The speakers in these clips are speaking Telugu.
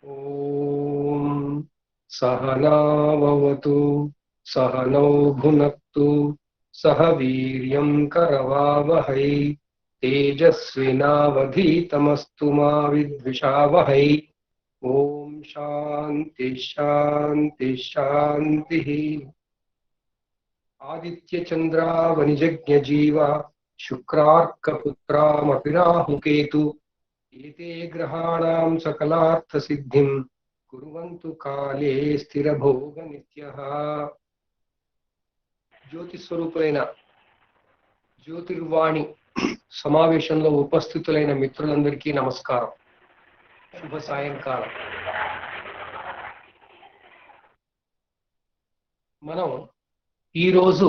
ఓం సహనావతు సహనౌ భునక్తు సహ వీర్యం కరవావహై తేజస్వినావధీతమస్తు మా విద్విషావహై. ఓం శాంతి శాంతి శాంతి. ఆదిత్య చంద్రావనిజజ్ఞ జీవ శుక్రార్కపుత్రామపి రాహుకేతు ఏతే గ్రహాణాం సకలార్థ సిద్ధిం కుర్వంతు కాలే స్థిరభోగ నిత్యః. జ్యోతిస్వరూపులైన జ్యోతిర్వాణి సమావేశంలో ఉపస్థితులైన మిత్రులందరికీ నమస్కారం. శుభ సాయంకాలం. మనం ఈరోజు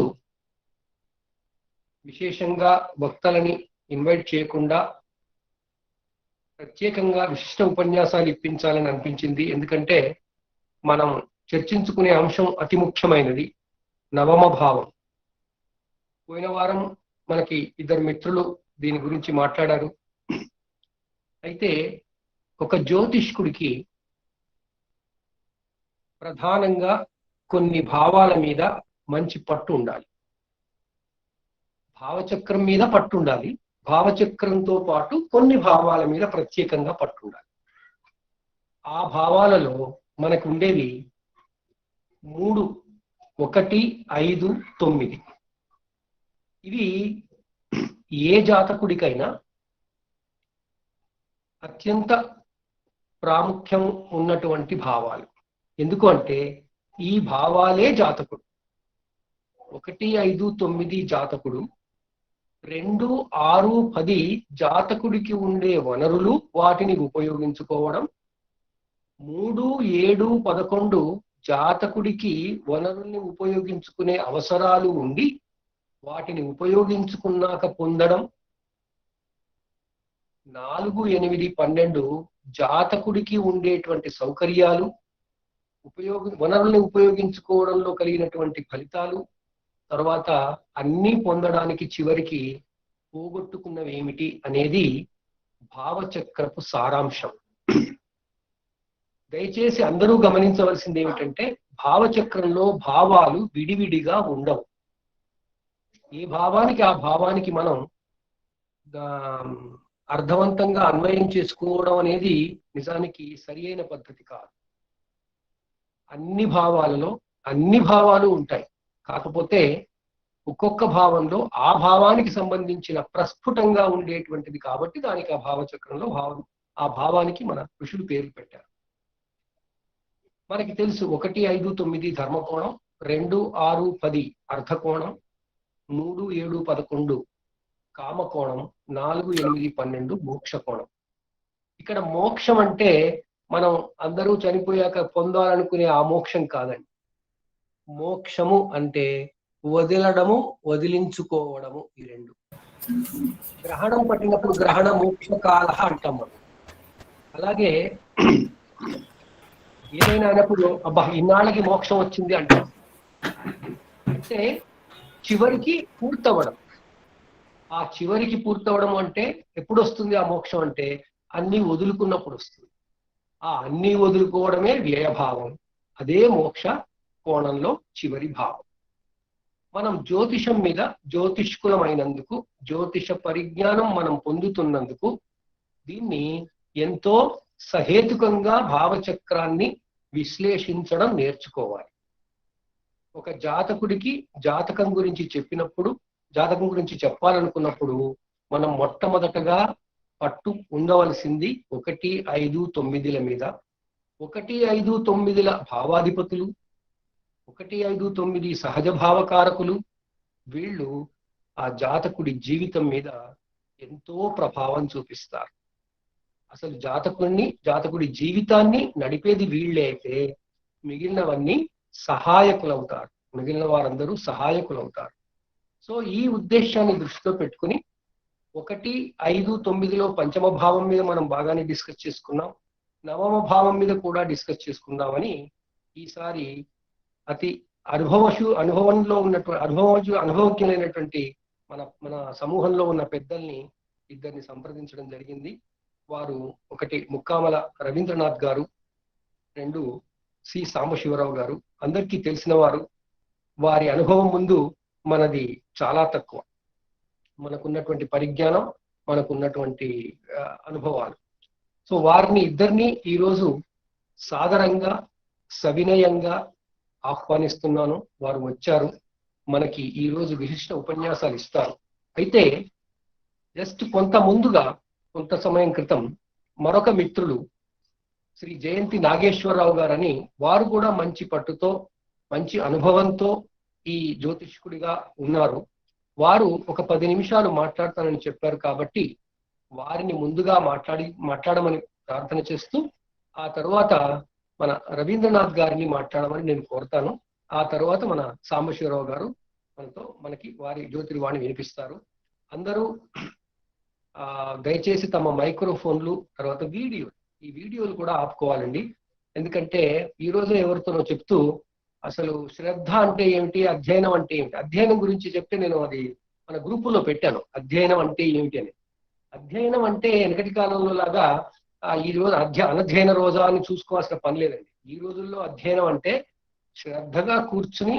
విశేషంగా భక్తులని ఇన్వైట్ చేయకుండా ప్రత్యేకంగా విశిష్ట ఉపన్యాసాలు ఇప్పించాలని అనిపించింది. ఎందుకంటే మనం చర్చించుకునే అంశం అతి ముఖ్యమైనది, నవమ భావం. పోయిన వారం మనకి ఇద్దరు మిత్రులు దీని గురించి మాట్లాడారు. అయితే ఒక జ్యోతిష్కుడికి ప్రధానంగా కొన్ని భావాల మీద మంచి పట్టు ఉండాలి. భావచక్రం మీద పట్టు ఉండాలి. భావచక్రంతో పాటు కొన్ని భావాల మీద ప్రత్యేకంగా పట్టు ఉండాలి. ఆ భావాలలో మనకు ఉండేవి 3, 1, 5, 9. ఇవి ఏ జాతకుడికైనా అత్యంత ప్రాముఖ్యం ఉన్నటువంటి భావాలు. ఎందుకు అంటే ఈ భావాలే జాతకుడు. 1, 5, 9 జాతకుడు. 2, 6, 10 జాతకుడికి ఉండే వనరులు, వాటిని ఉపయోగించుకోవడం. 3, 7, 11 జాతకుడికి వనరుల్ని ఉపయోగించుకునే అవసరాలు ఉండి వాటిని ఉపయోగించుకున్నాక పొందడం. 4, 8, 12 జాతకుడికి ఉండేటువంటి సౌకర్యాలు, వనరుల్ని ఉపయోగించుకోవడంలో కలిగినటువంటి ఫలితాలు, తర్వాత అన్నీ పొందడానికి చివరికి పోగొట్టుకున్నవి ఏమిటి అనేది భావచక్రపు సారాంశం. దయచేసి అందరూ గమనించవలసింది ఏమిటంటే భావచక్రంలో భావాలు విడివిడిగా ఉండవు. ఏ భావానికి ఆ భావానికి మనం అర్థవంతంగా అన్వయం చేసుకోవడం అనేది నిజానికి సరి అయిన పద్ధతి కాదు. అన్ని భావాలలో అన్ని భావాలు ఉంటాయి. కాకపోతే ఒక్కొక్క భావంలో ఆ భావానికి సంబంధించిన ప్రస్ఫుటంగా ఉండేటువంటిది కాబట్టి దానికి ఆ భావచక్రంలో ఆ భావానికి మన ఋషులు పేర్లు పెట్టారు. మనకి తెలుసు 1, 5, 9 ధర్మకోణం, 2, 6, 10 అర్ధకోణం, 3, 7, 11 కామకోణం, 4, 8, 12 మోక్షకోణం. ఇక్కడ మోక్షం అంటే మనం అందరూ చనిపోయాక పొందాలనుకునే ఆ మోక్షం కాదండి. మోక్షము అంటే వదిలడము, వదిలించుకోవడము. ఈ రెండు. గ్రహణం పట్టినప్పుడు గ్రహణ మోక్ష కాల అంటాం మనం. అలాగే ఏదైనా అయినప్పుడు అబ్బా ఇన్నాళ్ళకి మోక్షం వచ్చింది అంటాం. అంటే చివరికి పూర్తవడం. ఆ చివరికి పూర్తవడం అంటే ఎప్పుడు వస్తుంది ఆ మోక్షం అంటే అన్ని వదులుకున్నప్పుడు వస్తుంది. ఆ అన్ని వదులుకోవడమే వ్యయభావం. అదే మోక్ష కోణంలో చివరి భావం. మనం జ్యోతిషం మీద జ్యోతిష్కులమైనందుకు, జ్యోతిష పరిజ్ఞానం మనం పొందుతున్నందుకు దీన్ని ఎంతో సహేతుకంగా భావచక్రాన్ని విశ్లేషించడం నేర్చుకోవాలి. ఒక జాతకుడికి జాతకం గురించి చెప్పాలనుకున్నప్పుడు మనం మొట్టమొదటగా పట్టు ఉండవలసింది 1, 5, 9 మీద. 1, 5, 9 భావాధిపతులు, 1, 5, 9 సహజ భావకారకులు. వీళ్ళు ఆ జాతకుడి జీవితం మీద ఎంతో ప్రభావం చూపిస్తారు. అసలు జాతకుడి జీవితాన్ని నడిపేది వీళ్ళే అయితే మిగిలినవన్నీ సహాయకులవుతారు. మిగిలిన వారందరూ సహాయకులవుతారు. సో ఈ ఉద్దేశాన్ని దృష్టిలో పెట్టుకుని 1, 5, 9లో పంచమ భావం మీద మనం బాగానే డిస్కస్ చేసుకున్నాం. నవమ భావం మీద కూడా డిస్కస్ చేసుకుందామని ఈసారి అతి అనుభవజ్ఞులైనటువంటి మన సమూహంలో ఉన్న పెద్దల్ని ఇద్దరిని సంప్రదించడం జరిగింది. వారు ఒకటి ముక్కామల రవీంద్రనాథ్ గారు, రెండు సి సాంబశివరావు గారు. అందరికీ తెలిసిన వారు. వారి అనుభవం ముందు మనది చాలా తక్కువ. మనకున్నటువంటి పరిజ్ఞానం, మనకున్నటువంటి అనుభవాలు. సో వారిని ఇద్దరిని ఈరోజు సాదరంగా సవినయంగా ఆహ్వానిస్తున్నాను. వారు వచ్చారు, మనకి ఈరోజు విశిష్ట ఉపన్యాసాలు ఇస్తారు. అయితే జస్ట్ కొంత సమయం క్రితం మరొక మిత్రులు శ్రీ జయంతి నాగేశ్వరరావు గారని, వారు కూడా మంచి పట్టుతో మంచి అనుభవంతో ఈ జ్యోతిష్కుడిగా ఉన్నారు. వారు ఒక 10 నిమిషాలు మాట్లాడతానని చెప్పారు కాబట్టి వారిని ముందుగా మాట్లాడమని ప్రార్థన చేస్తూ, ఆ తర్వాత మన రవీంద్రనాథ్ గారిని మాట్లాడమని నేను కోరుతాను. ఆ తర్వాత మన సాంబశివరావు గారు మనకి వారి జ్యోతిర్వాణి వినిపిస్తారు. అందరూ దయచేసి తమ మైక్రోఫోన్లు, తర్వాత ఈ వీడియోలు కూడా ఆపుకోవాలండి. ఎందుకంటే ఈ రోజు ఎవరితోనో చెప్తూ అసలు శ్రద్ధ అంటే ఏమిటి, అధ్యయనం అంటే ఏమిటి, అధ్యయనం గురించి చెప్తే నేను అది మన గ్రూపులో పెట్టాను, అధ్యయనం అంటే ఏమిటి అని. అధ్యయనం అంటే వెనకటి కాలంలో లాగా ఈ రోజు అనధ్యయన రోజా అని చూసుకోవాల్సిన పని లేదండి. ఈ రోజుల్లో అధ్యయనం అంటే శ్రద్ధగా కూర్చుని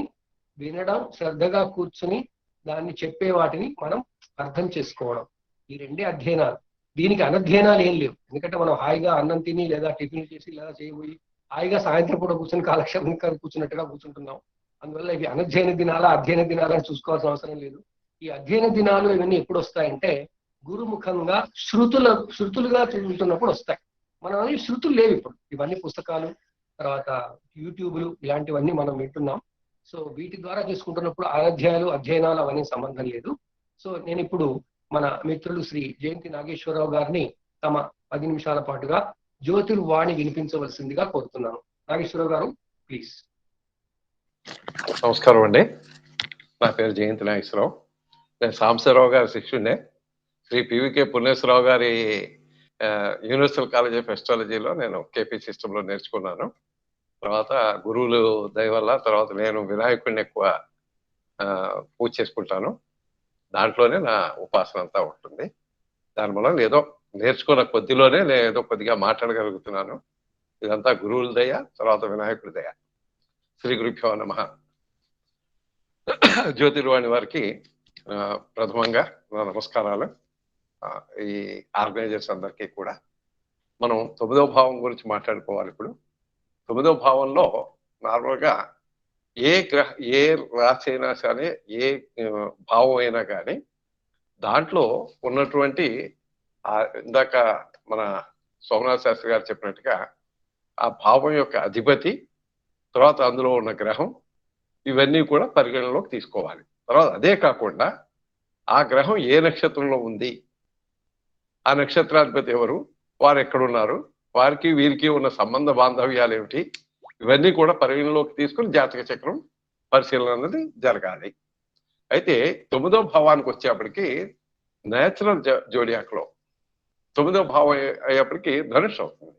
వినడం, శ్రద్ధగా కూర్చుని దాన్ని చెప్పే వాటిని మనం అర్థం చేసుకోవడం, ఈ రెండే అధ్యయనాలు. దీనికి అనధ్యయనాలు ఏం లేవు. ఎందుకంటే మనం హాయిగా అన్నం తిని లేదా టిఫిన్ చేసి లేదా చేయబోయి హాయిగా సాయంత్రం పూట కూర్చొని కాలక్షేపం కూర్చున్నట్టుగా కూర్చుంటున్నాం. అందువల్ల ఇవి అనధ్యయన దినాలా అధ్యయన దినాలని చూసుకోవాల్సిన అవసరం లేదు. ఈ అధ్యయన దినాలు ఇవన్నీ ఎప్పుడు వస్తాయంటే గురుముఖంగా శృతులుగా చదువుతున్నప్పుడు వస్తాయి. మనం శృతులు లేవు ఇప్పుడు. ఇవన్నీ పుస్తకాలు, తర్వాత యూట్యూబ్లు, ఇలాంటివన్నీ మనం వింటున్నాం. సో వీటి ద్వారా చేసుకుంటున్నప్పుడు అధ్యయనాలు అవన్నీ సంబంధం లేదు. సో నేను ఇప్పుడు మన మిత్రులు శ్రీ జయంతి నాగేశ్వరరావు గారిని తమ 10 నిమిషాల పాటుగా జ్యోతిర్వాణి వినిపించవలసిందిగా కోరుతున్నాను. నాగేశ్వరరావు గారు, ప్లీజ్. నమస్కారం అండి. నా పేరు జయంతి నాగేశ్వరరావు. నేను సాంబశివరావు గారి శిష్యుడే. శ్రీ పివికే పుణ్యేశ్వరరావు గారి యూనివర్సల్ కాలేజ్ ఆఫ్ ఎస్ట్రాలజీలో నేను కేపీ సిస్టంలో నేర్చుకున్నాను. తర్వాత గురువులు దయ వల్ల తర్వాత నేను వినాయకుడిని ఎక్కువ పూజ చేసుకుంటాను. దాంట్లోనే నా ఉపాసన అంతా ఉంటుంది. దానివల్ల ఏదో నేర్చుకున్న కొద్దిలోనే నేను ఏదో కొద్దిగా మాట్లాడగలుగుతున్నాను. ఇదంతా గురువుల దయ, తర్వాత వినాయకుడి దయ. శ్రీ గురుభ్యో నమః. జ్యోతిర్వాణి వారికి ప్రథమంగా నా నమస్కారాలు. ఈ ఆర్గనైజర్స్ అందరికీ కూడా. మనం 9వ భావం గురించి మాట్లాడుకోవాలి. ఇప్పుడు 9వ భావంలో నార్మల్గా ఏ రాశి అయినా సరే, ఏ భావం అయినా కానీ దాంట్లో ఉన్నటువంటి ఇందాక మన సోమనాథ్ శాస్త్రి గారు చెప్పినట్టుగా ఆ భావం యొక్క అధిపతి, తర్వాత అందులో ఉన్న గ్రహం, ఇవన్నీ కూడా పరిగణలోకి తీసుకోవాలి. తర్వాత అదే కాకుండా ఆ గ్రహం ఏ నక్షత్రంలో ఉంది, ఆ నక్షత్రాధిపతి ఎవరు, వారు ఎక్కడున్నారు, వారికి వీరికి ఉన్న సంబంధ బాంధవ్యాలు ఏమిటి, ఇవన్నీ కూడా పరిగణలోకి తీసుకుని జాతక చక్రం పరిశీలన అనేది జరగాలి. అయితే 9వ భావానికి వచ్చేప్పటికి నేచురల్ జోడియాక్లో 9వ భావం అయ్యేప్పటికి ధనుష్ అవుతుంది.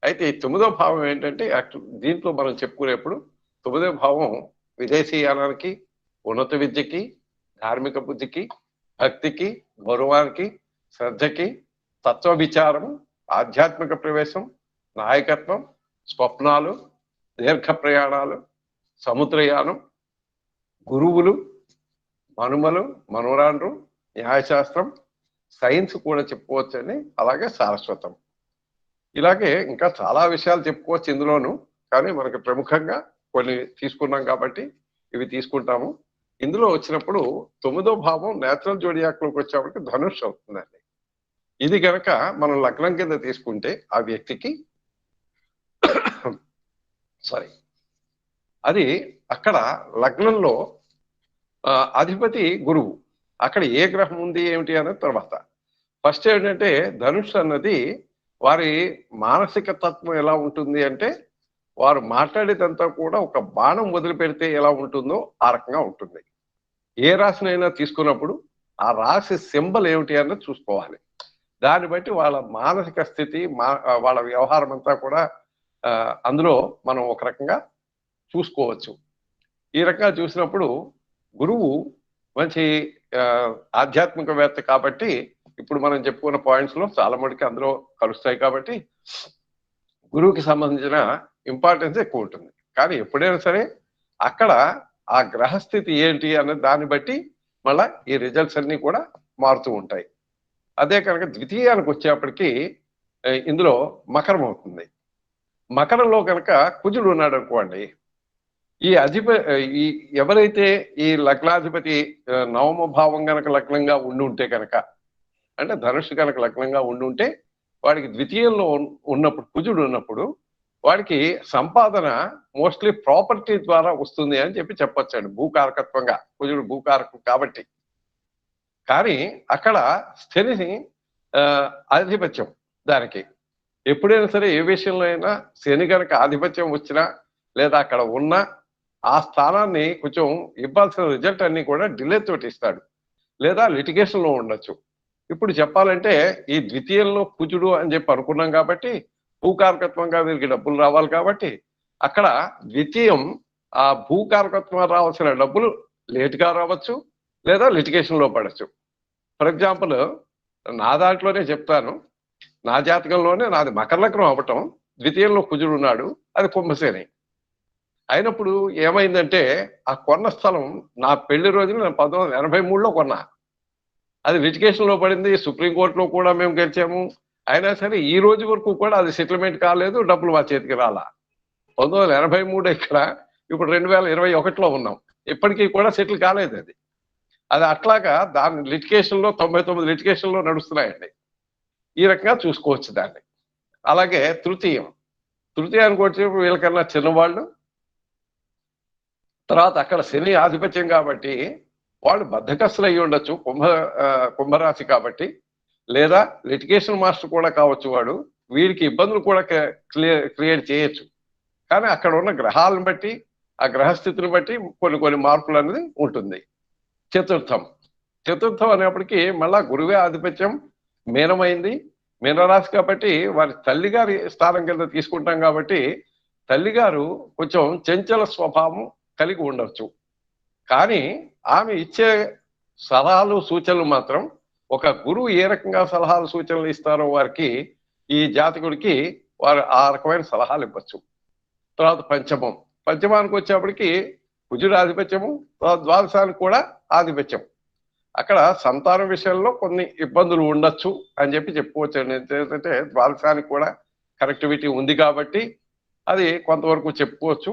అయితే 9వ భావం ఏంటంటే దీంట్లో మనం చెప్పుకునేప్పుడు 9వ భావం విదేశీయానానికి, ఉన్నత విద్యకి, ధార్మిక బుద్ధికి, భక్తికి, గౌరవానికి, శ్రద్ధకి, తత్వ విచారం, ఆధ్యాత్మిక ప్రవేశం, నాయకత్వం, స్వప్నాలు, దీర్ఘ ప్రయాణాలు, సముద్రయానం, గురువులు, మనుమలు, మనవరాండ్రు, న్యాయశాస్త్రం, సైన్స్ కూడా చెప్పుకోవచ్చని, అలాగే సారస్వతం. ఇలాగే ఇంకా చాలా విషయాలు చెప్పుకోవచ్చు ఇందులోను. కానీ మనకు ప్రముఖంగా కొన్ని తీసుకున్నాం కాబట్టి ఇవి తీసుకుంటాము. ఇందులో వచ్చినప్పుడు 9వ భావం నేచురల్ జోడియాక్లోకి వచ్చేప్పటికి ధనుష్ అవుతుందండి. ఇది కనుక మనం లగ్నం కింద తీసుకుంటే ఆ వ్యక్తికి అది అక్కడ లగ్నంలో అధిపతి గురువు. అక్కడ ఏ గ్రహం ఉంది ఏమిటి అనేది తర్వాత. ఫస్ట్ ఏంటంటే ధనుష్ అన్నది వారి మానసిక తత్వం ఎలా ఉంటుంది అంటే, వారు మాట్లాడేదంతా కూడా ఒక బాణం వదిలిపెడితే ఎలా ఉంటుందో ఆ రకంగా ఉంటుంది. ఏ రాశినైనా తీసుకున్నప్పుడు ఆ రాశి సింబల్ ఏమిటి అన్నది చూసుకోవాలి. దాన్ని బట్టి వాళ్ళ మానసిక స్థితి, వాళ్ళ వ్యవహారం అంతా కూడా అందులో మనం ఒక రకంగా చూసుకోవచ్చు. ఈ రకంగా చూసినప్పుడు గురువు మంచి ఆధ్యాత్మికవేత్త కాబట్టి ఇప్పుడు మనం చెప్పుకున్న పాయింట్స్ లో చాలా మటుకు అందులో కలుస్తాయి. కాబట్టి గురువుకి సంబంధించిన ఇంపార్టెన్స్ ఎక్కువ ఉంటుంది. కానీ ఎప్పుడైనా సరే అక్కడ ఆ గ్రహస్థితి ఏంటి అనే దాన్ని బట్టి మళ్ళా ఈ రిజల్ట్స్ అన్ని కూడా మారుతూ ఉంటాయి. అదే కనుక ద్వితీయానికి వచ్చేప్పటికి ఇందులో మకరం అవుతుంది. మకరంలో కనుక కుజుడు ఉన్నాడు అనుకోండి, ఈ ఈ ఎవరైతే ఈ లగ్నాధిపతి నవమ భావం కనుక లగ్నంగా ఉండుంటే కనుక, అంటే ధనుష్ కనుక లగ్నంగా ఉండుంటే వాడికి ద్వితీయంలో ఉన్నప్పుడు కుజుడు ఉన్నప్పుడు వాడికి సంపాదన మోస్ట్లీ ప్రాపర్టీ ద్వారా వస్తుంది అని చెప్పొచ్చాడు. భూకారకత్వంగా కుజుడు భూకారకం కాబట్టి. కానీ అక్కడ శని ఆధిపత్యం దానికి. ఎప్పుడైనా సరే ఏ విషయంలో అయినా శని కనుక ఆధిపత్యం వచ్చినా లేదా అక్కడ ఉన్న ఆ స్థానాన్ని కొంచెం ఇవ్వాల్సిన రిజల్ట్ అన్ని కూడా డిలే తోటి ఇస్తాడు, లేదా లిటిగేషన్ లో ఉండొచ్చు. ఇప్పుడు చెప్పాలంటే ఈ ద్వితీయంలో కుజుడు అని చెప్పి అనుకున్నాం కాబట్టి భూకారకత్వంగా వీరికి డబ్బులు రావాలి కాబట్టి అక్కడ ద్వితీయం ఆ భూకారకత్వం రావాల్సిన డబ్బులు లేటుగా రావచ్చు, లేదా లిటిగేషన్ లో పడచ్చు. ఫర్ ఎగ్జాంపుల్ నా దాంట్లోనే చెప్తాను. నా జాతకంలోనే నాది మకర లగ్నం అవ్వటం, ద్వితీయంలో కుజుడు ఉన్నాడు, అది కుంభశని అయినప్పుడు ఏమైందంటే ఆ కొన్న స్థలం నా పెళ్లి రోజున నేను 1983లో కొన్నా. అది లిటిగేషన్ లో పడింది, సుప్రీంకోర్టులో కూడా మేము గెలిచాము. అయినా సరే ఈ రోజు వరకు కూడా అది సెటిల్మెంట్ కాలేదు, డబ్బులు మా చేతికి రాలా. 1983 ఇక్కడ, ఇప్పుడు 2021లో ఉన్నాం, ఇప్పటికీ కూడా సెటిల్ కాలేదు అది. అది అట్లాగా దాని లిటిగేషన్లో 99 లిటిగేషన్లో నడుస్తున్నాయండి. ఈ రకంగా చూసుకోవచ్చు దాన్ని. అలాగే తృతీయానికి వచ్చి వీళ్ళకన్నా చిన్నవాళ్ళు, తర్వాత అక్కడ శని ఆధిపత్యం కాబట్టి వాళ్ళు బద్ధకస్తులు అయ్యి ఉండొచ్చు, కుంభరాశి కాబట్టి, లేదా లిటిగేషన్ మాస్టర్ కూడా కావచ్చు వాడు. వీడికి ఇబ్బందులు కూడా క్రియేట్ చేయొచ్చు. కానీ అక్కడ ఉన్న గ్రహాలను బట్టి, ఆ గ్రహస్థితిని బట్టి కొన్ని మార్పులు అనేది ఉంటుంది. చతుర్థం అనేప్పటికీ మళ్ళా గురువే ఆధిపత్యం, మీనమైంది, మీనరాశి కాబట్టి వారి తల్లిగారి స్థానం కింద తీసుకుంటాం కాబట్టి తల్లిగారు కొంచెం చంచల స్వభావం కలిగి ఉండొచ్చు. కానీ ఆమె ఇచ్చే సలహాలు సూచనలు మాత్రం ఒక గురువు ఏ రకంగా సలహాలు సూచనలు ఇస్తారో వారికి, ఈ జాతకుడికి వారు ఆ రకమైన సలహాలు ఇవ్వచ్చు. తర్వాత పంచమానికి వచ్చేప్పటికి కుజుడు ఆధిపత్యము, ద్వాదశానికి కూడా ఆధిపత్యం. అక్కడ సంతానం విషయంలో కొన్ని ఇబ్బందులు ఉండొచ్చు అని చెప్పుకోవచ్చు. ఏంటంటే ద్వాదశానికి కూడా కనెక్టివిటీ ఉంది కాబట్టి అది కొంతవరకు చెప్పుకోవచ్చు.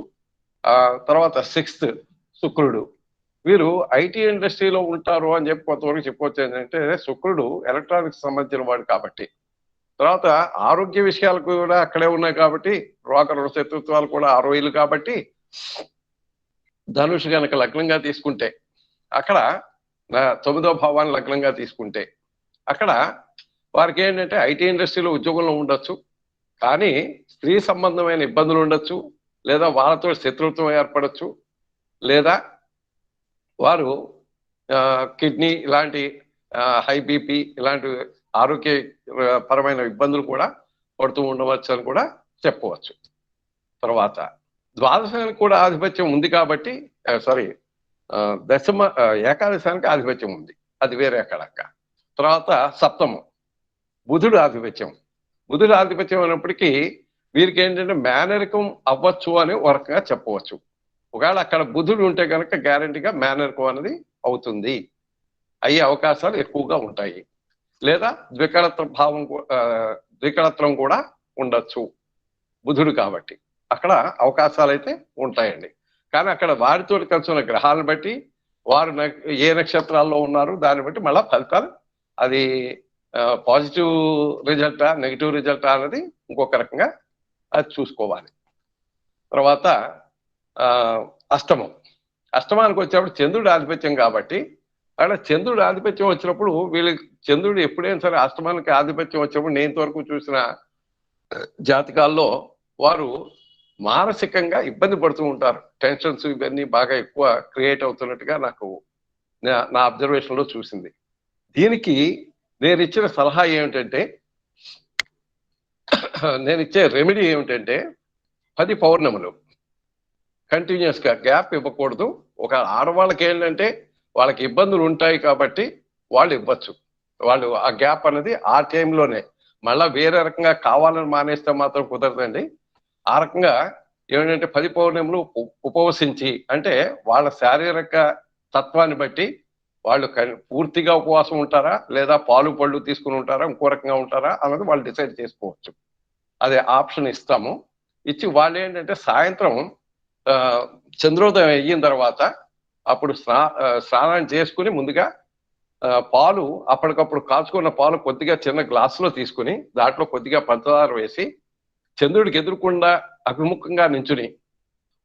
తర్వాత 6th శుక్రుడు, వీరు ఐటీ ఇండస్ట్రీలో ఉంటారు అని కొంతవరకు చెప్పుకోవచ్చు. ఏంటంటే శుక్రుడు ఎలక్ట్రానిక్స్ సంబంధించిన వాడు కాబట్టి. తర్వాత ఆరోగ్య విషయాలు కూడా అక్కడే ఉన్నాయి కాబట్టి, రోగ శత్రుత్వాలు కూడా 60 కాబట్టి ధనుష్ కనుక లగ్నంగా తీసుకుంటే, అక్కడ 9వ భావాన్ని లగ్నంగా తీసుకుంటే అక్కడ వారికి ఏంటంటే ఐటీ ఇండస్ట్రీలో ఉద్యోగంలో ఉండొచ్చు, కానీ స్త్రీ సంబంధమైన ఇబ్బందులు ఉండొచ్చు, లేదా వాళ్ళతో శత్రుత్వం ఏర్పడచ్చు, లేదా వారు కిడ్నీ ఇలాంటి హై బీపీ ఇలాంటి ఆరోగ్యపరమైన ఇబ్బందులు కూడా పడుతూ ఉండవచ్చు అని కూడా చెప్పవచ్చు. తర్వాత ద్వాదశానికి కూడా ఆధిపత్యం ఉంది కాబట్టి, ఏకాదశానికి ఆధిపత్యం ఉంది, అది వేరే అక్కడక్క. తర్వాత సప్తమం బుధుడు ఆధిపత్యం. బుధుడు ఆధిపత్యం అయినప్పటికీ వీరికి ఏంటంటే మేనరికం అవ్వచ్చు అని ఒక రకంగా చెప్పవచ్చు. ఒకవేళ అక్కడ బుధుడు ఉంటే కనుక గ్యారంటీగా మేనరికం అనేది అవుతుంది, అయ్యే అవకాశాలు ఎక్కువగా ఉంటాయి. లేదా ద్వికళత్వం కూడా ఉండొచ్చు బుధుడు కాబట్టి, అక్కడ అవకాశాలు అయితే ఉంటాయండి. కానీ అక్కడ వారితో కలిసి ఉన్న గ్రహాలను బట్టి, వారు ఏ నక్షత్రాల్లో ఉన్నారు దాన్ని బట్టి మళ్ళా ఫలితాలు, అది పాజిటివ్ రిజల్టా నెగిటివ్ రిజల్టా అనేది ఇంకొక రకంగా అది చూసుకోవాలి. తర్వాత అష్టమానికి వచ్చేప్పుడు చంద్రుడి ఆధిపత్యం కాబట్టి, అక్కడ చంద్రుడి ఆధిపత్యం వచ్చినప్పుడు వీళ్ళకి చంద్రుడు ఎప్పుడైనా సరే అష్టమానికి ఆధిపత్యం వచ్చినప్పుడు నేను ఇంతవరకు చూసిన జాతకాల్లో వారు మానసికంగా ఇబ్బంది పడుతూ ఉంటారు. టెన్షన్స్ ఇవన్నీ బాగా ఎక్కువ క్రియేట్ అవుతున్నట్టుగా నాకు నా అబ్జర్వేషన్లో చూసింది. దీనికి నేను ఇచ్చిన సలహా ఏమిటంటే, నేను ఇచ్చే రెమెడీ ఏమిటంటే 10 పౌర్ణములు కంటిన్యూస్గా గ్యాప్ ఇవ్వకూడదు. ఒక ఆడవాళ్ళకి ఏంటంటే వాళ్ళకి ఇబ్బందులు ఉంటాయి కాబట్టి వాళ్ళు ఇవ్వచ్చు, వాళ్ళు ఆ గ్యాప్ అనేది ఆ టైంలోనే. మళ్ళా వేరే రకంగా కావాలని మానేస్తే మాత్రం కుదరదండి. ఆ రకంగా ఏమిటంటే 10 పౌర్ణములు ఉపవసించి, అంటే వాళ్ళ శారీరక తత్వాన్ని బట్టి వాళ్ళు పూర్తిగా ఉపవాసం ఉంటారా, లేదా పాలు పళ్ళు తీసుకుని ఉంటారా, ఇంకో రకంగా ఉంటారా అన్నది వాళ్ళు డిసైడ్ చేసుకోవచ్చు. అదే ఆప్షన్ ఇస్తాము. ఇచ్చి వాళ్ళు ఏంటంటే సాయంత్రం చంద్రోదయం అయిన తర్వాత అప్పుడు స్నానం చేసుకుని ముందుగా పాలు అప్పటికప్పుడు కాచుకున్న పాలు కొద్దిగా చిన్న గ్లాసులో తీసుకుని దాంట్లో కొద్దిగా పంచదార వేసి చంద్రుడికి ఎదురుకుండా అభిముఖంగా నించుని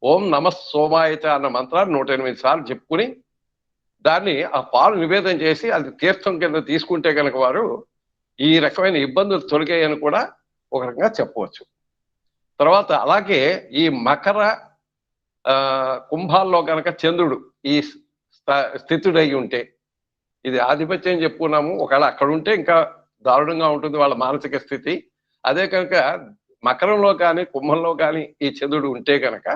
ఓం నమ సోమాయత అన్న మంత్రాన్ని 108 సార్లు చెప్పుకుని దాన్ని ఆ పాలు నివేదన చేసి అది తీర్థం కింద తీసుకుంటే కనుక వారు ఈ రకమైన ఇబ్బందులు తొలగాయని కూడా ఒక రకంగా చెప్పవచ్చు. తర్వాత అలాగే ఈ మకర కుంభాల్లో కనుక చంద్రుడు ఈ స్థితుడై ఉంటే, ఇది ఆధిపత్యం చెప్పుకున్నాము, ఒకవేళ అక్కడ ఉంటే ఇంకా దారుణంగా ఉంటుంది వాళ్ళ మానసిక స్థితి. అదే కనుక మకరంలో కానీ కుంభంలో కానీ ఈ చంద్రుడు ఉంటే కనుక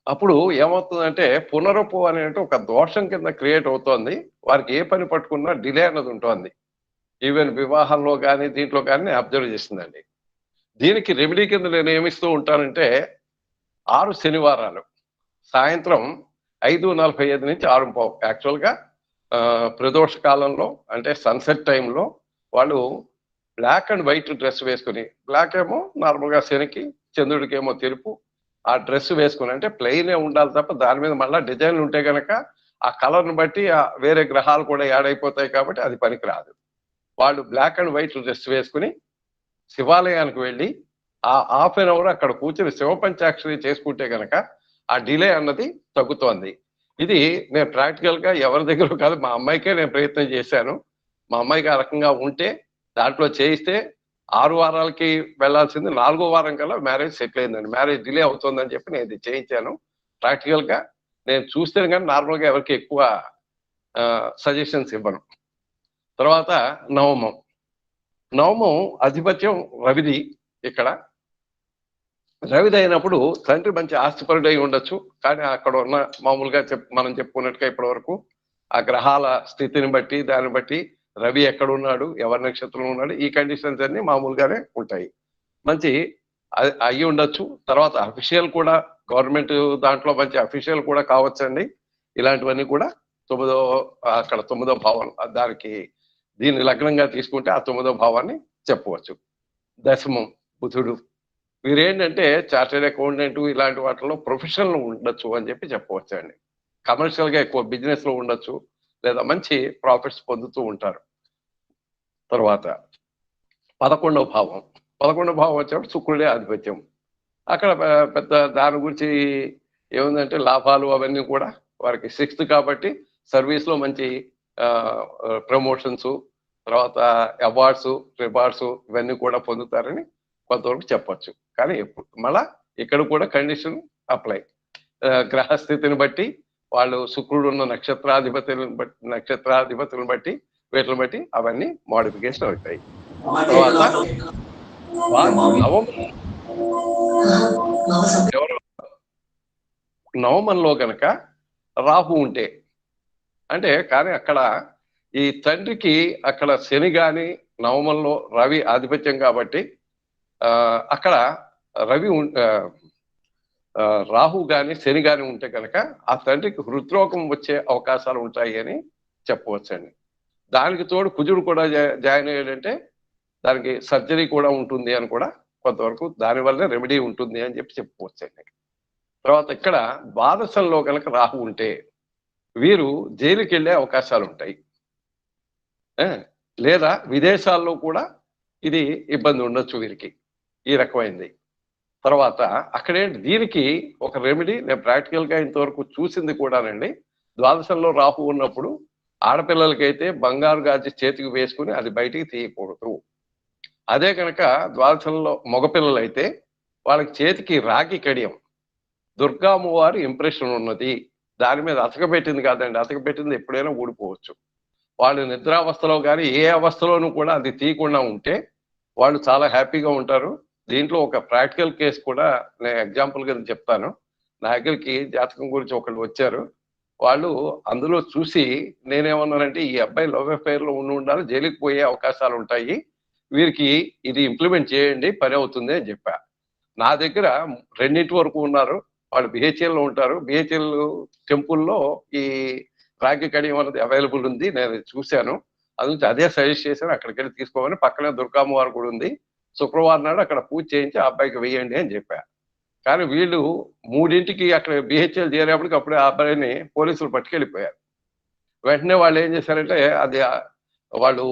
అప్పుడు ఏమవుతుందంటే పునరుపు అనేటువంటి ఒక దోషం కింద క్రియేట్ అవుతోంది. వారికి ఏ పని పట్టుకున్నా డిలే అన్నది ఉంటుంది. ఈవెన్ వివాహంలో కానీ దీంట్లో కానీ అబ్జర్వ్ చేసిందండి. దీనికి రెమెడీ కింద నేను ఏమిస్తూ ఉంటానంటే 6 శనివారాలు సాయంత్రం 5:45 నుంచి 6:15 యాక్చువల్గా ప్రదోష కాలంలో అంటే సన్సెట్ టైంలో వాళ్ళు బ్లాక్ అండ్ వైట్ డ్రెస్ వేసుకుని, బ్లాక్ ఏమో నార్మల్గా శనికి, చంద్రుడికి ఏమో తెలుపు, ఆ డ్రెస్ వేసుకుని, అంటే ప్లెయినే ఉండాలి తప్ప దాని మీద మళ్ళీ డిజైన్లు ఉంటే కనుక ఆ కలర్ను బట్టి వేరే గ్రహాలు కూడా యాడ్ అయిపోతాయి కాబట్టి అది పనికి రాదు. వాళ్ళు బ్లాక్ అండ్ వైట్ డ్రెస్ వేసుకుని శివాలయానికి వెళ్ళి ఆ హాఫ్ అన్ అవర్ అక్కడ కూర్చుని శివపంచాక్షరి చేసుకుంటే కనుక ఆ డిలే అన్నది తగ్గుతోంది. ఇది నేను ప్రాక్టికల్ గా ఎవరి దగ్గర కాదు, మా అమ్మాయికే నేను ప్రయత్నం చేశాను. మా అమ్మాయికి ఆ రకంగా ఉంటే దాంట్లో చేయిస్తే 6 వారాలకి వెళ్లాల్సింది 4వ వారం కల్లా మ్యారేజ్ సెటిల్ అయిందండి. మ్యారేజ్ డిలే అవుతుందని చెప్పి నేను ఇది చేయించాను. ప్రాక్టికల్ గా నేను చూస్తే కానీ నార్మల్ గా ఎవరికి ఎక్కువ సజెషన్స్ ఇవ్వను. తర్వాత నవమం. నవమం ఆధిపత్యం రవిది. ఇక్కడ రవిది అయినప్పుడు తండ్రి మంచి ఆస్తిపరుడై ఉండొచ్చు, కానీ అక్కడ ఉన్న మామూలుగా మనం చెప్పుకున్నట్టుగా ఇప్పటి వరకు ఆ గ్రహాల స్థితిని బట్టి దాన్ని బట్టి రవి ఎక్కడ ఉన్నాడు, ఎవరి నక్షత్రంలో ఉన్నాడు, ఈ కండిషన్స్ అన్ని మామూలుగానే ఉంటాయి. మంచి అయ్యి ఉండొచ్చు. తర్వాత అఫీషియల్ కూడా గవర్నమెంట్ దాంట్లో మంచి అఫీషియల్ కూడా కావచ్చండి. ఇలాంటివన్నీ కూడా అక్కడ 9వ భావం దానికి దీన్ని లగ్నంగా తీసుకుంటే ఆ 9వ భావాన్ని చెప్పవచ్చు. దశమం బుధుడు. వీరేంటంటే చార్టెడ్ అకౌంటెంట్ ఇలాంటి వాటిలో ప్రొఫెషనల్ ఉండొచ్చు అని చెప్పి చెప్పవచ్చు అండి. కమర్షియల్ గా ఎక్కువ బిజినెస్ లో ఉండొచ్చు, లేదా మంచి ప్రాఫిట్స్ పొందుతూ ఉంటారు. తర్వాత 11వ భావం. 11వ భావం వచ్చేప్పుడు శుక్రుడే ఆధిపత్యం. అక్కడ పెద్ద దాని గురించి ఏముందంటే లాభాలు అవన్నీ కూడా వారికి 6th కాబట్టి సర్వీస్ లో మంచి ప్రమోషన్స్, తర్వాత అవార్డ్స్, రివార్డ్స్ ఇవన్నీ కూడా పొందుతారని కొంతవరకు చెప్పొచ్చు. కానీ మళ్ళా ఇక్కడ కూడా కండిషన్ అప్లై. గ్రహస్థితిని బట్టి వాళ్ళు శుక్రుడు ఉన్న నక్షత్రాధిపతులను బట్టి వీటిని బట్టి అవన్నీ మోడిఫికేషన్ అవుతాయి. తర్వాత నవమంలో కనుక రాహు ఉంటే, అంటే కానీ అక్కడ ఈ తండ్రికి అక్కడ శని గాని నవమంలో రవి ఆధిపత్యం కాబట్టి అక్కడ రవి రాహు గాని శని గాని ఉంటే కనుక ఆ తండ్రికి హృద్రోగం వచ్చే అవకాశాలు ఉంటాయి అని చెప్పవచ్చండి. దానికి తోడు కుజుడు కూడా జాయిన్ అయ్యాడంటే దానికి సర్జరీ కూడా ఉంటుంది అని కూడా కొంతవరకు దానివల్ల రెమెడీ ఉంటుంది అని చెప్పి చెప్పుకోవచ్చండి. తర్వాత ఇక్కడ ద్వాదశంలో కనుక రాహు ఉంటే వీరు జైలుకి వెళ్ళే అవకాశాలు ఉంటాయి, లేదా విదేశాల్లో కూడా ఇది ఇబ్బంది ఉండొచ్చు వీరికి, ఈ రకమైంది. తర్వాత అక్కడేంటి దీనికి ఒక రెమెడీ నేను ప్రాక్టికల్ గా ఇంతవరకు చూసింది కూడానండి. ద్వాదశంలో రాహు ఉన్నప్పుడు ఆడపిల్లలకైతే బంగారు గాజు చేతికి వేసుకుని అది బయటికి తీయకూడదు. అదే కనుక ద్వాదశంలో మగపిల్లలు అయితే వాళ్ళకి చేతికి రాగి కడియం, దుర్గామ్మవారి ఇంప్రెషన్ ఉన్నది, దాని మీద అతకబెట్టింది కాదండి, అతకబెట్టింది ఎప్పుడైనా ఊడిపోవచ్చు. వాళ్ళు నిద్రావస్థలో కానీ ఏ అవస్థలోనూ కూడా అది తీయకుండా ఉంటే వాళ్ళు చాలా హ్యాపీగా ఉంటారు. దీంట్లో ఒక ప్రాక్టికల్ కేసు కూడా నేను ఎగ్జాంపుల్ కింద చెప్తాను. నా దగ్గరికి జాతకం గురించి ఒకళ్ళు వచ్చారు. వాళ్ళు అందులో చూసి నేనేమన్నానంటే ఈ అబ్బాయి లవ్ అఫైర్ లో ఉండాలి, జైలుకి పోయే అవకాశాలు ఉంటాయి, వీరికి ఇది ఇంప్లిమెంట్ చేయండి, పని అవుతుంది అని చెప్పా. నా దగ్గర రెండింటి వరకు ఉన్నారు. వాళ్ళు బిహెచ్ఎల్ లో ఉంటారు. బిహెచ్ఎల్ టెంపుల్లో ఈ రాగి కడియం అనేది అవైలబుల్ ఉంది, నేను చూశాను. అది నుంచి అదే సజెస్ట్ చేశాను, అక్కడికి వెళ్ళి తీసుకోమని. పక్కనే దుర్గామ్మవారు కూడా ఉంది, శుక్రవారం నాడు అక్కడ పూజ చేయించి ఆ అబ్బాయికి వేయండి అని చెప్పా. కానీ వీళ్ళు 3ంటికి అక్కడ బిహెచ్ఎల్ చేరేపటికి అప్పుడే ఆ అబ్బాయిని పోలీసులు పట్టుకెళ్ళిపోయారు. వెంటనే వాళ్ళు ఏం చేశారంటే అది వాళ్ళు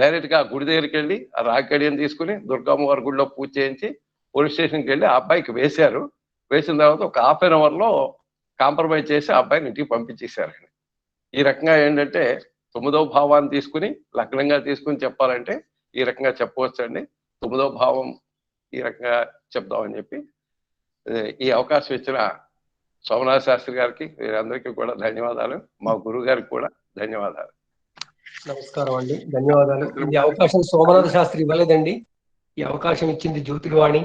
డైరెక్ట్ గా గుడి దగ్గరికి వెళ్ళి ఆ రాగి కడియం తీసుకుని దుర్గమ్మవారి గుడిలో పూజ చేయించి పోలీస్ స్టేషన్కి వెళ్ళి ఆ అబ్బాయికి వేశారు. వేసిన తర్వాత ఒక హాఫ్ అన్ అవర్ లో కాంప్రమైజ్ చేసి ఆ అబ్బాయిని ఇంటికి పంపించేశారండి. ఈ రకంగా ఏంటంటే 9వ భావాన్ని తీసుకుని లగ్నంగా తీసుకుని చెప్పాలంటే ఈ రకంగా చెప్పవచ్చండి. 9వ భావం ఈ రకంగా చెప్దామని చెప్పి ఈ అవకాశం ఇచ్చిన సోమనాథ శాస్త్రి గారికి, వీరందరికీ కూడా ధన్యవాదాలు. మా గురువు గారికి కూడా ధన్యవాదాలు. నమస్కారం అండి, ధన్యవాదాలు. ఈ అవకాశం సోమనాథ శాస్త్రి ఇవ్వలేదండి, ఈ అవకాశం ఇచ్చింది జ్యోతిర్వాణి.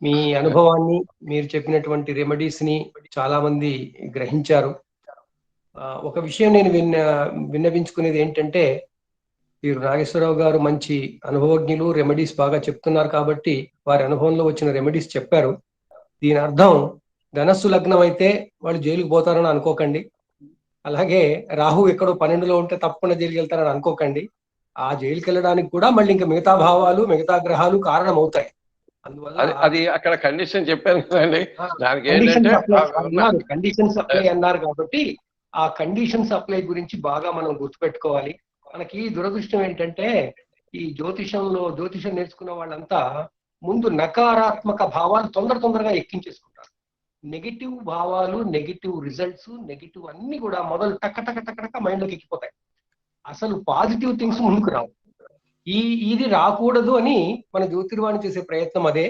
మీ అనుభవాన్ని, మీరు చెప్పినటువంటి రెమెడీస్ ని చాలా మంది గ్రహించారు. ఒక విషయం నేను విన్నవించుకునేది ఏంటంటే, వీరు నాగేశ్వరరావు గారు మంచి అనుభవజ్ఞులు, రెమెడీస్ బాగా చెప్తున్నారు కాబట్టి వారి అనుభవంలో వచ్చిన రెమెడీస్ చెప్పారు. దీని అర్థం ధనస్సు లగ్నం అయితే వాళ్ళు జైలుకు పోతారని అనుకోకండి. అలాగే రాహు ఎక్కడో 12లో ఉంటే తప్పకుండా జైలుకి వెళ్తారని అనుకోకండి. ఆ జైలుకి వెళ్ళడానికి కూడా మళ్ళీ ఇంకా మిగతా భావాలు, మిగతా గ్రహాలు కారణం అవుతాయి. అందువల్ల అది అక్కడ కండిషన్ చెప్పాను కదండి, దానికి ఏంటంటే కండిషన్స్ అప్లై అన్నారు కాబట్టి ఆ కండిషన్స్ అప్లై గురించి బాగా మనం గుర్తుపెట్టుకోవాలి. మనకి దురదృష్టం ఏంటంటే, ఈ జ్యోతిషం నేర్చుకున్న వాళ్ళంతా ముందు నకారాత్మక భావాలు తొందరగా ఎక్కించేసుకుంటారు. నెగిటివ్ భావాలు, నెగిటివ్ రిజల్ట్స్, నెగిటివ్ అన్ని కూడా మొదలు టక్క మైండ్ లోకి ఎక్కిపోతాయి. అసలు పాజిటివ్ థింగ్స్ ముందుకు రావు. ఇది రాకూడదు అని మన జ్యోతిర్వాణి చేసే ప్రయత్నం అదే.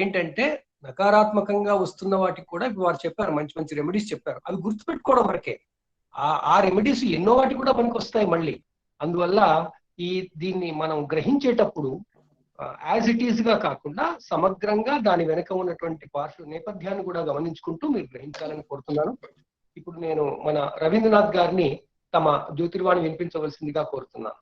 ఏంటంటే నకారాత్మకంగా వస్తున్న వాటికి కూడా వారు చెప్పారు, మంచి మంచి రెమెడీస్ చెప్పారు. అవి గుర్తుపెట్టుకోవడం వరకే. ఆ రెమెడీస్ ఎన్నో వాటి కూడా మనకు వస్తాయి మళ్ళీ. అందువల్ల దీన్ని మనం గ్రహించేటప్పుడు యాజ్ ఇట్ ఈస్ గా కాకుండా సమగ్రంగా దాని వెనక ఉన్నటువంటి పార్శ్వ నేపథ్యాన్ని కూడా గమనించుకుంటూ మీరు గ్రహించాలని కోరుతున్నాను. ఇప్పుడు నేను మన రవీంద్రనాథ్ గారిని తమ జ్యోతిర్వాణి వినిపించవలసిందిగా కోరుతున్నాను.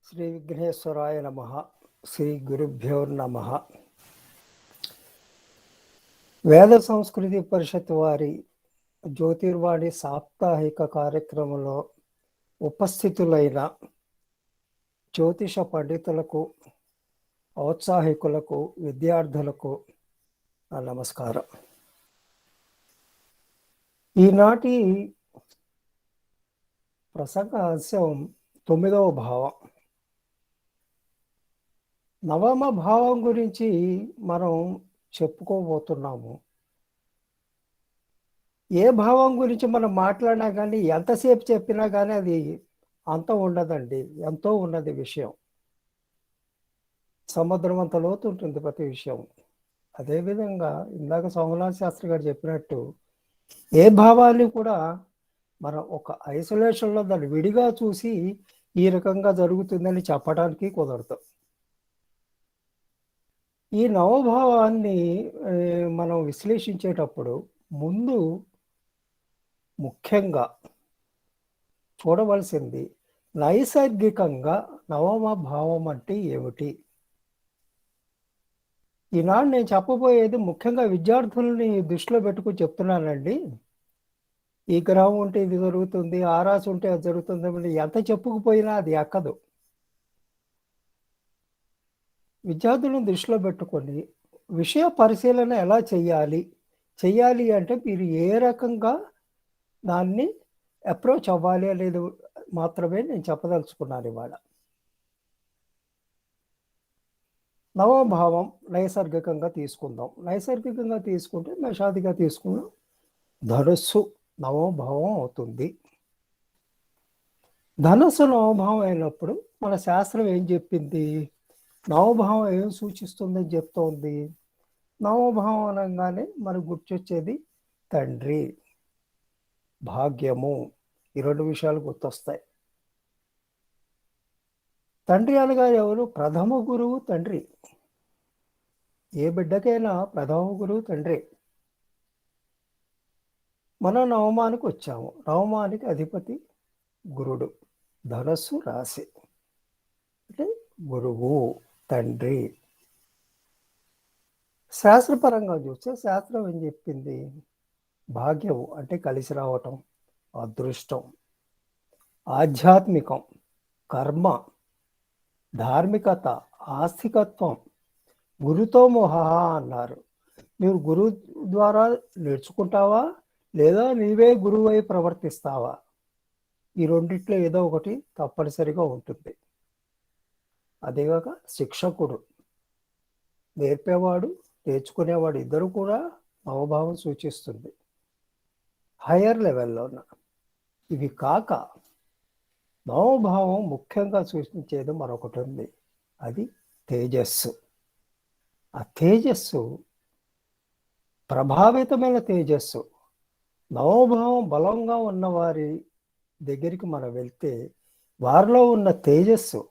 శ్రీ విఘ్నేశ్వరాయ నమః. శ్రీ గురుభ్యో నమః. వేద సంస్కృతి పరిషత్ వారి జ్యోతిర్వాణి సాప్తాహిక కార్యక్రమంలో ఉపస్థితులైన జ్యోతిష పండితులకు, ఔత్సాహికులకు, విద్యార్థులకు నమస్కారం. ఈనాటి ప్రసంగ అంశం 9వ భావం. నవమ భావం గురించి మనం చెప్పుకోబోతున్నాము. ఏ భావం గురించి మనం మాట్లాడినా కానీ, ఎంతసేపు చెప్పినా కానీ అది అంత ఉండదండి. ఎంతో ఉన్నది విషయం. సముద్రం అంత లోతు ఉంటుంది ప్రతి విషయం. అదేవిధంగా ఇందాక సోమనాథ శాస్త్రి గారు చెప్పినట్టు ఏ భావాన్ని కూడా మనం ఒక ఐసోలేషన్లో దాన్ని విడిగా చూసి ఈ రకంగా జరుగుతుందని చెప్పడానికి కుదరదు. ఈ నవభావాన్ని మనం విశ్లేషించేటప్పుడు ముందు ముఖ్యంగా చూడవలసింది నైసర్గికంగా నవమ భావం అంటే ఏమిటి. ఈనాడు నేను చెప్పబోయేది ముఖ్యంగా విద్యార్థుల్ని దృష్టిలో పెట్టుకుని చెప్తున్నానండి. ఈ గ్రహం ఉంటే ఇది జరుగుతుంది, ఆ రాశి ఉంటే అది జరుగుతుంది, ఎంత చెప్పుకుపోయినా అది ఎక్కదు. విద్యార్థులను దృష్టిలో పెట్టుకొని విషయ పరిశీలన ఎలా చెయ్యాలి అంటే మీరు ఏ రకంగా దాన్ని అప్రోచ్ అవ్వాలి అనేది మాత్రమే నేను చెప్పదలుచుకున్నాను ఇవాళ. నవభావం నైసర్గికంగా తీసుకుందాం. నైసర్గికంగా తీసుకుంటే మేషాదిగా తీసుకుందాం, ధనుస్సు నవభావం అవుతుంది. ధనుస్సు నవభావం అయినప్పుడు మన శాస్త్రం ఏం చెప్పింది? నవభావం ఏం సూచిస్తుందని చెప్తోంది. నవభావం అనగానే మనకు గుర్తొచ్చేది తండ్రి, భాగ్యము. ఈ 2 విషయాలు గుర్తొస్తాయి. తండ్రి అనగా ఎవరు? ప్రథమ గురువు తండ్రి. ఏ బిడ్డకైనా ప్రథమ గురువు తండ్రి. మనం నవమానికి వచ్చాము. నవమానికి అధిపతి గురుడు. ధనస్సు రాశి అంటే గురువు తండ్రి. శాస్త్రపరంగా చూస్తే శాస్త్రం ఏం చెప్పింది? భాగ్యం అంటే కలిసి రావటం, అదృష్టం, ఆధ్యాత్మికం, కర్మ, ధార్మికత, ఆస్తికత్వం, గురుతో మోహ అన్నారు. నువ్వు గురువు ద్వారా నేర్చుకుంటావా లేదా నీవే గురువై ప్రవర్తిస్తావా? ఈ రెండిట్లో ఏదో ఒకటి తప్పనిసరిగా ఉంటుంది. అదేగాక శిక్షకుడు, నేర్పేవాడు, నేర్చుకునేవాడు ఇద్దరు కూడా అవభావం సూచిస్తుంది హయ్యర్ లెవెల్లోన. ఇవి కాక నవభావం ముఖ్యంగా సూచించేది మరొకటి ఉంది, అది తేజస్సు. ఆ తేజస్సు ప్రభావితమైన తేజస్సు. నవభావం బలంగా ఉన్నవారి దగ్గరికి మనం వెళ్తే వారిలో ఉన్న తేజస్సు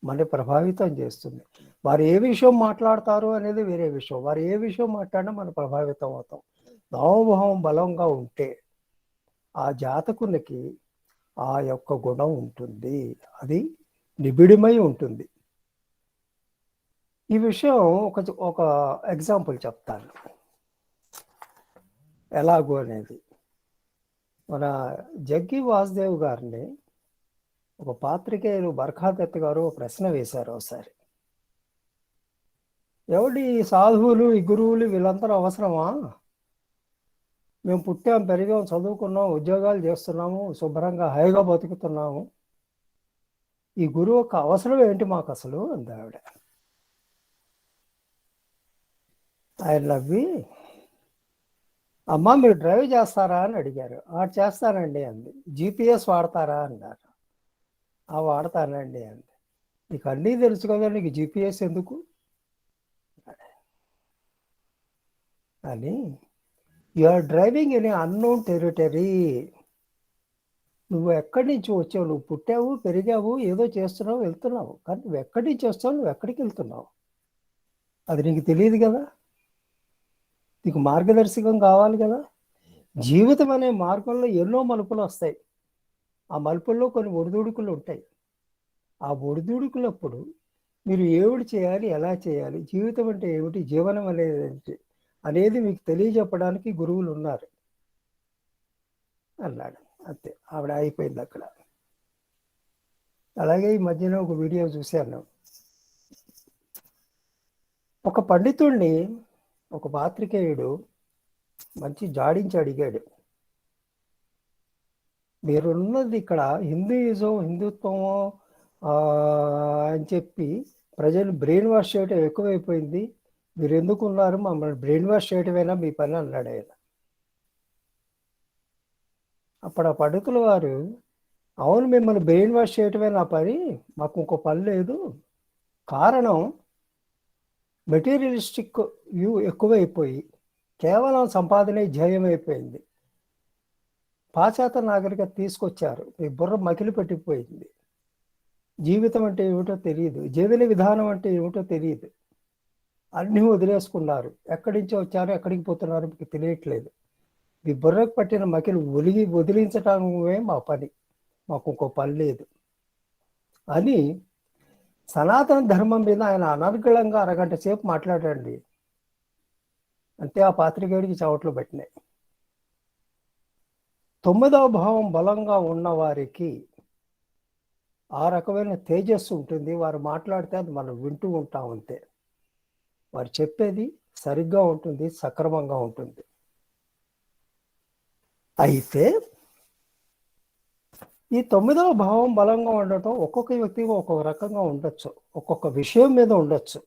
మన ప్రభావితం చేస్తుంది. వారు ఏ విషయం మాట్లాడతారు అనేది వేరే విషయం, వారు ఏ విషయం మాట్లాడినా మనం ప్రభావితం అవుతాం. నవభావం బలంగా ఉంటే ఆ జాతకునికి ఆ యొక్క గుణం ఉంటుంది, అది నిబిడమై ఉంటుంది. ఈ విషయం ఒక ఎగ్జాంపుల్ చెప్తాను ఎలాగో అనేది. మన జగ్గి వాసుదేవ్ గారిని ఒక పాత్రికేయులు బర్ఖాదత్ గారు ప్రశ్న వేశారు ఒకసారి. ఎవడి సాధువులు, ఈ గురువులు వీళ్ళందరూ అవసరమా? మేము పుట్టాం, పెరిగాం, చదువుకున్నాం, ఉద్యోగాలు చేస్తున్నాము, శుభ్రంగా హాయిగా బతుకుతున్నాము, ఈ గురువు యొక్క అవసరం ఏంటి మాకు అసలు అంది ఆవిడ. ఆయన నవ్వి, అమ్మ మీరు డ్రైవ్ చేస్తారా అని అడిగారు. చేస్తానండి అంది. GPS వాడతారా అన్నారు. వాడతానండి అంది. నీకు అన్నీ తెలుసు కదా, నీకు GPS ఎందుకు అని. You are driving in unknown territory. నువ్వు ఎక్కడి నుంచి వచ్చావు? నువ్వు పుట్టావు, పెరిగావు, ఏదో చేస్తున్నావు, వెళ్తున్నావు, కానీ నువ్వు ఎక్కడి నుంచి వస్తావు, నువ్వు ఎక్కడికి వెళ్తున్నావు అది నీకు తెలియదు కదా. నీకు మార్గదర్శకం కావాలి కదా. జీవితం అనే మార్గంలో ఎన్నో మలుపులు వస్తాయి. ఆ మలుపుల్లో కొన్ని ఒడిదుడుకులు ఉంటాయి. ఆ ఒడిదుడుకులప్పుడు మీరు ఏమిటి చేయాలి, ఎలా చేయాలి, జీవితం అంటే ఏమిటి, జీవనం అనేది మీకు తెలియజెప్పడానికి గురువులు ఉన్నారు అన్నాడు. అంతే, ఆవిడ అయిపోయింది అక్కడ. అలాగే ఈ మధ్యన ఒక వీడియో చూశాను. ఒక పండితుడిని ఒక పాత్రికేయుడు మంచి జాడించి అడిగాడు, మీరున్నది ఇక్కడ హిందుత్వము అని చెప్పి ప్రజలు బ్రెయిన్ వాష్ చేయటం ఎక్కువైపోయింది, మీరు ఎందుకు ఉన్నారు, మమ్మల్ని బ్రెయిన్ వాష్ చేయటమేనా మీ పని అన్నాడు ఆయన. అప్పుడు ఆ పండితుల వారు, అవును మిమ్మల్ని బ్రెయిన్ వాష్ చేయటమే నా పని, మాకు ఇంకో పని లేదు. కారణం మెటీరియలిస్టిక్ వ్యూ ఎక్కువైపోయి కేవలం సంపాదనే ధ్యేయం అయిపోయింది. పాశ్చాత్య నాగరికత తీసుకొచ్చారు, మీ బుర్ర మకిలి పెట్టిపోయింది. జీవితం అంటే ఏమిటో తెలియదు, జీవన విధానం అంటే ఏమిటో తెలియదు, అన్నీ వదిలేసుకున్నారు. ఎక్కడి నుంచి వచ్చారో ఎక్కడికి పోతున్నారో మీకు తెలియట్లేదు. మీ బుర్రకు పట్టిన మకిలి వదిలించటమే మా పని, మాకు ఇంకో పని లేదు అని సనాతన ధర్మం మీద ఆయన అనర్గళంగా అరగంట సేపు మాట్లాడండి. అంతే, ఆ పాత్రికేయుడికి చవట్లు పెట్టినాయి. 9వ భావం బలంగా ఉన్నవారికి ఆ రకమైన తేజస్సు ఉంటుంది. వారు మాట్లాడితే అది మనం వింటూ ఉంటాం అంతే. వారు చెప్పేది సరిగ్గా ఉంటుంది, సక్రమంగా ఉంటుంది. అయితే ఈ 9వ భావం బలంగా ఉండటం ఒక్కొక్క వ్యక్తికి ఒక్కొక్క రకంగా ఉండొచ్చు, ఒక్కొక్క విషయం మీద ఉండొచ్చు.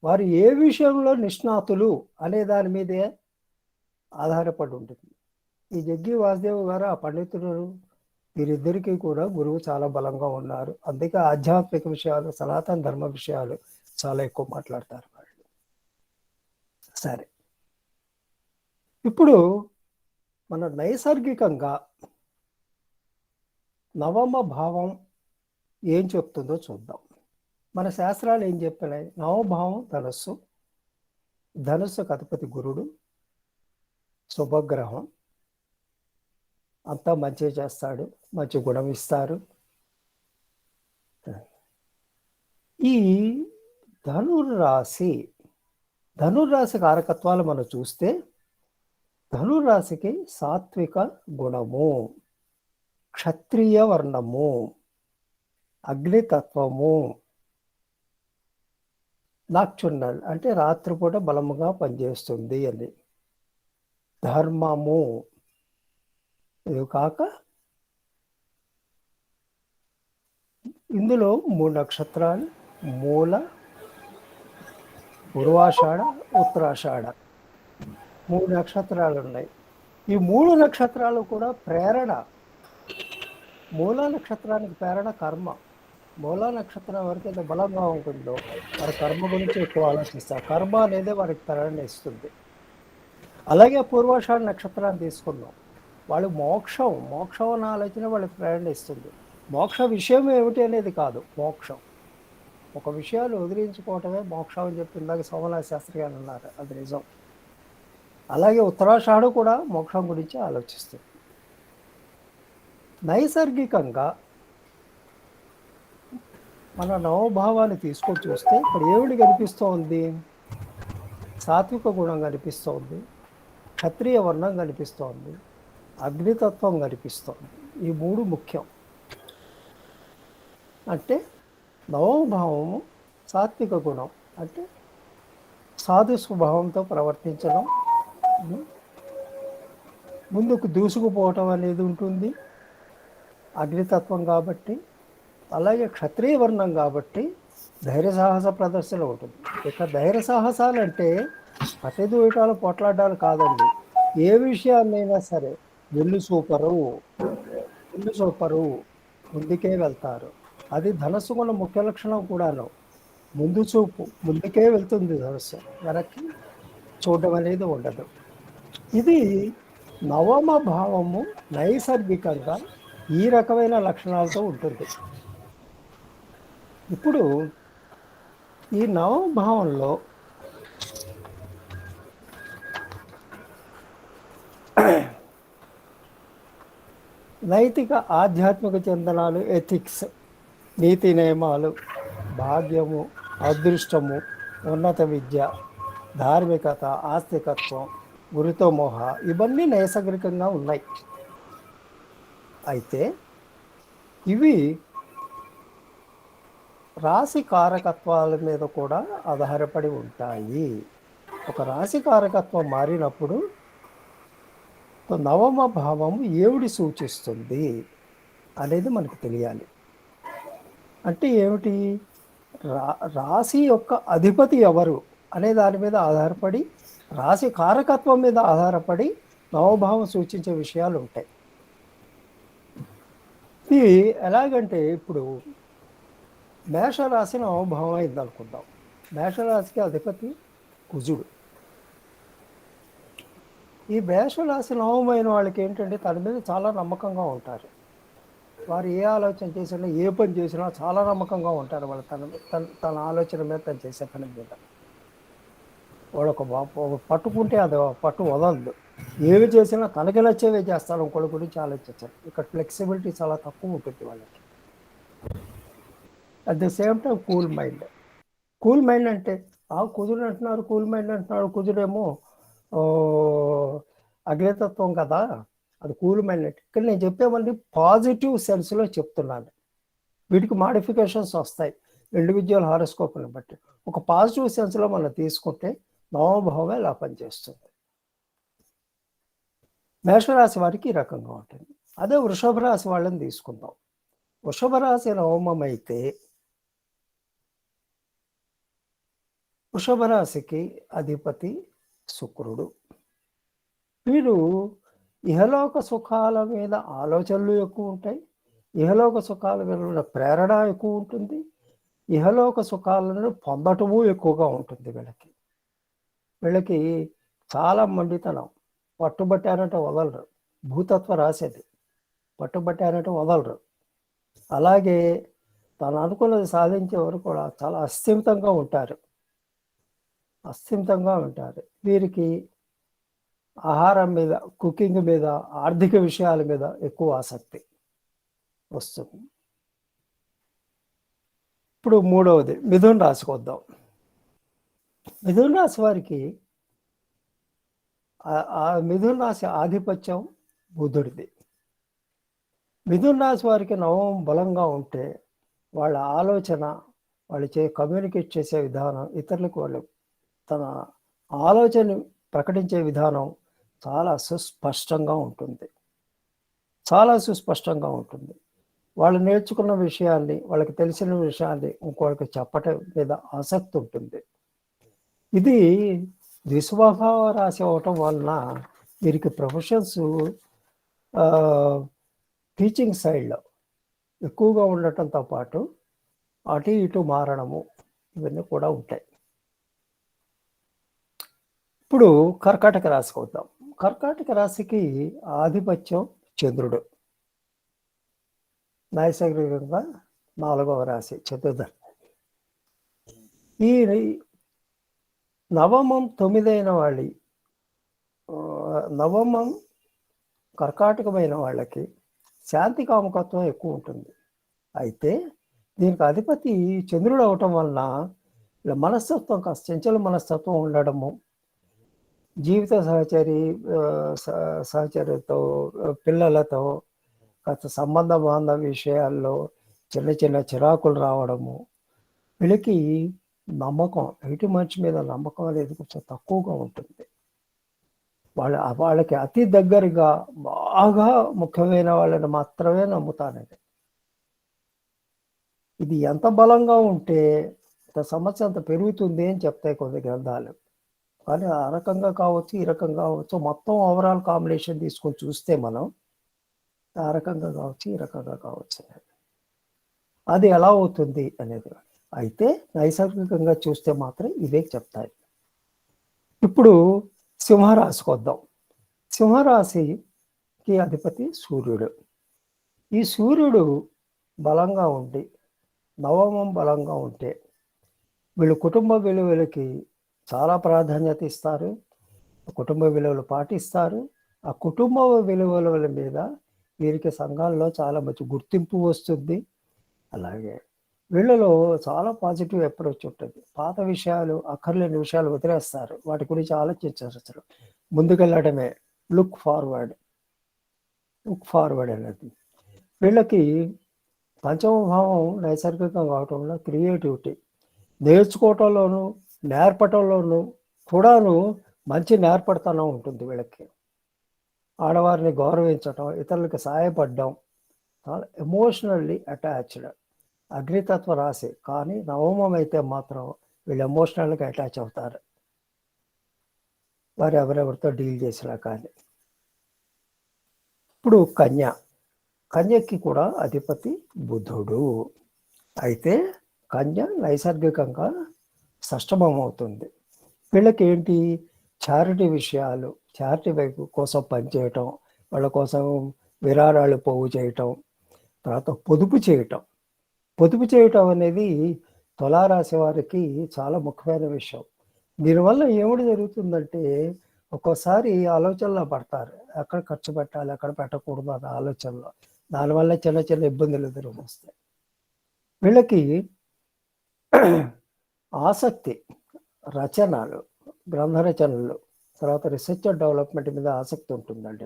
వారు ఏ విషయంలో నిష్ణాతులు అనే దాని మీదే ఆధారపడి ఉంటుంది. ఈ జగ్గి వాసుదేవ్ గారు, ఆ పండితుడు, వీరిద్దరికీ కూడా గురువు చాలా బలంగా ఉన్నారు. అందుకే ఆధ్యాత్మిక విషయాలు, సనాతన ధర్మ విషయాలు చాలా ఎక్కువ మాట్లాడతారు వాళ్ళు. సరే, ఇప్పుడు మన నైసర్గికంగా నవమ భావం ఏం చెప్తుందో చూద్దాం. మన శాస్త్రాలు ఏం చెప్పినాయి? నవభావం ధనస్సు, ధనుస్సుకు అధిపతి గురుడు, శుభగ్రహం, అంతా మంచి చేస్తాడు, మంచి గుణం ఇస్తారు. ఈ ధనుర్రాశి కారకత్వాలు మనం చూస్తే ధనుర్రాశికి సాత్విక గుణము, క్షత్రియ వర్ణము, అగ్నితత్వము, నాక్చున్నల్ అంటే రాత్రిపూట బలముగా పనిచేస్తుంది అని, ధర్మము, ఇది కాక ఇందులో 3 నక్షత్రాలు మూల, పూర్వాషాఢ, ఉత్తరాషాఢ 3 నక్షత్రాలు ఉన్నాయి. ఈ 3 నక్షత్రాలు కూడా ప్రేరణ. మూల నక్షత్రానికి ప్రేరణ కర్మ. మూల నక్షత్రం ఎవరికైతే బలంగా ఉంటుందో వారి కర్మ గురించి ఎక్కువ ఆలోచిస్తారు. కర్మ అనేది వారికి ప్రేరణ ఇస్తుంది. అలాగే పూర్వాషాఢ నక్షత్రాన్ని తీసుకున్నాం, వాళ్ళు మోక్షం అన్న ఆలోచన వాళ్ళకి ప్రేరణ ఇస్తుంది. మోక్ష విషయం ఏమిటి అనేది కాదు, మోక్షం ఒక విషయాలు వదిలించుకోవటమే మోక్షం అని చెప్పి ఇందాక సోమనాథ శాస్త్రి గారు అన్నారు, అది నిజం. అలాగే ఉత్తరాషాఢ కూడా మోక్షం గురించి ఆలోచిస్తుంది. నైసర్గికంగా మన నవభావాన్ని తీసుకొని చూస్తే ఇక్కడ ఏమిటి కనిపిస్తోంది? సాత్విక గుణం కనిపిస్తోంది, క్షత్రియ వర్ణం కనిపిస్తోంది, అగ్నితత్వం కనిపిస్తోంది. ఈ 3 ముఖ్యం. అంటే నవభావము సాత్విక గుణం అంటే సాధు స్వభావంతో ప్రవర్తించడం, ముందుకు దూసుకుపోవటం అనేది ఉంటుంది అగ్నితత్వం కాబట్టి. అలాగే క్షత్రియ వర్ణం కాబట్టి ధైర్య సాహస ప్రదర్శన ఉంటుంది. ఇక ధైర్య సాహసాలు అంటే అతి దూటాలు పోట్లాడాలు కాదండి. ఏ విషయాన్నైనా సరే వెళ్ళు సూపరు ముందుకే వెళ్తారు. అది ధనస్సు గుణ ముఖ్య లక్షణం కూడాను. ముందు చూపు, ముందుకే వెళ్తుంది ధనస్సు, వెనక్కి చూడడం అనేది ఉండదు. ఇది నవమ భావము నైసర్గికంగా ఈ రకమైన లక్షణాలతో ఉంటుంది. ఇప్పుడు ఈ నవమ భావంలో నైతిక ఆధ్యాత్మిక చింతనాలు, ఎథిక్స్, నీతి నియమాలు, భాగ్యము, అదృష్టము, ఉన్నత విద్య, ధార్మికత, ఆస్తికత్వం, గురితో మోహ, ఇవన్నీ నైసర్గికంగా ఉన్నాయి. అయితే ఇవి రాశి కారకత్వాల మీద కూడా ఆధారపడి ఉంటాయి. ఒక రాశి కారకత్వం మారినప్పుడు నవమ భావము ఏమిటి సూచిస్తుంది అనేది మనకు తెలియాలి. అంటే ఏమిటి? రాశి యొక్క అధిపతి ఎవరు అనే దాని మీద ఆధారపడి, రాశి కారకత్వం మీద ఆధారపడి నవభావం సూచించే విషయాలు ఉంటాయి. ఇది ఎలాగంటే ఇప్పుడు మేషరాశి నవభావం అయింది అనుకుందాం. మేషరాశికి అధిపతి కుజుడు. ఈ మేషరాశి నవమైన వాళ్ళకి ఏంటంటే తన మీద చాలా నమ్మకంగా ఉంటారు. వారు ఏ ఆలోచన చేసినా, ఏ పని చేసినా చాలా నమ్మకంగా ఉంటారు. వాళ్ళు తన ఆలోచన మీద, తను చేసే పని మీద వాడు ఒక పట్టుకుంటే అది పట్టు వదలదు. ఏవి చేసినా తనకి నచ్చేవే చేస్తారు, ఇంకోటి గురించి ఆలోచించారు. ఇక్కడ ఫ్లెక్సిబిలిటీ చాలా తక్కువ ఉంటుంది వాళ్ళకి. At the same time cool mind అంటే కుజుడు అంటున్నారు, కూల్ మైండ్ అంటున్నారు. కుజుడేమో అగ్నితత్వం కదా, అది కూల్ మైండ్ అంటే. ఇక్కడ నేను చెప్పేవన్నీ పాజిటివ్ సెన్స్లో చెప్తున్నాను. వీటికి మాడిఫికేషన్స్ వస్తాయి ఇండివిజువల్ హారోస్కోప్ని బట్టి. ఒక పాజిటివ్ సెన్స్లో మనం తీసుకుంటే నవభావం ఎలా పనిచేస్తుంది. మేషరాశి వారికి ఈ రకంగా ఉంటుంది. అదే వృషభ రాశి వాళ్ళని తీసుకుందాం. వృషభ రాశి నవమం అయితే వృషభ రాశికి అధిపతి శుక్రుడు. వీరు ఇహలోక సుఖాల మీద ఆలోచనలు ఎక్కువ ఉంటాయి, ఇహలోక సుఖాల మీద ప్రేరణ ఎక్కువ ఉంటుంది, ఇహలోక సుఖాలను పొందటము ఎక్కువగా ఉంటుంది. వీళ్ళకి చాలా మండితనం, పట్టుబట్టారంటే వదలరు. భూతత్వ రాసేది, పట్టుబట్టారంటే వదలరు. అలాగే తను అనుకున్నది సాధించే వరకు కూడా చాలా అస్థిమితంగా ఉంటారు. అస్థిమితంగా ఉంటారు. వీరికి ఆహారం మీద, కుకింగ్ మీద, ఆర్థిక విషయాల మీద ఎక్కువ ఆసక్తి వస్తుంది. ఇప్పుడు మూడవది మిథున రాశికి వద్దాం. మిథున రాశి వారికి ఆ మిథున రాశి ఆధిపత్యం బుధుడిది. మిథున రాశి వారికి నవమం బలంగా ఉంటే వాళ్ళ ఆలోచన, వాళ్ళు కమ్యూనికేట్ చేసే విధానం, ఇతరులకు వాళ్ళు తన ఆలోచన ప్రకటించే విధానం చాలా సుస్పష్టంగా ఉంటుంది. చాలా సుస్పష్టంగా ఉంటుంది. వాళ్ళు నేర్చుకున్న విషయాన్ని, వాళ్ళకి తెలిసిన విషయాన్ని ఇంకోళ్ళకి చెప్పటం మీద ఆసక్తి ఉంటుంది. ఇది ద్విస్వభావ రాశి అవటం వలన వీరికి ప్రొఫెషన్స్ టీచింగ్ సైడ్లో ఎక్కువగా ఉండటంతో పాటు అటు ఇటు మారడము ఇవన్నీ కూడా ఉంటాయి. ఇప్పుడు కర్కాటక రాశికి వద్దాం. కర్కాటక రాశికి ఆధిపత్యం చంద్రుడు. నైసర్గికంగా 4వ రాశి, చతుర్థ. ఈ నవమం 9 అయిన వాళ్ళి, నవమం కర్కాటకమైన వాళ్ళకి శాంతి కాముకత్వం ఎక్కువ ఉంటుంది. అయితే దీనికి అధిపతి చంద్రుడు అవటం వలన మనస్తత్వం కాస్త చంచల మనస్తత్వం ఉండడము, జీవిత సహచరితో, పిల్లలతో కాస్త సంబంధ బాంధవ విషయాల్లో చిన్న చిన్న చిరాకులు రావడము, వీళ్ళకి నమ్మకం, ఎటు మనిషి మీద నమ్మకం అనేది కొంచెం తక్కువగా ఉంటుంది. వాళ్ళకి అతి దగ్గరగా బాగా ముఖ్యమైన వాళ్ళని మాత్రమే నమ్ముతానండి. ఇది ఎంత బలంగా ఉంటే సమస్య అంత పెరుగుతుంది అని చెప్తాయి కొన్ని గ్రంథాలు. కానీ ఆ రకంగా కావచ్చు, ఈ రకంగా కావచ్చు, మొత్తం ఓవరాల్ కాంబినేషన్ తీసుకొని చూస్తే మనం ఆ రకంగా కావచ్చు, ఈ రకంగా కావచ్చు, అది ఎలా అవుతుంది అనేది. అయితే నైసర్గికంగా చూస్తే మాత్రం ఇవే చెప్తాయి. ఇప్పుడు సింహరాశికి వద్దాం. సింహరాశికి అధిపతి సూర్యుడు. ఈ సూర్యుడు బలంగా ఉండి, నవమం బలంగా ఉంటే వీళ్ళు కుటుంబ విలువలకి చాలా ప్రాధాన్యత ఇస్తారు, కుటుంబ విలువలు పాటిస్తారు. ఆ కుటుంబ విలువల మీద వీరికి సంఘాల్లో చాలా మంచి గుర్తింపు వస్తుంది. అలాగే వీళ్ళలో చాలా పాజిటివ్ అప్రోచ్ ఉంటుంది. పాత విషయాలు, అక్కర్లేని విషయాలు వదిలేస్తారు, వాటి గురించి ఆలోచించారు. ముందుకెళ్ళడమే లుక్ ఫార్వర్డ్ అనేది. వీళ్ళకి పంచమ భావం నైసర్గికంగా కావటం వల్ల క్రియేటివిటీ, నేర్చుకోవటంలోనూ నేర్పటంలోనూ కూడాను మంచి నేర్పడతనం ఉంటుంది వీళ్ళకి. ఆడవారిని గౌరవించటం, ఇతరులకు సహాయపడడం, చాలా ఎమోషనల్లీ అటాచ్డ్. అగ్నితత్వ రాశి, కానీ నవమం అయితే మాత్రం వీళ్ళు ఎమోషనల్గా అటాచ్ అవుతారు, వారు ఎవరెవరితో డీల్ చేసినా కానీ. ఇప్పుడు కన్యకి కూడా అధిపతి బుధుడు. అయితే కన్య నైసర్గికంగా షష్టమం అవుతుంది. వీళ్ళకి ఏంటి, చారిటీ విషయాలు, చారిటీ వైపు కోసం పనిచేయటం, వాళ్ళ కోసం విరాళాలు పోగు చేయటం, తర్వాత పొదుపు చేయటం అనేది తులారాశి వారికి చాలా ముఖ్యమైన విషయం. దీనివల్ల ఏమిటి జరుగుతుందంటే ఒక్కోసారి ఆలోచనలో పడతారు, ఎక్కడ ఖర్చు పెట్టాలి, ఎక్కడ పెట్టకూడదు అనే ఆలోచనలో. దానివల్ల చిన్న చిన్న ఇబ్బందులు ఎదురొస్తాయి. వీళ్ళకి ఆసక్తి, రచనలు, గ్రంథ రచనలు, తర్వాత రీసెర్చ్ అండ్ డెవలప్మెంట్ మీద ఆసక్తి ఉంటుందండి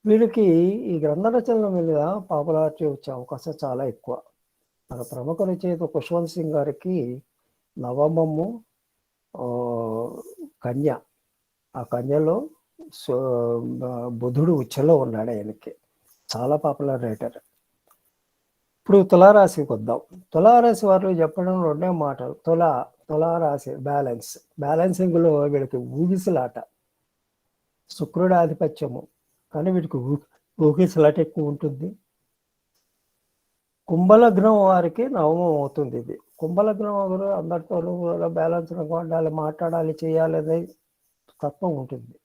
వీళ్ళకి ఈ గ్రంథ రచనల మీద పాపులారిటీ వచ్చే అవకాశం చాలా ఎక్కువ. మన ప్రముఖ రచయిత ఖుష్వంత్ సింగ్ గారికి నవమము కన్య, ఆ కన్యలో బుధుడు ఉచ్చలో ఉన్నాడు. ఆయనకి చాలా పాపులర్ రైటర్. ఇప్పుడు తులారాశికి వద్దాం. తులారాశి వారు చెప్పడం 2 మాటలు. తులారాశి బ్యాలెన్సింగ్లో వీళ్ళకి ఊగిసలాట, శుక్రుడి ఆధిపత్యము, కానీ వీటికి ఊగిసలాట ఎక్కువ ఉంటుంది. కుంభలగ్నం వారికి నవమం అవుతుంది. ఇది కుంభలగ్నం వారు అందరితో బ్యాలెన్స్గా ఉండాలి, మాట్లాడాలి, చేయాలి అనే తత్వం ఉంటుంది.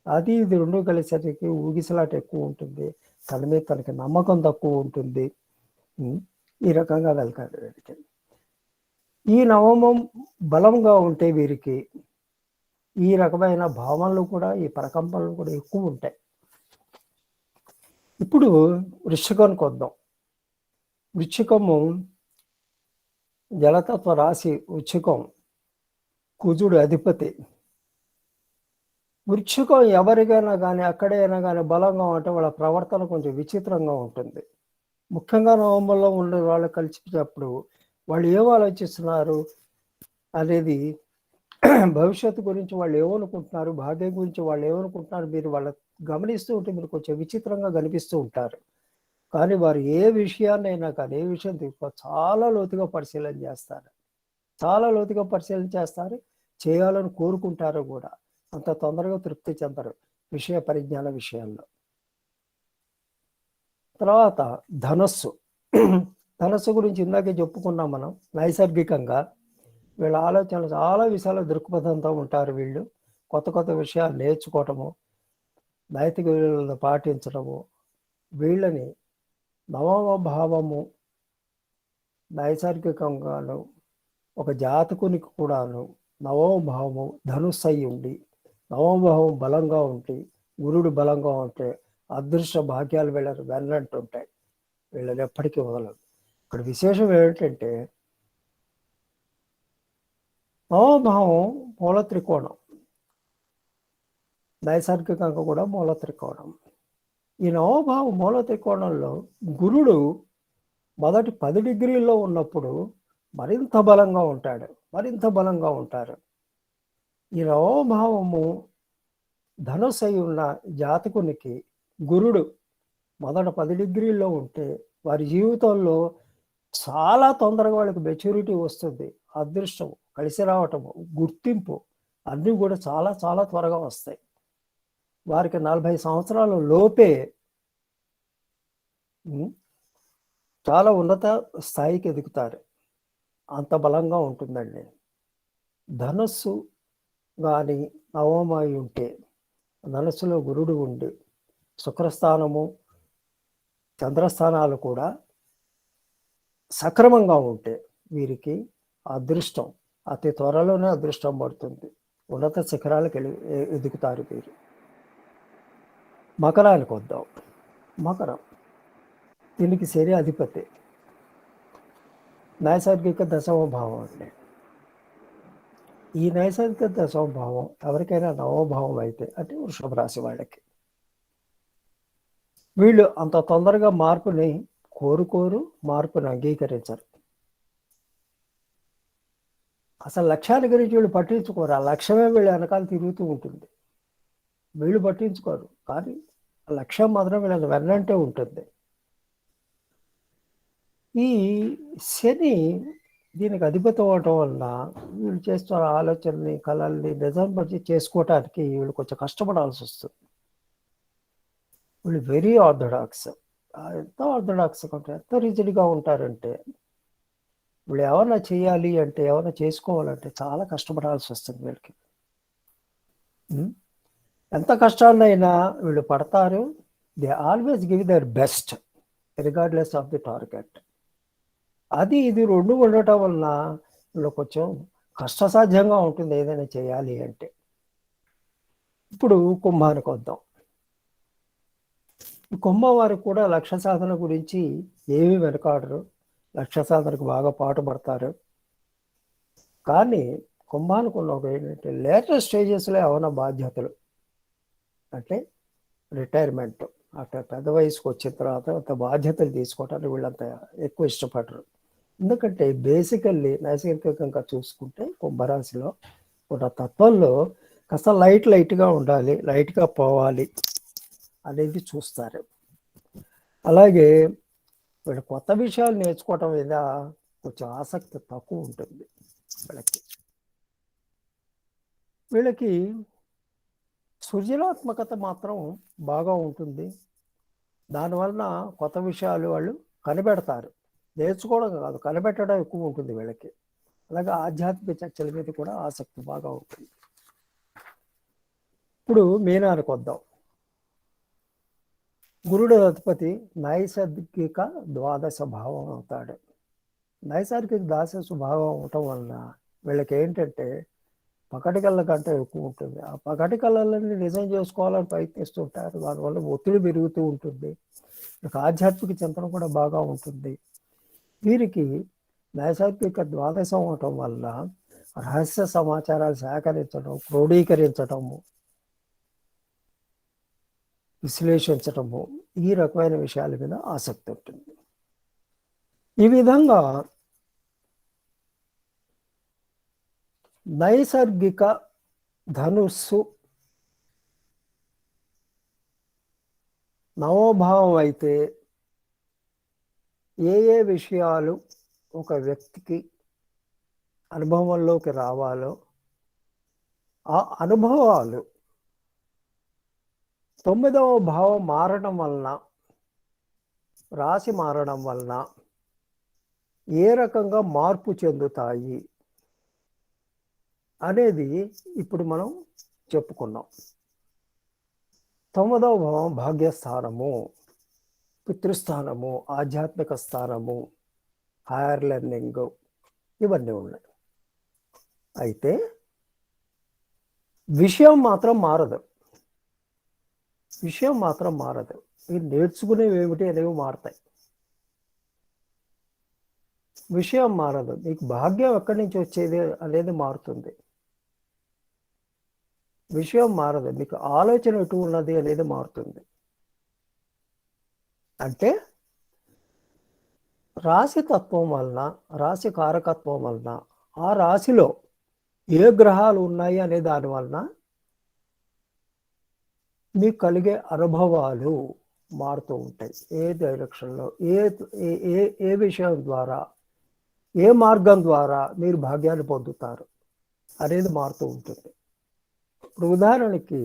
అది ఇది 2 కలిసరికి ఊగిసలాట ఎక్కువ ఉంటుంది, తన మీద తనకి నమ్మకం తక్కువ ఉంటుంది. ఈ రకంగా వెళ్తాడు వీడికి. ఈ నవమం బలంగా ఉంటే వీరికి ఈ రకమైన భావనలు కూడా, ఈ ప్రకంపనలు కూడా ఎక్కువ ఉంటాయి. ఇప్పుడు వృశ్చికానికి వద్దాం. వృశ్చికము జలతత్వ రాశి. వృశ్చికం కుజుడు అధిపతి. వృశ్చికం ఎవరికైనా కానీ అక్కడైనా కానీ బలంగా ఉంటే వాళ్ళ ప్రవర్తన కొంచెం విచిత్రంగా ఉంటుంది. ముఖ్యంగా నవంబర్లో ఉండే వాళ్ళు కలిసినప్పుడు వాళ్ళు ఏం ఆలోచిస్తున్నారు అనేది, భవిష్యత్తు గురించి వాళ్ళు ఏమనుకుంటున్నారు, భాగ్యం గురించి వాళ్ళు ఏమనుకుంటున్నారు, మీరు వాళ్ళ గమనిస్తూ ఉంటే మీరు కొంచెం విచిత్రంగా కనిపిస్తూ ఉంటారు. కానీ వారు ఏ విషయాన్నైనా కానీ, ఏ విషయం చాలా లోతుగా పరిశీలన చేస్తారు. చాలా లోతుగా పరిశీలన చేస్తారు, చేయాలని కోరుకుంటారు కూడా. అంత తొందరగా తృప్తి చెందరు విషయ పరిజ్ఞాన విషయాల్లో. తర్వాత ధనస్సు. ధనస్సు గురించి ఇందాకే చెప్పుకున్నాం మనం. నైసర్గికంగా వీళ్ళ ఆలోచనలు చాలా విషయాల దృక్పథంతో ఉంటారు. వీళ్ళు కొత్త కొత్త విషయాలు నేర్చుకోవటము, నైతిక విలువలను పాటించడము. వీళ్ళని నవమ భావము నైసర్గికంగాను ఒక జాతకునికి కూడాను నవమ భావము ధనుస్సు అయి ఉండి, నవమ భావం బలంగా ఉండి, గురుడు బలంగా ఉంటే అదృష్ట భాగ్యాలు వీళ్ళని వెన్నంటుంటాయి. వీళ్ళని ఎప్పటికీ వదలదు. ఇక్కడ విశేషం ఏమిటంటే, నవభావం మూల త్రికోణం, నైసర్గికంగా కూడా మూల త్రికోణం. ఈ నవభావం మూల త్రికోణంలో గురుడు మొదటి 10 డిగ్రీల్లో ఉన్నప్పుడు మరింత బలంగా ఉంటాడు, మరింత బలంగా ఉంటారు. ఈ నవభావము ధనుస్సు అయి ఉన్న జాతకునికి గురుడు మొదట 10 డిగ్రీల్లో ఉంటే వారి జీవితంలో చాలా తొందరగా వాళ్ళకి మెచ్యూరిటీ వస్తుంది. అదృష్టం, కలిసి రావటము, గుర్తింపు అన్నీ కూడా చాలా చాలా త్వరగా వస్తాయి. వారికి 40 సంవత్సరాల లోపే చాలా ఉన్నత స్థాయికి ఎదుగుతారు. అంత బలంగా ఉంటుందండి. ధనస్సు కానీ నవమాయి ఉంటే, ధనస్సులో గురుడు ఉండి, శుక్రస్థానము చంద్రస్థానాలు కూడా సక్రమంగా ఉంటే వీరికి అదృష్టం అతి త్వరలోనే అదృష్టం పడుతుంది. ఉన్నత శిఖరాలకు ఎదుగుతారు వీరు. మకరానికి వద్దాం. మకరం దీనికి శని అధిపతి, నైసర్గిక దశమ భావం అండి. ఈ నైసర్గిక దశమ భావం ఎవరికైనా నవభావం అయితే, అంటే వృషభ రాశి వాళ్ళకి, వీళ్ళు అంత తొందరగా మార్పుని కోరుకోరు, మార్పుని అంగీకరించరు. అసలు లక్ష్యాన్ని గురించి వీళ్ళు పట్టించుకోరు. ఆ లక్ష్యమే వీళ్ళు వెనకాల తిరుగుతూ ఉంటుంది. వీళ్ళు పట్టించుకోరు, కానీ ఆ లక్ష్యం మాత్రం వీళ్ళని వెన్నంటే ఉంటుంది. ఈ శని దీనికి అధిపతి అవ్వటం వల్ల వీళ్ళు చేస్తున్న ఆలోచనని, కళల్ని నిజం బట్టి చేసుకోవటానికి వీళ్ళు కొంచెం కష్టపడాల్సి వస్తుంది. వీళ్ళు వెరీ ఆర్థడాక్స్. ఎంత ఆర్థడాక్స్ అంటే, ఎంత రిజిడ్గా ఉంటారంటే, వీళ్ళు ఏమన్నా చేయాలి అంటే, ఏమన్నా చేసుకోవాలంటే చాలా కష్టపడాల్సి వస్తుంది వీళ్ళకి. ఎంత కష్టాన్నైనా వీళ్ళు పడతారు. They always give there best regardless of the target. అది ఇది రెండు ఉండటం వలన వీళ్ళు కొంచెం కష్టసాధ్యంగా ఉంటుంది ఏదైనా చేయాలి అంటే. ఇప్పుడు కుంభానికి వద్దాం. ఈ కుంభం వారికి కూడా లక్ష్య సాధన గురించి ఏమీ వెనకాడరు, లక్ష్య సాధనకు బాగా పాటుపడతారు. కానీ కుంభానికి ఉన్న ఒక ఏంటంటే, లేటెస్ట్ స్టేజెస్లో ఏమైనా బాధ్యతలు అంటే రిటైర్మెంట్, అట్లా పెద్ద వయసుకు వచ్చిన తర్వాత అంత బాధ్యతలు తీసుకోవటానికి వీళ్ళంత ఎక్కువ ఇష్టపడరు. ఎందుకంటే బేసికల్లీ నైసర్గికంగా చూసుకుంటే కుంభరాశిలో ఉన్న తత్వంలో కాస్త లైట్గా ఉండాలి, లైట్గా పోవాలి అనేది చూస్తారు. అలాగే వీళ్ళు కొత్త విషయాలు నేర్చుకోవటం మీద కొంచెం ఆసక్తి తక్కువ ఉంటుంది వీళ్ళకి సృజనాత్మకత మాత్రం బాగా ఉంటుంది. దానివలన కొత్త విషయాలు వాళ్ళు కనిపెడతారు. నేర్చుకోవడం కాదు, కనిపెట్టడం ఎక్కువ ఉంటుంది వీళ్ళకి. అలాగే ఆధ్యాత్మిక చర్చల మీద కూడా ఆసక్తి బాగా ఉంటుంది. ఇప్పుడు మీనానికి వద్దాం. గురుడు అధిపతి నైసర్గిక ద్వాదశ భావం అవుతాడు. నైసర్గిక దాస్య స్వభావం ఉండటం వలన వీళ్ళకి ఏంటంటే పగటి కళ్ళ కంటే ఎక్కువ ఉంటుంది. ఆ పగటి కళ్ళని నిజం చేసుకోవాలని ప్రయత్నిస్తుంటారు. దానివల్ల ఒత్తిడి పెరుగుతూ ఉంటుంది. ఆధ్యాత్మిక చింతన కూడా బాగా ఉంటుంది. వీరికి నైసర్గిక ద్వాదశం అవటం వల్ల రహస్య సమాచారాలు సేకరించడం, క్రోడీకరించటము, విశ్లేషించటము, ఈ రకమైన విషయాల మీద ఆసక్తి ఉంటుంది. ఈ విధంగా నైసర్గిక ధనుస్సు నవోభావం అయితే ఏ ఏ విషయాలు ఒక వ్యక్తికి అనుభవంలోకి రావాలో ఆ అనుభవాలు 9వ భావం మారడం వలన, రాశి మారడం వలన ఏ రకంగా మార్పు చెందుతాయి అనేది ఇప్పుడు మనం చెప్పుకున్నాం. 9వ భావం భాగ్యస్థానము, పితృస్థానము, ఆధ్యాత్మిక స్థానము, హైయర్ లెర్నింగ్, ఇవన్నీ ఉన్నాయి. అయితే విషయం మాత్రం మారదు. విషయం మాత్రం మారదు. మీరు నేర్చుకునేవి ఏమిటి అనేవి మారుతాయి. విషయం మారదు. మీకు భాగ్యం ఎక్కడి నుంచి వచ్చేది అనేది మారుతుంది. విషయం మారదు. మీకు ఆలోచన ఎటు ఉన్నది అనేది మారుతుంది. అంటే రాశి తత్వం వలన, రాశి కారకత్వం వలన, ఆ రాశిలో ఏ గ్రహాలు ఉన్నాయి అనే దాని వలన మీకు కలిగే అనుభవాలు మారుతూ ఉంటాయి. ఏ డైరెక్షన్లో, ఏ విషయం ద్వారా, ఏ మార్గం ద్వారా మీరు భాగ్యాన్ని పొందుతారు అనేది మారుతూ ఉంటుంది. ఇప్పుడు ఉదాహరణకి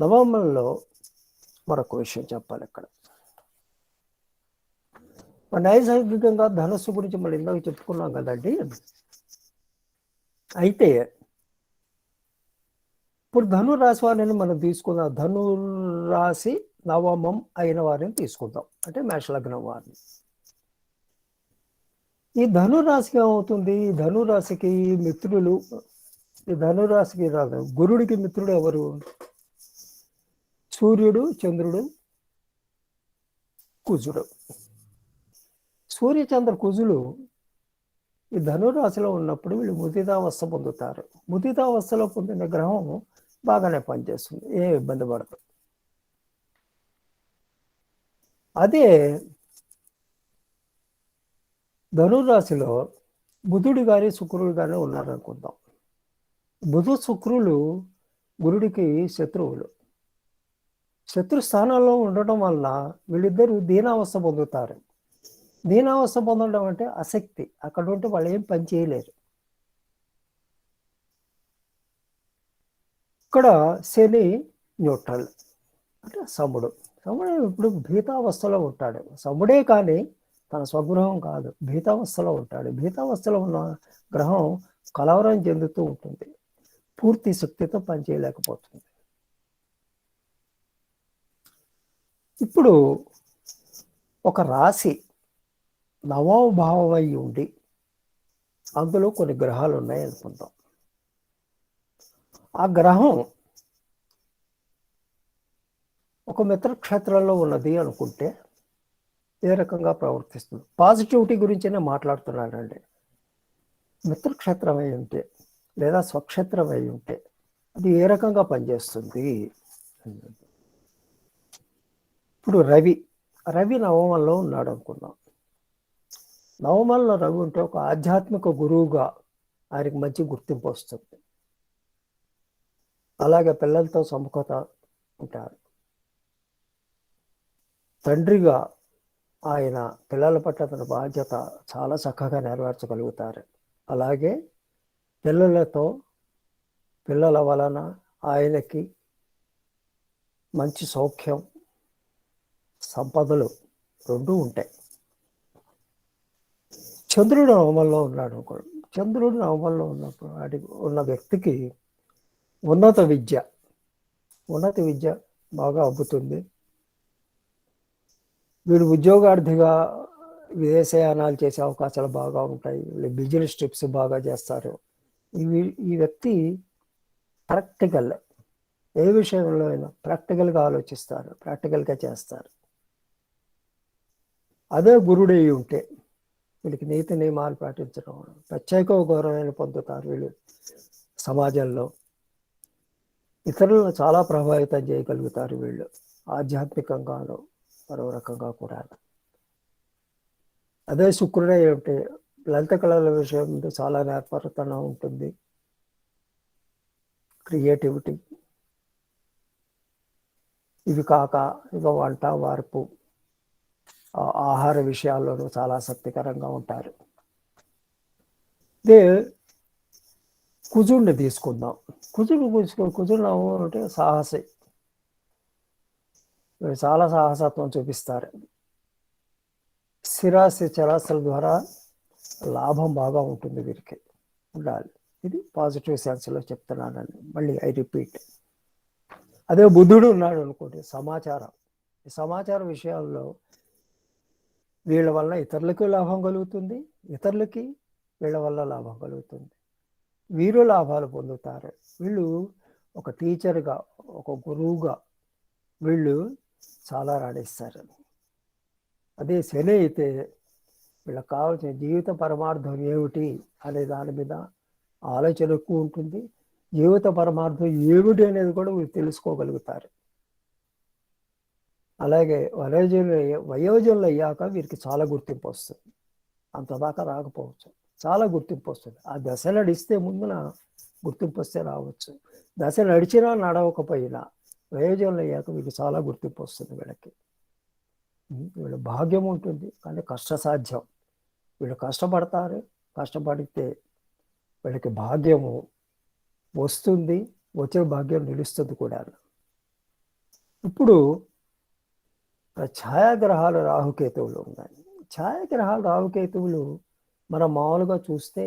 నవంబర్లో మరొక విషయం చెప్పాలి. ఇక్కడ నైసర్గికంగా ధనస్సు గురించి మళ్ళీ ఇందాక చెప్పుకున్నాం కదండి. అయితే ఇప్పుడు ధనురాశి వారిని మనం తీసుకుందాం. ధనురాశి నవమం అయిన వారిని తీసుకుందాం, అంటే మేషలగ్నం వారిని. ఈ ధనురాశికి ఏమవుతుంది? ఈ ధనురాశికి మిత్రులు, ఈ ధనురాశికి రాదు, గురుడికి మిత్రుడు ఎవరు? సూర్యుడు, చంద్రుడు, కుజుడు. సూర్యచంద్ర కుజులు ఈ ధనురాశిలో ఉన్నప్పుడు వీళ్ళు ముదితావస్థ పొందుతారు. ముదితావస్థలో పొందిన గ్రహం బాగానే పనిచేస్తుంది, ఏ ఇబ్బంది పడదు. అదే ధనురాశిలో బుధుడు కానీ శుక్రుడు కానీ ఉన్నారనుకుందాం. బుధు శుక్రులు గురుడికి శత్రువులు. శత్రు స్థానాల్లో ఉండటం వల్ల వీళ్ళిద్దరూ దీనావస్థ పొందుతారు. దీనావస్థ పొందడం అంటే ఆసక్తి. అక్కడ ఉంటే వాళ్ళు ఏం పని చేయలేరు. ఇక్కడ శని న్యూట్రల్, అంటే సముడు. సముడు ఇప్పుడు భీతావస్థలో ఉంటాడు. సముడే కానీ తన స్వగృహం కాదు, భీతావస్థలో ఉంటాడు. భీతావస్థలో ఉన్న గ్రహం కలవరం చెందుతూ ఉంటుంది, పూర్తి శక్తితో పనిచేయలేకపోతుంది. ఇప్పుడు ఒక రాశి నవమ భావం అయి ఉండి అందులో కొన్ని గ్రహాలు ఉన్నాయి అనుకుందాం. ఆ గ్రహం ఒక మిత్రక్షేత్రంలో ఉన్నది అనుకుంటే ఏ రకంగా ప్రవర్తిస్తుంది? పాజిటివిటీ గురించినే మాట్లాడుతున్నానండి. మిత్రక్షేత్రం అయి ఉంటే లేదా స్వక్షేత్రం అయి ఉంటే అది ఏ రకంగా పనిచేస్తుంది? ఇప్పుడు రవి నవమంలో ఉన్నాడు అనుకుందాం. నవమంలో రవి ఉంటే ఒక ఆధ్యాత్మిక గురువుగా ఆయనకి మంచి గుర్తింపు వస్తుంది. అలాగే పిల్లలతో సముఖత ఉంటారు. తండ్రిగా ఆయన పిల్లల పట్ల తన బాధ్యత చాలా చక్కగా నెరవేర్చగలుగుతారు. అలాగే పిల్లల వలన ఆయనకి మంచి సౌఖ్యం, సంపదలు రెండూ ఉంటాయి. చంద్రుడు నవమంలో ఉన్నాడు. చంద్రుడు నవమంలో ఉన్నప్పుడు ఉన్న వ్యక్తికి ఉన్నత విద్య బాగా అబ్బుతుంది. వీడు ఉద్యోగార్థిగా విదేశయానాలు చేసే అవకాశాలు బాగా ఉంటాయి, బిజినెస్ ట్రిప్స్ బాగా చేస్తారు. ఈ వ్యక్తి ప్రాక్టికల్, ఏ విషయంలో అయినా ప్రాక్టికల్గా ఆలోచిస్తారు, ప్రాక్టికల్గా చేస్తారు. అదే గురుడు అయి ఉంటే వీళ్ళకి నీతి నియమాలు పాటించడం, ప్రత్యేక గౌరవాన్ని పొందుతారు. వీళ్ళు సమాజంలో ఇతరులను చాలా ప్రభావితం చేయగలుగుతారు. వీళ్ళు ఆధ్యాత్మికంగాను మరో రకంగా కూడా. అదే శుక్రుడే ఉంటే లలిత కళల విషయం చాలా నేర్పరతనం ఉంటుంది, క్రియేటివిటీ. ఇవి కాక ఇక వంట వార్పు, ఆహార విషయాల్లోనూ చాలా ఆసక్తికరంగా ఉంటారు. ఇదే కుజుడిని తీసుకుందాం. కుజుడు అంటే సాహసి, చాలా సాహసత్వం చూపిస్తారు. స్థిరాస్తి చరాస్తుల ద్వారా లాభం బాగా ఉంటుంది, వీరికి ఉండాలి. ఇది పాజిటివ్ సెన్స్లో చెప్తున్నానండి. మళ్ళీ ఐ రిపీట్. అదే బుధుడు ఉన్నాడు అనుకోండి, సమాచారం. ఈ సమాచార విషయాల్లో వీళ్ళ వల్ల ఇతరులకి లాభం కలుగుతుంది, ఇతరులకి వీళ్ళ వల్ల లాభం కలుగుతుంది. వీరు లాభాలు పొందుతారు. వీళ్ళు ఒక టీచర్గా, ఒక గురువుగా వీళ్ళు చాలా రాణిస్తారు. అదే శని అయితే వీళ్ళకి కావాల్సిన జీవిత పరమార్థం ఏమిటి అనే దాని మీద ఆలోచన ఎక్కువ ఉంటుంది. జీవిత పరమార్థం ఏమిటి అనేది కూడా వీళ్ళు తెలుసుకోగలుగుతారు. అలాగే వయోజనులు అయ్యాక వీరికి చాలా గుర్తింపు వస్తుంది. అంతదాకా రాకపోవచ్చు, చాలా గుర్తింపు వస్తుంది. ఆ దశ నడిస్తే ముందున గుర్తింపు వస్తే రావచ్చు. దశ నడిచినా నడవకపోయినా వయోజనులు అయ్యాక వీరికి చాలా గుర్తింపు వస్తుంది. వీళ్ళ భాగ్యం ఉంటుంది, కానీ కష్టసాధ్యం. వీళ్ళు కష్టపడతారు, కష్టపడితే వీళ్ళకి భాగ్యము వస్తుంది, వచ్చిన భాగ్యం నిలుస్తుంది కూడా. ఇప్పుడు ఛాయాగ్రహాలు రాహుకేతువులు ఉన్నాయి. ఛాయాగ్రహాలు రాహుకేతువులు మనం మామూలుగా చూస్తే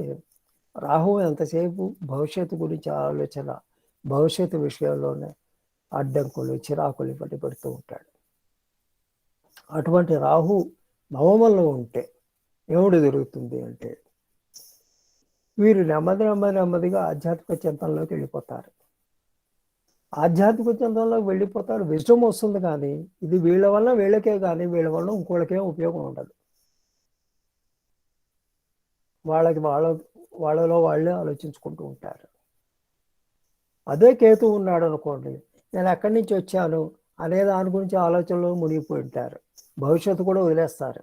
రాహువు ఎంతసేపు భవిష్యత్తు గురించి ఆలోచన, భవిష్యత్తు విషయంలోనే అడ్డంకులు, చిరాకులు ఇవన్నీ పెడుతూ ఉంటాడు. అటువంటి రాహు నవమంలో ఉంటే ఏమిటి జరుగుతుంది అంటే వీరు నెమ్మదిగా ఆధ్యాత్మిక చింతనలోకి వెళ్ళిపోతారు. ఆధ్యాత్మిక చింతనలోకి వెళ్ళిపోతారు, విజయం వస్తుంది. కానీ ఇది వీళ్ళ వల్ల వీళ్ళకే, కానీ వీళ్ళ వల్ల ఇంకోళ్ళకే ఉపయోగం ఉండదు. వాళ్ళలో వాళ్ళే ఆలోచించుకుంటూ ఉంటారు. అదే కేతు ఉన్నాడు అనుకోండి, నేను ఎక్కడి నుంచి వచ్చాను అనే దాని గురించి ఆలోచనలో మునిగిపోయి ఉంటారు. భవిష్యత్తు కూడా వదిలేస్తారు.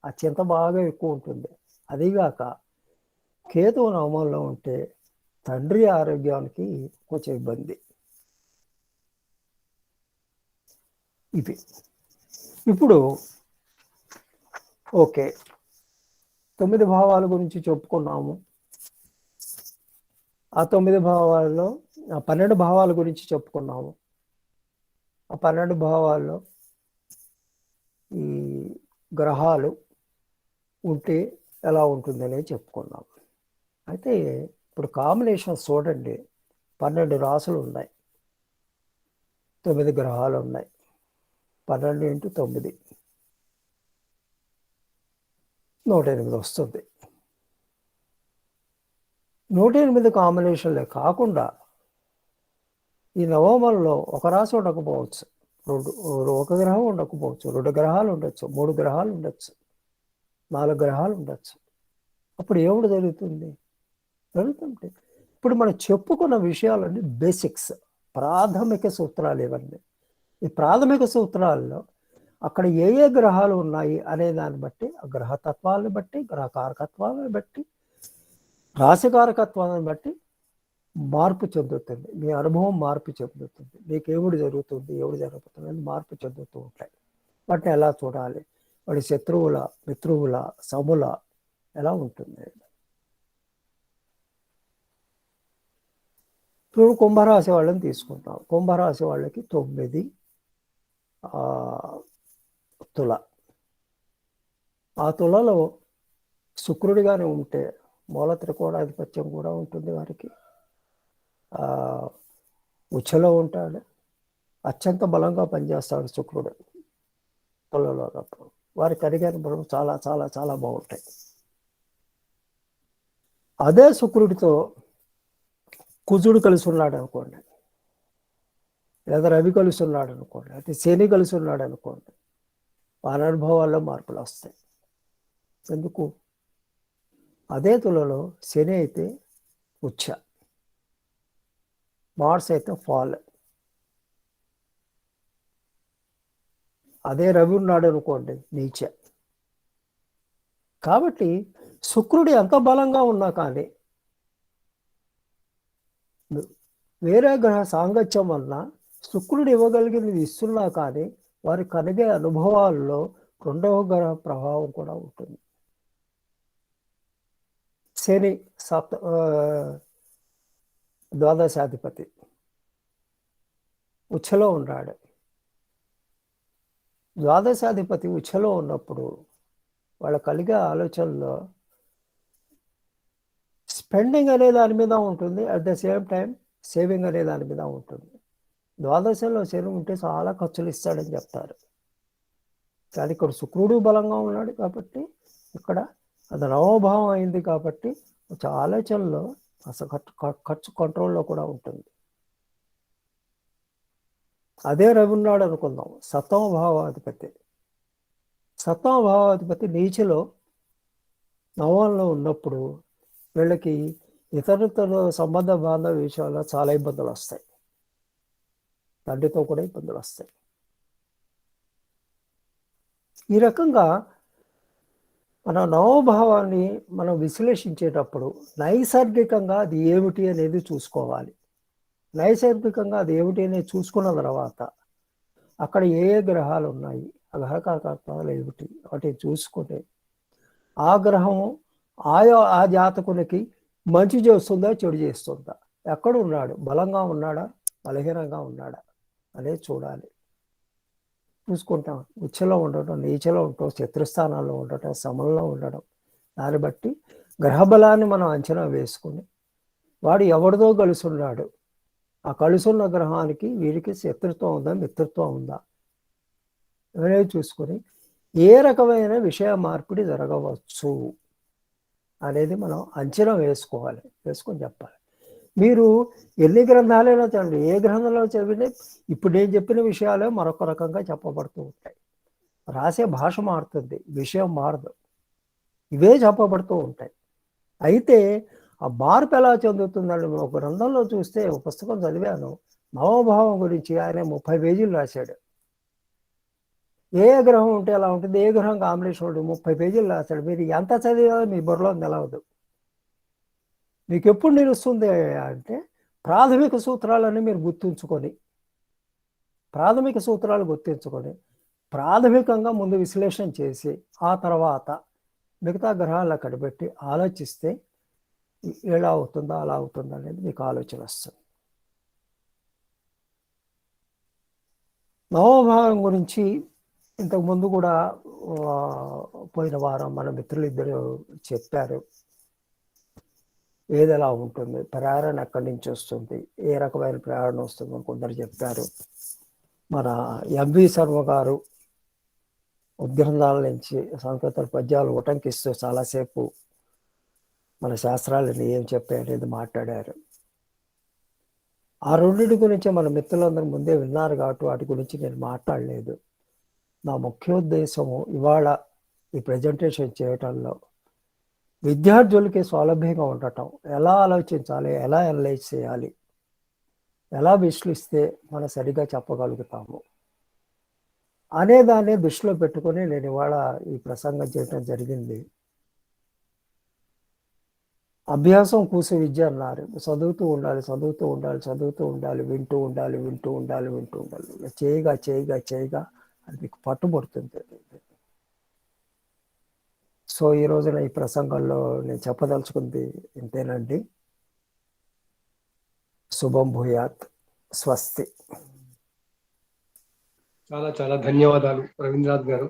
ఆ చింత బాగా ఎక్కువ ఉంటుంది. అదిగాక కేతువు నవమంలో ఉంటే తండ్రి ఆరోగ్యానికి కొంచెం ఇబ్బంది. ఇది ఇప్పుడు ఓకే, 9 భావాల గురించి చెప్పుకున్నాము. ఆ 9 భావాల్లో 12 భావాల గురించి చెప్పుకున్నాము. ఆ 12 భావాల్లో ఈ గ్రహాలు ఉంటే ఎలా ఉంటుందనే చెప్పుకున్నాం. అయితే ఇప్పుడు కాంబినేషన్ చూడండి, 12 రాసులు ఉన్నాయి, 9 గ్రహాలు ఉన్నాయి. 12 × 9 108 వస్తుంది. 108 కాంబినేషన్లే కాకుండా ఈ నవమంలో ఒక రాశి ఉండకపోవచ్చు, ఒక గ్రహం ఉండకపోవచ్చు, 2 గ్రహాలు ఉండొచ్చు, 3 గ్రహాలు ఉండొచ్చు, 4 గ్రహాలు ఉండొచ్చు. అప్పుడు ఏమిటి జరుగుతుంది? ఇప్పుడు మనం చెప్పుకున్న విషయాలన్నీ బేసిక్స్, ప్రాథమిక సూత్రాలు ఇవన్నీ. ఈ ప్రాథమిక సూత్రాల్లో అక్కడ ఏ గ్రహాలు ఉన్నాయి అనే దాన్ని బట్టి, ఆ గ్రహతత్వాలను బట్టి, గ్రహకారకత్వాలను బట్టి, రాశికారకత్వాలను బట్టి మార్పు చెందుతుంది. మీ అనుభవం మార్పు చెందుతుంది. మీకు ఏమిటి జరుగుతుంది, ఏమిటి జరుగుతుంది అని మార్పు చెందుతూ ఉంటాయి. వాటిని ఎలా చూడాలి, వాడి శత్రువుల, మిత్రువుల, సముల ఎలా ఉంటుంది. ఇప్పుడు కుంభరాశి వాళ్ళని తీసుకుంటాం. కుంభరాశి వాళ్ళకి 9 తుల. ఆ తులలో శుక్రుడిగానే ఉంటే మూల త్రికోణాధిపత్యం కూడా ఉంటుంది వారికి. ఉచ్చలో ఉంటాడు, అత్యంత బలంగా పనిచేస్తాడు శుక్రుడు తులలో. వారి కలిగే అనుభవం చాలా చాలా చాలా బాగుంటాయి. అదే శుక్రుడితో కుజుడు కలిసి ఉన్నాడు అనుకోండి, లేదా రవి కలిసి ఉన్నాడు అనుకోండి, అయితే శని కలిసి ఉన్నాడు అనుకోండి, వారి అనుభవాల్లో మార్పులు వస్తాయి. ఎందుకు? అదే తులలో శని అయితే ఉచ్చ, మార్స్ అయితే ఫాల్, అదే రవి ఉన్నాడు అనుకోండి నీచ. కాబట్టి శుక్రుడు ఎంత బలంగా ఉన్నా కానీ వేరే గ్రహ సాంగత్యం వలన శుక్రుడు ఇవ్వగలిగినది ఇస్తున్నా కానీ వారి కలిగే అనుభవాల్లో రెండవ గ్రహ ప్రభావం కూడా ఉంటుంది. శని ద్వాదశాధిపతి ఉచ్చలో ఉన్నాడు. ద్వాదశాధిపతి ఉచ్చలో ఉన్నప్పుడు వాళ్ళ కలిగే ఆలోచనలో స్పెండింగ్ అనే దాని మీద ఉంటుంది, at the same time saving అనే దాని మీద ఉంటుంది. ద్వాదశంలో శని ఉంటే చాలా ఖర్చులు ఇస్తాడని చెప్తారు. కానీ ఇక్కడ శుక్రుడు బలంగా ఉన్నాడు కాబట్టి ఇక్కడ అది నవభావం అయింది కాబట్టి ఆలోచనలో అసలు ఖర్చు కంట్రోల్లో కూడా ఉంటుంది. అదే రవి ఉన్నాడు అనుకుందాం, సప్తమ భావాధిపతి. సప్తమ భావాధిపతి నీచలో నవంలో ఉన్నప్పుడు వీళ్ళకి ఇతరులతో సంబంధ బాంధవ విషయాల్లో చాలా ఇబ్బందులు వస్తాయి, తండ్రితో కూడా ఇబ్బందులు వస్తాయి. ఈ రకంగా మన నవభావాన్ని మనం విశ్లేషించేటప్పుడు నైసర్గికంగా అది ఏమిటి అనేది చూసుకోవాలి. నైసర్గికంగా అది ఏమిటి అనేది చూసుకున్న తర్వాత అక్కడ ఏ ఏ గ్రహాలు ఉన్నాయి, ఆ గ్రహకారకాలు ఏమిటి వాటిని చూసుకుంటే ఆ గ్రహము ఆ జాతకునికి మంచి చేస్తుందా చెడు చేస్తుందా, ఎక్కడ ఉన్నాడు, బలంగా ఉన్నాడా బలహీనంగా ఉన్నాడా అనేది చూడాలి. చూసుకుంటాం. ఉచ్చలో ఉండటం, నీచలో ఉండటం, శత్రుస్థానాల్లో ఉండటం, సమల్లో ఉండటం, దాన్ని బట్టి గ్రహబలాన్ని మనం అంచనా వేసుకుని వాడు ఎవరితో కలిసి ఉన్నాడు, ఆ కలుసున్న గ్రహానికి వీరికి శత్రుత్వం ఉందా మిత్రత్వం ఉందా అనేది చూసుకొని ఏ రకమైన విషయ మార్పిడి జరగవచ్చు అనేది మనం అంచనా వేసుకొని చెప్పాలి. మీరు ఎన్ని గ్రంథాలైనా చదవండి, ఏ గ్రంథంలో చదివినా ఇప్పుడు నేను చెప్పిన విషయాలే మరొక రకంగా చెప్పబడుతూ ఉంటాయి. రాసే భాష మారుతుంది, విషయం మారదు, ఇవే చెప్పబడుతూ ఉంటాయి. అయితే ఆ మార్పు ఎలా చెందుతుందండి? ఒక గ్రంథంలో చూస్తే ఒక పుస్తకం చదివాను, నవభావం గురించి ఆయన 30 పేజీలు రాశాడు. ఏ గ్రహం ఉంటే ఎలా ఉంటుంది, ఏ గ్రహం కాంబినేషన్ ఉంటుంది, 30 పేజీలు రాశాడు. మీరు ఎంత చదివా మీ బుర్రలో నిలవదు. మీకు ఎప్పుడు నిలుస్తుంది అంటే ప్రాథమిక సూత్రాలన్నీ మీరు గుర్తుంచుకొని ప్రాథమికంగా ముందు విశ్లేషణ చేసి ఆ తర్వాత మిగతా గ్రహాలను అక్కడ పెట్టి ఆలోచిస్తే ఎలా అవుతుందో అలా అవుతుందో అనేది మీకు ఆలోచన వస్తుంది. నవభావం గురించి ఇంతకుముందు కూడా పోయిన వారం మన మిత్రులు ఇద్దరు చెప్పారు. ఏది ఎలా ఉంటుంది, ప్రేరణ ఎక్కడి నుంచి వస్తుంది, ఏ రకమైన ప్రేరణ వస్తుందని కొందరు చెప్పారు. మన ఎంవి శర్మ గారు ఉద్గ్రంథాల నుంచి సంస్కృత పద్యాలు ఉటంకిస్తూ చాలాసేపు మన శాస్త్రాలని ఏం చెప్పాయి అనేది మాట్లాడారు. ఆ రెండింటి గురించి మన మిత్రులందరూ ముందే విన్నారు కాబట్టి వాటి గురించి నేను మాట్లాడలేదు. నా ముఖ్యోద్దేశము ఇవాళ ఈ ప్రజెంటేషన్ చేయటంలో విద్యార్థులకి సౌలభ్యంగా ఉండటం, ఎలా ఆలోచించాలి, ఎలా అనలైజ్ చేయాలి, ఎలా విశ్లేషిస్తే మనం సరిగా చెప్పగలుగుతాము అనేదాన్ని దృష్టిలో పెట్టుకొని నేను ఇవాళ ఈ ప్రసంగం చేయటం జరిగింది. అభ్యాసం కూసే విద్య అన్నారు. చదువుతూ ఉండాలి, వింటూ ఉండాలి. చేయగా అది మీకు పట్టుబడుతుంది. సో ఈ రోజున ఈ ప్రసంగంలో నేను చెప్పదలుచుకుంది ఇంతేనండి. శుభం భూయాత్. స్వస్తి. చాలా చాలా ధన్యవాదాలు రవీంద్రనాథ్ గారు.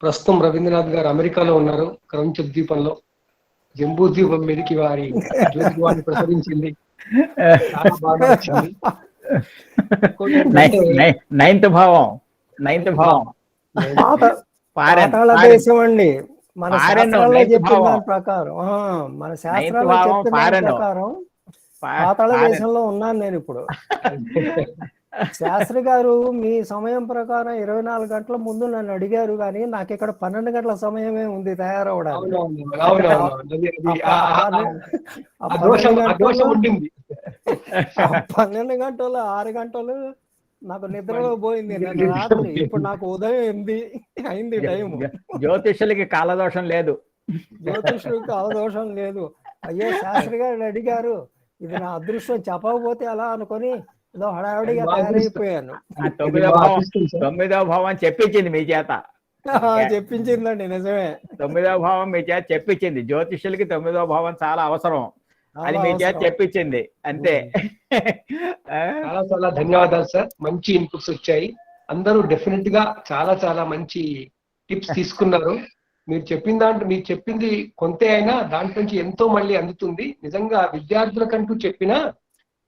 ప్రస్తుతం రవీంద్రనాథ్ గారు అమెరికాలో ఉన్నారు, క్రౌంచ్ ద్వీపంలో. జంబూ ద్వీపం మీదకి వారి జ్యోతివాణి ప్రసరించింది, చాలా బాగా వచ్చింది. నైన్త్ భావం పాతాళ దేశం అండి. మన శాస్త్రాల్లో చెప్పిన దాని ప్రకారం మన శాస్త్రాల్లో చెప్పిన దాని ప్రకారం పాతాళ దేశంలో ఉన్నాను నేను ఇప్పుడు. శాస్త్రి గారు మీ సమయం ప్రకారం 24 గంటల ముందు నన్ను అడిగారు, కానీ నాకు ఇక్కడ 12 గంటల సమయమే ఉంది తయారవడానికి. 12 గంటలు 6 గంటలు నాకు నిద్రలో పోయింది రాత్రి. ఇప్పుడు నాకు ఉదయం 8 అయింది టైం. జ్యోతిష్యులకి కాలదోషం లేదు. జ్యోతిష్యులకి కాలదోషం లేదు. అయ్యో శాస్త్రి గారు అడిగారు, ఇది నా అదృష్టం, చెప్పకపోతే అలా అనుకొని ఏదో హడావిడిగా తయారైపోయాను. 9వ భావం చెప్పించింది మీ చేత. చెప్పించిందండి, నిజమే. 9వ భావం మీ చేత చెప్పించింది. జ్యోతిష్యులకి 9వ భావం చాలా అవసరం, అది మీ చేత చెప్పించింది అంతే. చాలా చాలా ధన్యవాదాలు సార్. మంచి ఇన్పుట్స్ వచ్చాయి. అందరూ డెఫినెట్ గా చాలా చాలా మంచి టిప్స్ తీసుకున్నారు. మీరు చెప్పింది కొంతే అయినా దాంట్లో నుంచి ఎంతో మళ్ళీ అందుతుంది. నిజంగా విద్యార్థులకంటూ చెప్పినా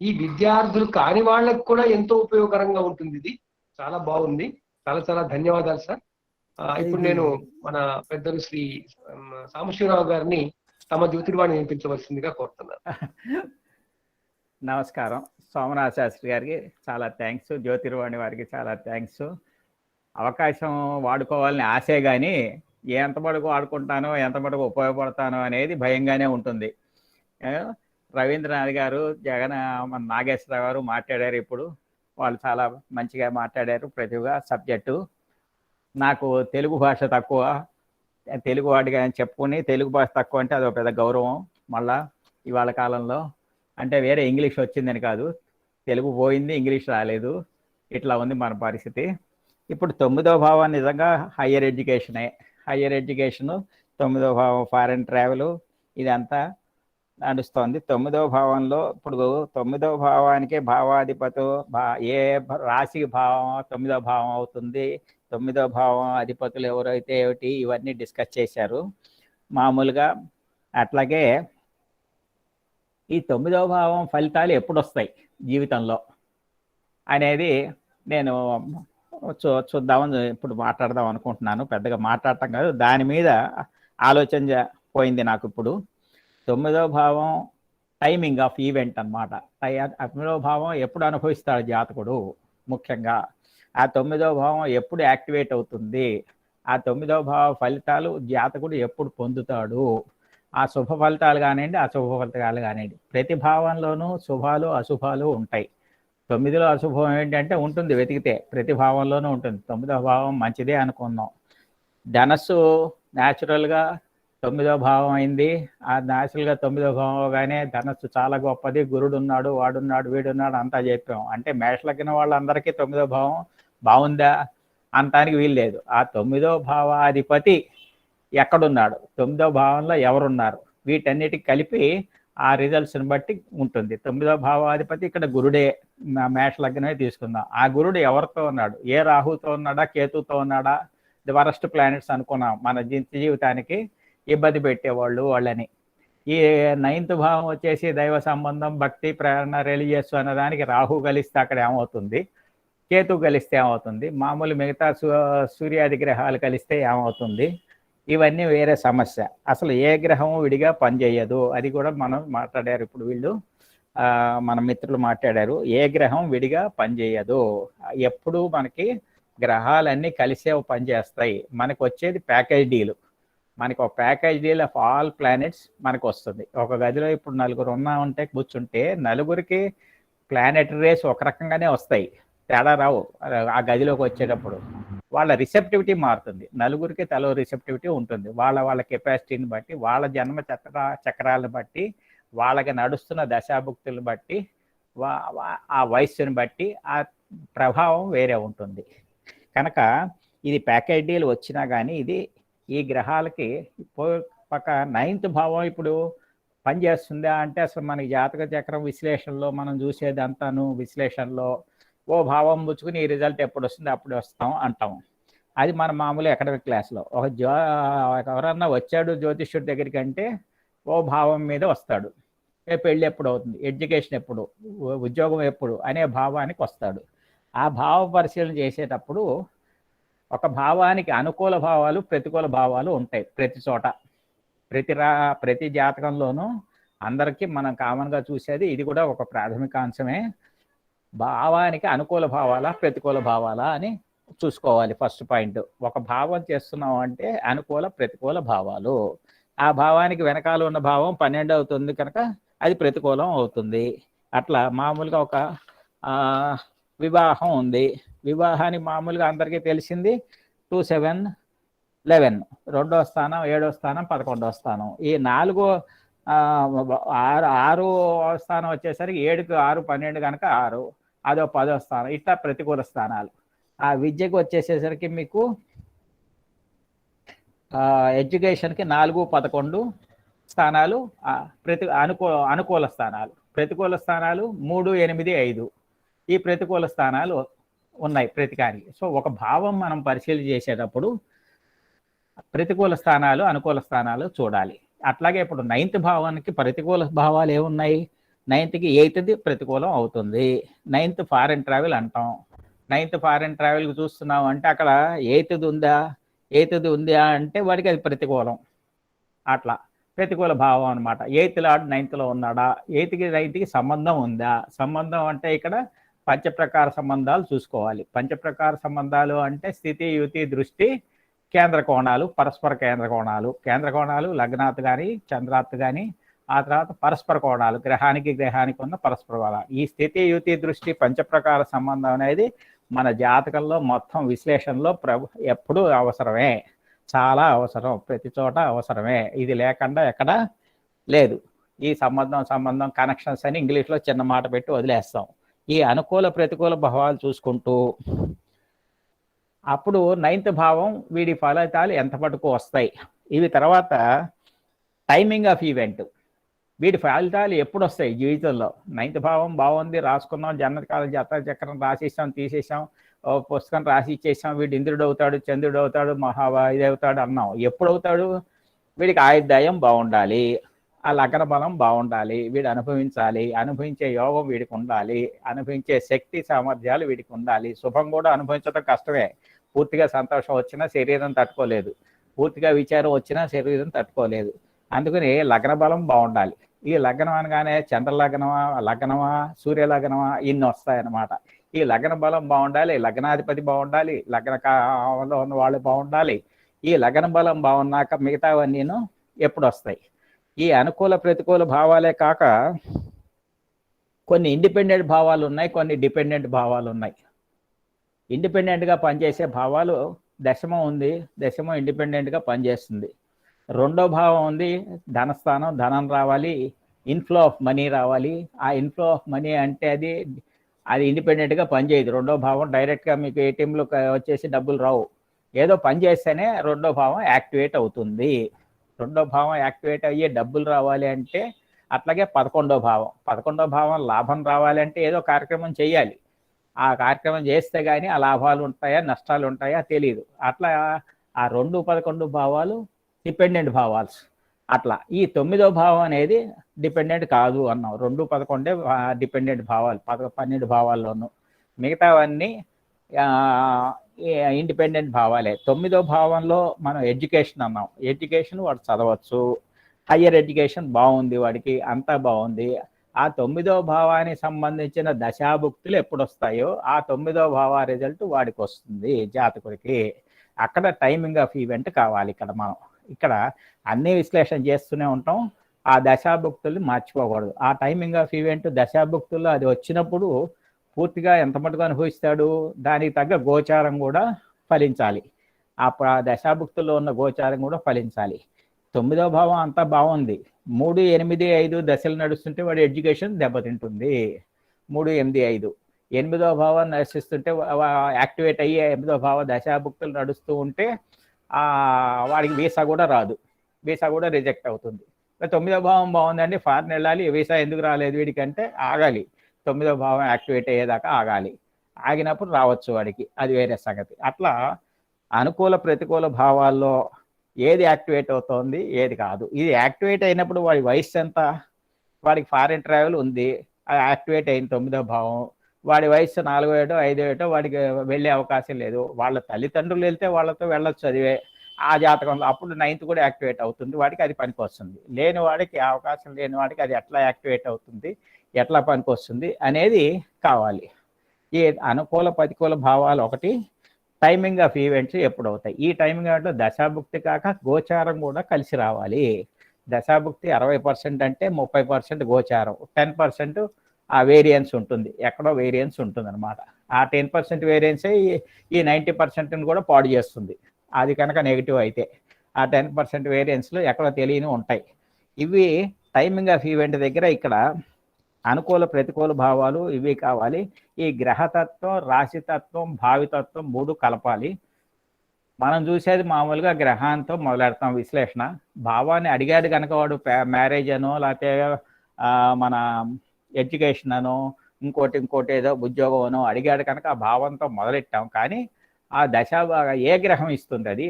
ఈ విద్యార్థులు కాని వాళ్ళకు కూడా ఎంతో ఉపయోగకరంగా ఉంటుంది. ఇది చాలా బాగుంది. చాలా చాలా ధన్యవాదాలు సార్. ఇప్పుడు నేను మన పెద్దలు శ్రీ సాంబశివరావు గారిని తమ జ్యోతిర్వాణి వినిపించవలసిందిగా కోరుతున్నాను. నమస్కారం. సోమనాథ శాస్త్రి గారికి చాలా థ్యాంక్స్, జ్యోతిర్వాణి వారికి చాలా థ్యాంక్స్. అవకాశం వాడుకోవాలని ఆశే కానీ ఎంత మటుకు వాడుకుంటానో ఎంత మటుకు ఉపయోగపడతానో అనేది భయంగానే ఉంటుంది. రవీంద్రనాథ్ గారు, మన నాగేశ్వరరావు గారు మాట్లాడారు. ఇప్పుడు వాళ్ళు చాలా మంచిగా మాట్లాడారు. ప్రతిగా సబ్జెక్టు నాకు తెలుగు భాష తక్కువ, తెలుగు వాడిగా చెప్పుకొని తెలుగు భాష తక్కువ అంటే అదొక పెద్ద గౌరవం. మళ్ళా ఇవాళ కాలంలో అంటే వేరే ఇంగ్లీష్ వచ్చిందని కాదు, తెలుగు పోయింది, ఇంగ్లీష్ రాలేదు, ఇట్లా ఉంది మన పరిస్థితి. ఇప్పుడు 9వ భావం నిజంగా హయ్యర్ ఎడ్యుకేషనే. హయ్యర్ ఎడ్యుకేషను 9వ భావం ఫారెన్ ట్రావెల్ ఇదంతా నడుస్తోంది. 9వ భావంలో ఇప్పుడు 9వ భావానికి భావాధిపతు ఏ రాశికి భావం 9వ భావం అవుతుంది, 9వ భావం అధిపతులు ఎవరైతే ఏమిటి, ఇవన్నీ డిస్కస్ చేశారు మామూలుగా. అట్లాగే ఈ 9వ భావం ఫలితాలు ఎప్పుడు వస్తాయి జీవితంలో అనేది నేను చూద్దామని ఇప్పుడు మాట్లాడదాం అనుకుంటున్నాను. పెద్దగా మాట్లాడటం కాదు, దాని మీద ఆలోచన పోయింది నాకు. ఇప్పుడు 9వ భావం టైమింగ్ ఆఫ్ ఈవెంట్ అనమాట. 9వ భావం ఎప్పుడు అనుభవిస్తాడు జాతకుడు, ముఖ్యంగా ఆ 9వ భావం ఎప్పుడు యాక్టివేట్ అవుతుంది, ఆ 9వ భావ ఫలితాలు జాతకుడు ఎప్పుడు పొందుతాడు, ఆ శుభ ఫలితాలు కానివ్వండి అశుభ ఫలితాలు కానివ్వండి. ప్రతి భావంలోనూ శుభాలు అశుభాలు ఉంటాయి. 9లో అశుభం ఏంటంటే ఉంటుంది, వెతికితే ప్రతి భావంలోనూ ఉంటుంది. 9వ భావం మంచిదే అనుకుందాం. ధనస్సు న్యాచురల్గా 9వ భావం అయింది. ఆ న్యాచురల్గా 9వ భావం అవగానే ధనస్సు చాలా గొప్పది, గురుడు ఉన్నాడు, వాడున్నాడు, వీడున్నాడు అంతా చెప్పాం. అంటే మేషలకిన వాళ్ళందరికీ 9వ భావం బాగుందా అంతానికి వీల్లేదు. ఆ 9వ భావాధిపతి ఎక్కడున్నాడు, 9వ భావంలో ఎవరున్నారు, వీటన్నిటికి కలిపి ఆ రిజల్ట్స్ని బట్టి ఉంటుంది. 9వ భావాధిపతి ఇక్కడ గురుడే, మేష లగ్నమే తీసుకుందాం. ఆ గురుడు ఎవరితో ఉన్నాడు, ఏ రాహుతో ఉన్నాడా, కేతుతో ఉన్నాడా, ది వరస్ట్ ప్లానెట్స్ అనుకున్నాం మన జీవితానికి ఇబ్బంది పెట్టేవాళ్ళు వాళ్ళని. ఈ 9th భావం వచ్చేసి దైవ సంబంధం, భక్తి, ప్రేరణ, రిలీజియస్ అన్నదానికి రాహు కలిస్తే అక్కడ ఏమవుతుంది, కేతు కలిస్తే ఏమవుతుంది, మామూలు మిగతా సూర్యాది గ్రహాలు కలిస్తే ఏమవుతుంది, ఇవన్నీ వేరే సమస్య. అసలు ఏ గ్రహం విడిగా పనిచేయదు, అది కూడా మనం మాట్లాడారు. ఇప్పుడు వీళ్ళు మన మిత్రులు మాట్లాడారు, ఏ గ్రహం విడిగా పనిచేయదు. ఎప్పుడు మనకి గ్రహాలన్నీ కలిసే పనిచేస్తాయి. మనకు వచ్చేది ప్యాకేజ్ డీలు. మనకు ఒక package deal of all planets మనకు వస్తుంది. ఒక గదిలో ఇప్పుడు 4 ఉన్నామంటే కూర్చుంటే నలుగురికి ప్లానెటరీ రేస్ ఒక రకంగానే వస్తాయి, తేడా రావు. ఆ గదిలోకి వచ్చేటప్పుడు వాళ్ళ రిసెప్టివిటీ మారుతుంది. నలుగురికి తలో రిసెప్టివిటీ ఉంటుంది. వాళ్ళ కెపాసిటీని బట్టి, వాళ్ళ జన్మ చక్రాలను బట్టి, వాళ్ళకి నడుస్తున్న దశాభుక్తులను బట్టి, ఆ వయస్సుని బట్టి ఆ ప్రభావం వేరే ఉంటుంది. కనుక ఇది ప్యాకేజ్ డీల్ వచ్చినా కానీ ఇది ఈ గ్రహాలకి ఒక 9th భావం ఇప్పుడు పనిచేస్తుందా అంటే అసలు మనకి జాతక చక్రం విశ్లేషణలో మనం చూసేది అంతాను విశ్లేషణలో ఓ భావం పుచ్చుకుని ఈ రిజల్ట్ ఎప్పుడు వస్తుంది అప్పుడు వస్తాం అంటాం. అది మన మామూలు అకాడమిక్ క్లాస్లో. ఎవరన్నా వచ్చాడు జ్యోతిష్యుడి దగ్గరికి అంటే ఓ భావం మీద వస్తాడు. పెళ్ళి ఎప్పుడు అవుతుంది, ఎడ్యుకేషన్ ఎప్పుడు, ఉద్యోగం ఎప్పుడు అనే భావానికి వస్తాడు. ఆ భావ పరిశీలన చేసేటప్పుడు ఒక భావానికి అనుకూల భావాలు ప్రతికూల భావాలు ఉంటాయి ప్రతి చోట. ప్రతి జాతకంలోనూ అందరికీ మనం కామన్గా చూసేది ఇది కూడా ఒక ప్రాథమిక అంశమే. భావానికి అనుకూల భావాలా ప్రతికూల భావాలా అని చూసుకోవాలి. ఫస్ట్ పాయింట్, ఒక భావం చేస్తున్నాం అంటే అనుకూల ప్రతికూల భావాలు. ఆ భావానికి వెనకాల ఉన్న భావం 12 అవుతుంది కనుక అది ప్రతికూలం అవుతుంది. అట్లా మామూలుగా ఒక వివాహం ఉంది. వివాహానికి మామూలుగా అందరికీ తెలిసింది 2, 7, 11, 2వ స్థానం, 7వ స్థానం, 11వ స్థానం. ఈ 6వ స్థానం వచ్చేసరికి 7కు 6, 12 కనుక 6, అదో 10వ స్థానం. ఇట్లా ప్రతికూల స్థానాలు. ఆ విద్యకు వచ్చేసేసరికి మీకు ఎడ్యుకేషన్కి 4, 11 స్థానాలు అనుకూల స్థానాలు. ప్రతికూల స్థానాలు 3, 8, 5 ఈ ప్రతికూల స్థానాలు ఉన్నాయి ప్రతికానికి. సో ఒక భావం మనం పరిశీలన చేసేటప్పుడు ప్రతికూల స్థానాలు అనుకూల స్థానాలు చూడాలి. అట్లాగే ఇప్పుడు 9th భావానికి ప్రతికూల భావాలు ఏమున్నాయి? 9th-కి 8th ప్రతికూలం అవుతుంది. 9th ఫారెన్ ట్రావెల్ అంటాం. 9th ఫారెన్ ట్రావెల్కి చూస్తున్నాం అంటే అక్కడ 8th ఉందా అంటే వాడికి అది ప్రతికూలం. అట్లా ప్రతికూల భావం అనమాట. 8th లార్డ్ 9th ఉన్నాడా? 8కి 9కి సంబంధం ఉందా? సంబంధం అంటే ఇక్కడ పంచప్రకార సంబంధాలు చూసుకోవాలి. పంచప్రకార సంబంధాలు అంటే స్థితి, యుతి, దృష్టి, కేంద్ర కోణాలు, పరస్పర కేంద్ర కోణాలు లగ్నాత్ కానీ చంద్రాత్ కానీ, ఆ తర్వాత పరస్పర కోణాలు గ్రహానికి ఉన్న పరస్పర కోణాలు. ఈ స్థితి, యుతి, దృష్టి, పంచప్రకార సంబంధం అనేది మన జాతకంలో మొత్తం విశ్లేషణలో ఎప్పుడూ అవసరమే, చాలా అవసరం, ప్రతి చోట అవసరమే. ఇది లేకుండా ఎక్కడ లేదు. ఈ సంబంధం కనెక్షన్స్ అని ఇంగ్లీష్లో చిన్న మాట పెట్టి వదిలేస్తాం. ఈ అనుకూల ప్రతికూల భావాలు చూసుకుంటూ అప్పుడు 9th భావం వీడి ఫలితాలు ఎంత మటుకు వస్తాయి. ఇవి తర్వాత టైమింగ్ ఆఫ్ ఈవెంట్, వీడి ఫలితాలు ఎప్పుడు వస్తాయి జీవితంలో. 9th భావం బాగుంది, రాసుకున్నాం, జన్మకాలం జాతక చక్రం రాసేసాం, తీసేసాం, పుస్తకం రాసి ఇచ్చేసాం, వీడు ఇంద్రుడు అవుతాడు, చంద్రుడు అవుతాడు, ఇది అవుతాడు అన్నాం. ఎప్పుడు అవుతాడు? వీడికి ఆయుర్దాయం బాగుండాలి, ఆ లగ్న బలం బాగుండాలి, వీడు అనుభవించాలి, అనుభవించే యోగం వీడికి ఉండాలి, అనుభవించే శక్తి సామర్థ్యాలు వీడికి ఉండాలి. శుభం కూడా అనుభవించడం కష్టమే. పూర్తిగా సంతోషం వచ్చినా శరీరం తట్టుకోలేదు, పూర్తిగా విచారం వచ్చినా శరీరం తట్టుకోలేదు. అందుకని లగ్న బలం బాగుండాలి. ఈ లగ్నం అనగానే చంద్ర లగ్నమా సూర్య లగ్నమా ఇన్ని వస్తాయన్నమాట. ఈ లగ్న బలం బాగుండాలి, లగ్నాధిపతి బాగుండాలి, లగ్నంలో ఉన్న వాళ్ళు బాగుండాలి. ఈ లగ్న బలం బాగున్నాక మిగతావన్నీను ఎప్పుడు వస్తాయి? ఈ అనుకూల ప్రతికూల భావాలే కాక కొన్ని ఇండిపెండెంట్ భావాలు ఉన్నాయి, కొన్ని డిపెండెంట్ భావాలు ఉన్నాయి. ఇండిపెండెంట్గా పనిచేసే భావాలు దశమం ఉంది, దశమం ఇండిపెండెంట్గా పనిచేస్తుంది. 2వ భావం ఉంది, ధనస్థానం, ధనం రావాలి, ఇన్ఫ్లో ఆఫ్ మనీ రావాలి. ఆ ఇన్ఫ్లో ఆఫ్ మనీ అంటే అది ఇండిపెండెంట్గా పనిచేయదు. 2వ భావం డైరెక్ట్గా మీకు ఏటీఎంలో వచ్చేసి డబ్బులు రావు. ఏదో పని చేస్తేనే 2వ భావం యాక్టివేట్ అవుతుంది. 2వ భావం యాక్టివేట్ అయ్యే డబ్బులు రావాలి అంటే అట్లాగే 11వ భావం లాభం రావాలి అంటే ఏదో కార్యక్రమం చేయాలి. ఆ కార్యక్రమం చేస్తే కానీ ఆ లాభాలు ఉంటాయా నష్టాలు ఉంటాయా తెలియదు. అట్లా ఆ 2, 11 భావాలు డిపెండెంట్ భావాలు. అట్లా ఈ 9వ భావం అనేది డిపెండెంట్ కాదు అన్నాం. 2, 11 డిపెండెంట్ భావాలు, 12 భావాల్లోనూ. మిగతావన్నీ ఇండిపెండెంట్ భావాలే. 9వ భావంలో మనం ఎడ్యుకేషన్ అన్నాం. ఎడ్యుకేషన్ వాడు చదవచ్చు, హయ్యర్ ఎడ్యుకేషన్ బాగుంది, వాడికి అంతా బాగుంది. ఆ 9వ భావానికి సంబంధించిన దశాభుక్తులు ఎప్పుడు వస్తాయో ఆ 9వ భావ రిజల్ట్ వాడికి వస్తుంది జాతకుడికి. అక్కడ టైమింగ్ ఆఫ్ ఈవెంట్ కావాలి. ఇక్కడ అన్ని విశ్లేషణ చేస్తూనే ఉంటాం. ఆ దశాభుక్తుల్ని మర్చిపోకూడదు. ఆ టైమింగ్ ఆఫ్ ఈవెంట్ దశాభుక్తుల్లో అది వచ్చినప్పుడు పూర్తిగా ఎంత మటుకు అనుభవిస్తాడు, దానికి తగ్గ గోచారం కూడా ఫలించాలి. అప్పుడు ఆ దశాభుక్తుల్లో ఉన్న గోచారం కూడా ఫలించాలి. 9వ భావం అంతా బాగుంది, 3, 8, 5 దశలు నడుస్తుంటే వాడి ఎడ్యుకేషన్ దెబ్బతింటుంది. 3, 8, 5 8వ భావం నడిస్తుంటే యాక్టివేట్ అయ్యి 8వ భావ దశాభుక్తులు నడుస్తూ ఉంటే వాడికి వీసా కూడా రాదు, వీసా కూడా రిజెక్ట్ అవుతుంది. 9వ భావం బాగుందండి, ఫారెన్ వెళ్ళాలి, వీసా ఎందుకు రాలేదు వీడికి అంటే ఆగాలి. 9వ భావం యాక్టివేట్ అయ్యేదాకా ఆగాలి. ఆగినప్పుడు రావచ్చు వాడికి, అది వేరే సంగతి. అట్లా అనుకూల ప్రతికూల భావాల్లో ఏది యాక్టివేట్ అవుతోంది ఏది కాదు. ఇది యాక్టివేట్ అయినప్పుడు వాడి వయసు ఎంత, వాడికి ఫారెన్ ట్రావెల్ ఉంది, అది యాక్టివేట్ అయిన 9వ భావం. వాడి వయసు 4 ఏటో 5 ఏటో వాడికి వెళ్ళే అవకాశం లేదు. వాళ్ళ తల్లిదండ్రులు వెళ్తే వాళ్ళతో వెళ్ళొచ్చు చదివే ఆ జాతకంలో, అప్పుడు 9th కూడా యాక్టివేట్ అవుతుంది, వాడికి అది పనికి వస్తుంది. లేని వాడికి అవకాశం లేని వాడికి అది ఎట్లా యాక్టివేట్ అవుతుంది, ఎట్లా పనికి వస్తుంది అనేది కావాలి. ఈ అనుకూల ప్రతికూల భావాలు ఒకటి, టైమింగ్ ఆఫ్ ఈవెంట్స్ ఎప్పుడు అవుతాయి. ఈ టైమింగ్ అంటే దశాభుక్తి కాక గోచారం కూడా కలిసి రావాలి. దశాభుక్తి 60% అంటే 30% గోచారం, 10% ఆ వేరియన్స్ ఉంటుంది, ఎక్కడో వేరియన్స్ ఉంటుంది అనమాట. ఆ 10% వేరియన్సే ఈ 90% కూడా పాడు చేస్తుంది. అది కనుక నెగిటివ్ అయితే ఆ 10% వేరియన్స్లో ఎక్కడో తెలియని ఉంటాయి. ఇవి టైమింగ్ ఆఫ్ ఈవెంట్ దగ్గర ఇక్కడ అనుకూల ప్రతికూల భావాలు ఇవి కావాలి. ఈ గ్రహతత్వం, రాశితత్వం, భావితత్వం 3 కలపాలి. మనం చూసేది మామూలుగా గ్రహాంతో మొదలెడతాం విశ్లేషణ. భావాన్ని అడిగాడు కనుక వాడు మ్యారేజ్ అనో లేకపోతే మన ఎడ్యుకేషన్ అనో ఇంకోటి ఏదో ఉద్యోగం అనో అడిగాడు కనుక ఆ భావంతో మొదలెట్టాం. కానీ ఆ దశ ఏ గ్రహం ఇస్తుంది, అది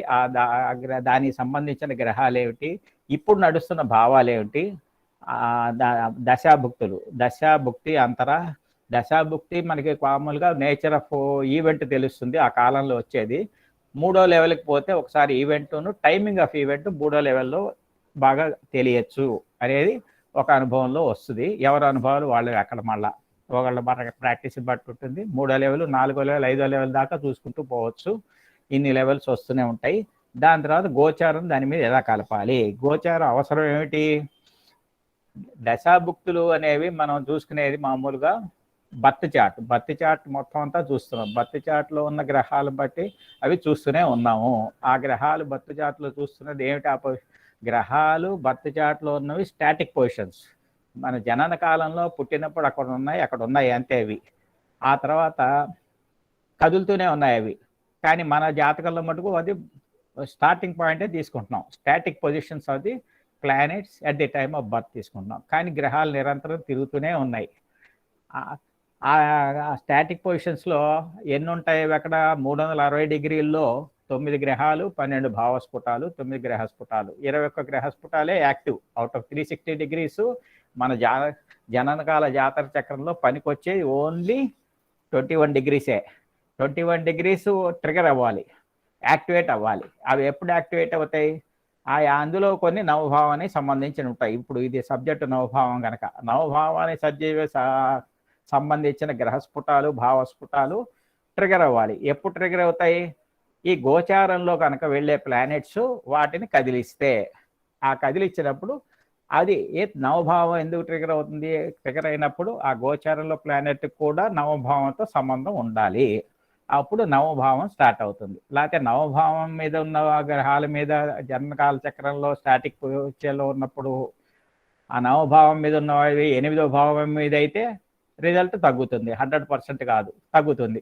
దానికి సంబంధించిన గ్రహాలు ఏమిటి, ఇప్పుడు నడుస్తున్న భావాలు ఏమిటి, దశాభుక్తి అంతర దశాభుక్తి మనకి మామూలుగా నేచర్ ఆఫ్ ఈవెంట్ తెలుస్తుంది ఆ కాలంలో వచ్చేది. 3వ లెవెల్కి పోతే ఒకసారి ఈవెంట్ను టైమింగ్ ఆఫ్ ఈవెంట్ 3వ లెవెల్లో బాగా తెలియచ్చు అనేది ఒక అనుభవంలో వస్తుంది. ఎవరి అనుభవాలు వాళ్ళు అక్కడ మళ్ళా ఒకళ్ళ మన ప్రాక్టీస్ బట్టి ఉంటుంది. 3వ లెవెల్, 4వ లెవెల్, 5వ లెవెల్ దాకా చూసుకుంటూ పోవచ్చు. ఇన్ని లెవెల్స్ వస్తూనే ఉంటాయి. దాని తర్వాత గోచారం దాని మీద ఎలా కలపాలి, గోచారం అవసరం ఏమిటి. దశాభుక్తులు అనేవి మనం చూసుకునేది మామూలుగా బర్త్ చార్ట్ మొత్తం అంతా చూస్తున్నాం. బర్త్ చార్ట్లో ఉన్న గ్రహాలు బట్టి అవి చూస్తూనే ఉన్నాము. ఆ గ్రహాలు బర్త్ చార్ట్లో చూస్తున్నది ఏమిటి, గ్రహాలు బర్త్ చార్ట్లో ఉన్నవి స్టాటిక్ పొజిషన్స్. మన జనన కాలంలో పుట్టినప్పుడు అక్కడ ఉన్నాయి అంతే అవి. ఆ తర్వాత కదులుతూనే ఉన్నాయి అవి. కానీ మన జాతకంలో మటుకు అది స్టార్టింగ్ పాయింటే తీసుకుంటున్నాం. Static positions of the planets at the time of birth తీసుకుంటున్నాం. కానీ గ్రహాలు నిరంతరం తిరుగుతూనే ఉన్నాయి. ఆ స్టాటిక్ పొజిషన్స్లో ఎన్ని ఉంటాయి అక్కడ, 360 డిగ్రీల్లో 9 గ్రహాలు, 12 భావస్ఫుటాలు, 9 గ్రహస్ఫుటాలు, 21 గ్రహస్ఫుటాలే యాక్టివ్. అవుట్ ఆఫ్ 360 డిగ్రీస్ మన జననకాల జాతర చక్రంలో పనికొచ్చేది ఓన్లీ 21 డిగ్రీసే. 21 డిగ్రీస్ ట్రిగర్ అవ్వాలి, యాక్టివేట్ అవ్వాలి. అవి ఎప్పుడు యాక్టివేట్ అవుతాయి, అందులో కొన్ని నవభావానికి సంబంధించి ఉంటాయి. ఇప్పుడు ఇది సబ్జెక్టు నవభావం కనుక నవభావానికి సంబంధించిన గ్రహస్ఫుటాలు, భావస్ఫుటాలు ట్రిగర్ అవ్వాలి. ఎప్పుడు ట్రిగర్ అవుతాయి, ఈ గోచారంలో కనుక వెళ్ళే ప్లానెట్స్ వాటిని కదిలిస్తే, ఆ కదిలిచ్చినప్పుడు అది నవభావం ఎందుకు ట్రిగర్ అవుతుంది, ట్రిగర్ అయినప్పుడు ఆ గోచారంలో ప్లానెట్ కూడా నవభావంతో సంబంధం ఉండాలి. అప్పుడు నవభావం స్టార్ట్ అవుతుంది. లేకపోతే నవభావం మీద ఉన్న గ్రహాల మీద జన్మకాల చక్రంలో స్టాటిక్ పొజిషన్లో ఉన్నప్పుడు ఆ నవభావం మీద ఉన్న 8వ భావం మీద అయితే రిజల్ట్ తగ్గుతుంది. 100% కాదు, తగ్గుతుంది.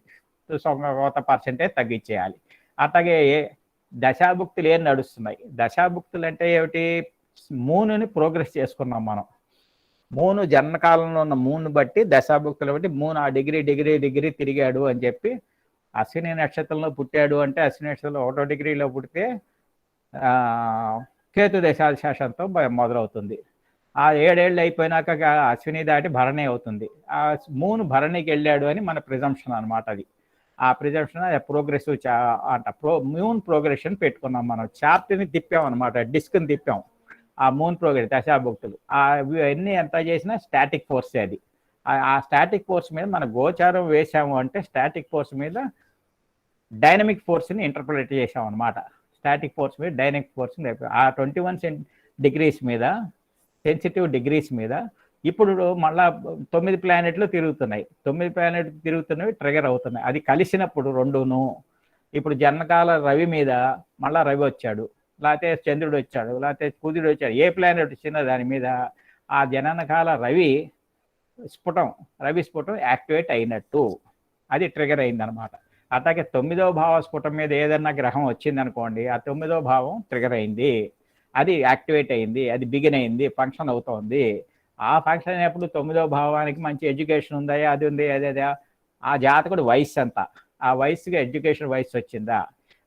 కొంత పర్సెంటేజ్ తగ్గించేయాలి. అట్లాగే దశాభుక్తులు ఏం నడుస్తున్నాయి. దశాభుక్తులు అంటే ఏమిటి, మూనుని ప్రోగ్రెస్ చేసుకున్నాం మనం. మూను జన్మకాలంలో ఉన్న మూను బట్టి దశాభుక్తులు బట్టి మూను ఆ డిగ్రీ తిరిగాడు అని చెప్పి, అశ్విని నక్షత్రంలో పుట్టాడు అంటే అశ్విని నక్షత్రంలో 1వ డిగ్రీలో పుడితే కేతు దశాశేషంతో మొదలవుతుంది. ఆ 7 ఏళ్ళు అయిపోయినాక అశ్విని దాటి భరణి అవుతుంది. ఆ మూన్ భరణికి వెళ్ళాడు అని మన ప్రిజంప్షన్ అనమాట. అది ఆ ప్రిజంప్షన్ ప్రోగ్రెసివ్ మూన్ ప్రోగ్రెషన్ పెట్టుకున్నాం మనం. చార్ట్ని తిప్పాం అనమాట, డిస్క్ని తిప్పాం. ఆ మూన్ ప్రోగ్రెస్ దశాభుక్తులు అవన్నీ ఎంత చేసినా స్టాటిక్ ఫోర్సే. అది ఆ స్టాటిక్ ఫోర్స్ మీద మన గోచారం వేసాము అంటే స్టాటిక్ ఫోర్స్ మీద డైనమిక్ ఫోర్స్ని ఇంటర్ప్రిట్ చేసాం అనమాట. స్టాటిక్ ఫోర్స్ మీద డైనమిక్ ఫోర్స్ని ఆ 21 డిగ్రీస్ మీద, సెన్సిటివ్ డిగ్రీస్ మీద ఇప్పుడు మళ్ళా 9 ప్లానెట్లు తిరుగుతున్నాయి. 9 ప్లానెట్లు తిరుగుతున్నవి ట్రిగర్ అవుతున్నాయి. అది కలిసినప్పుడు రెండును, ఇప్పుడు జన్మకాల రవి మీద మళ్ళా రవి వచ్చాడు, లేకపోతే చంద్రుడు వచ్చాడు, లేకపోతే కుజుడు వచ్చాడు, ఏ ప్లానెట్ వచ్చినా దాని మీద ఆ జననకాల రవి స్ఫుటం యాక్టివేట్ అయినట్టు అది ట్రిగర్ అయిందనమాట. అట్లాగే 9వ భావ స్ఫుటం మీద ఏదన్నా గ్రహం వచ్చింది అనుకోండి, ఆ 9వ భావం ట్రిగర్ అయింది, అది యాక్టివేట్ అయింది, అది బిగిన్ అయింది, ఫంక్షన్ అవుతోంది. ఆ ఫంక్షన్ అయినప్పుడు 9వ భావానికి మంచి ఎడ్యుకేషన్ ఉందా, అది ఉంది, అదే ఆ జాతకుడు వయసు అంతా, ఆ వయసుగా ఎడ్యుకేషన్ వయసు వచ్చిందా.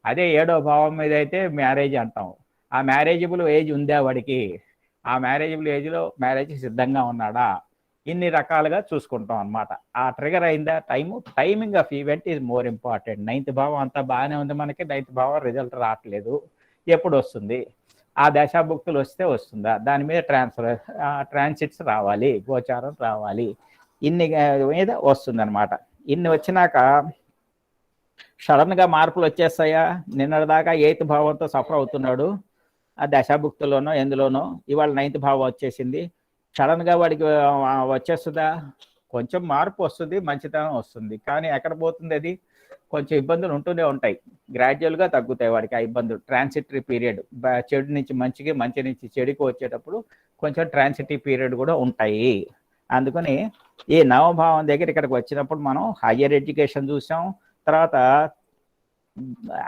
అదే 7వ భావం మీద అయితే మ్యారేజ్ అంటాం. ఆ మ్యారేజబుల్ ఏజ్ ఉందా వాడికి, ఆ మ్యారేజబుల్ ఏజ్లో మ్యారేజ్ సిద్ధంగా ఉన్నాడా, ఇన్ని రకాలుగా చూసుకుంటాం అనమాట. ఆ ట్రిగర్ అయిందా timing of event is more important. 9th భావం అంతా బాగానే ఉంది, మనకి 9th భావం రిజల్ట్ రావట్లేదు, ఎప్పుడు వస్తుంది? ఆ దశాభుక్తులు వస్తే వస్తుందా? దాని మీద ట్రాన్సిట్స్ రావాలి, గోచారం రావాలి, ఇన్ని మీద వస్తుంది అనమాట. ఇన్ని వచ్చినాక సడన్గా మార్పులు వచ్చేస్తాయా? నిన్నటిదాకా 8th భావంతో సఫర్ అవుతున్నాడు, ఆ దశాభుక్తుల్లోనో ఎందులోనో, ఇవాళ 9th భావం వచ్చేసింది, సడన్గా వాడికి వచ్చేస్తుందా? కొంచెం మార్పు వస్తుంది, మంచితనం వస్తుంది, కానీ ఎక్కడ పోతుంది అది? కొంచెం ఇబ్బందులు ఉంటూనే ఉంటాయి, గ్రాడ్యువల్గా తగ్గుతాయి వాడికి ఆ ఇబ్బందులు. ట్రాన్సిటరీ పీరియడ్, చెడు నుంచి మంచికి, మంచి నుంచి చెడుకి వచ్చేటప్పుడు కొంచెం ట్రాన్సిటరీ పీరియడ్ కూడా ఉంటాయి. అందుకని ఈ నవభావం దగ్గర ఇక్కడికి వచ్చినప్పుడు మనం హయ్యర్ ఎడ్యుకేషన్ చూసాం, తర్వాత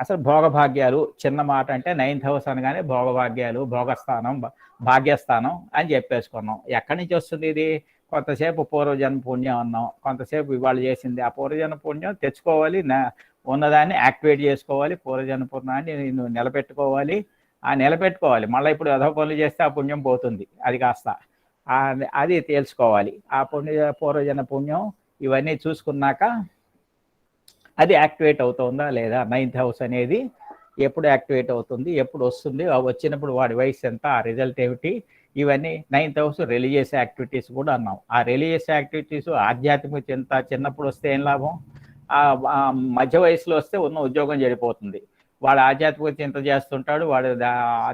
అసలు భోగభాగ్యాలు, చిన్న మాట అంటే 9th హౌస్ అనగానే భోగభాగ్యాలు, భోగస్థానం, భాగ్యస్థానం అని చెప్పేసుకున్నాం. ఎక్కడి నుంచి వస్తుంది ఇది? కొంతసేపు పూర్వజన్మ పుణ్యం అన్నాం, కొంతసేపు ఇవాళ చేసింది. ఆ పూర్వజన్మ పుణ్యం తెచ్చుకోవాలి, ఉన్నదాన్ని యాక్టివేట్ చేసుకోవాలి, పూర్వజన్మ పుణ్యాన్ని నువ్వు నిలబెట్టుకోవాలి. మళ్ళీ ఇప్పుడు అధో పనులు చేస్తే ఆ పుణ్యం పోతుంది, అది కాస్త అది తెలుసుకోవాలి. ఆ పూర్వజన్మ పుణ్యం ఇవన్నీ చూసుకున్నాక అది యాక్టివేట్ అవుతుందా లేదా, 9th హౌస్ అనేది ఎప్పుడు యాక్టివేట్ అవుతుంది, ఎప్పుడు వస్తుంది, వచ్చినప్పుడు వాడి వయసు ఎంత, ఆ రిజల్ట్ ఏమిటి, ఇవన్నీ. 9th హౌస్ రిలీజియస్ యాక్టివిటీస్ కూడా అన్నాం. ఆ రిలీజియస్ యాక్టివిటీస్ ఆధ్యాత్మిక చింత చిన్నప్పుడు వస్తే ఏం లాభం? ఆ మధ్య వయసులో వస్తే ఉన్న ఉద్యోగం చెడిపోతుంది, వాడు ఆధ్యాత్మిక చింత చేస్తుంటాడు, వాడు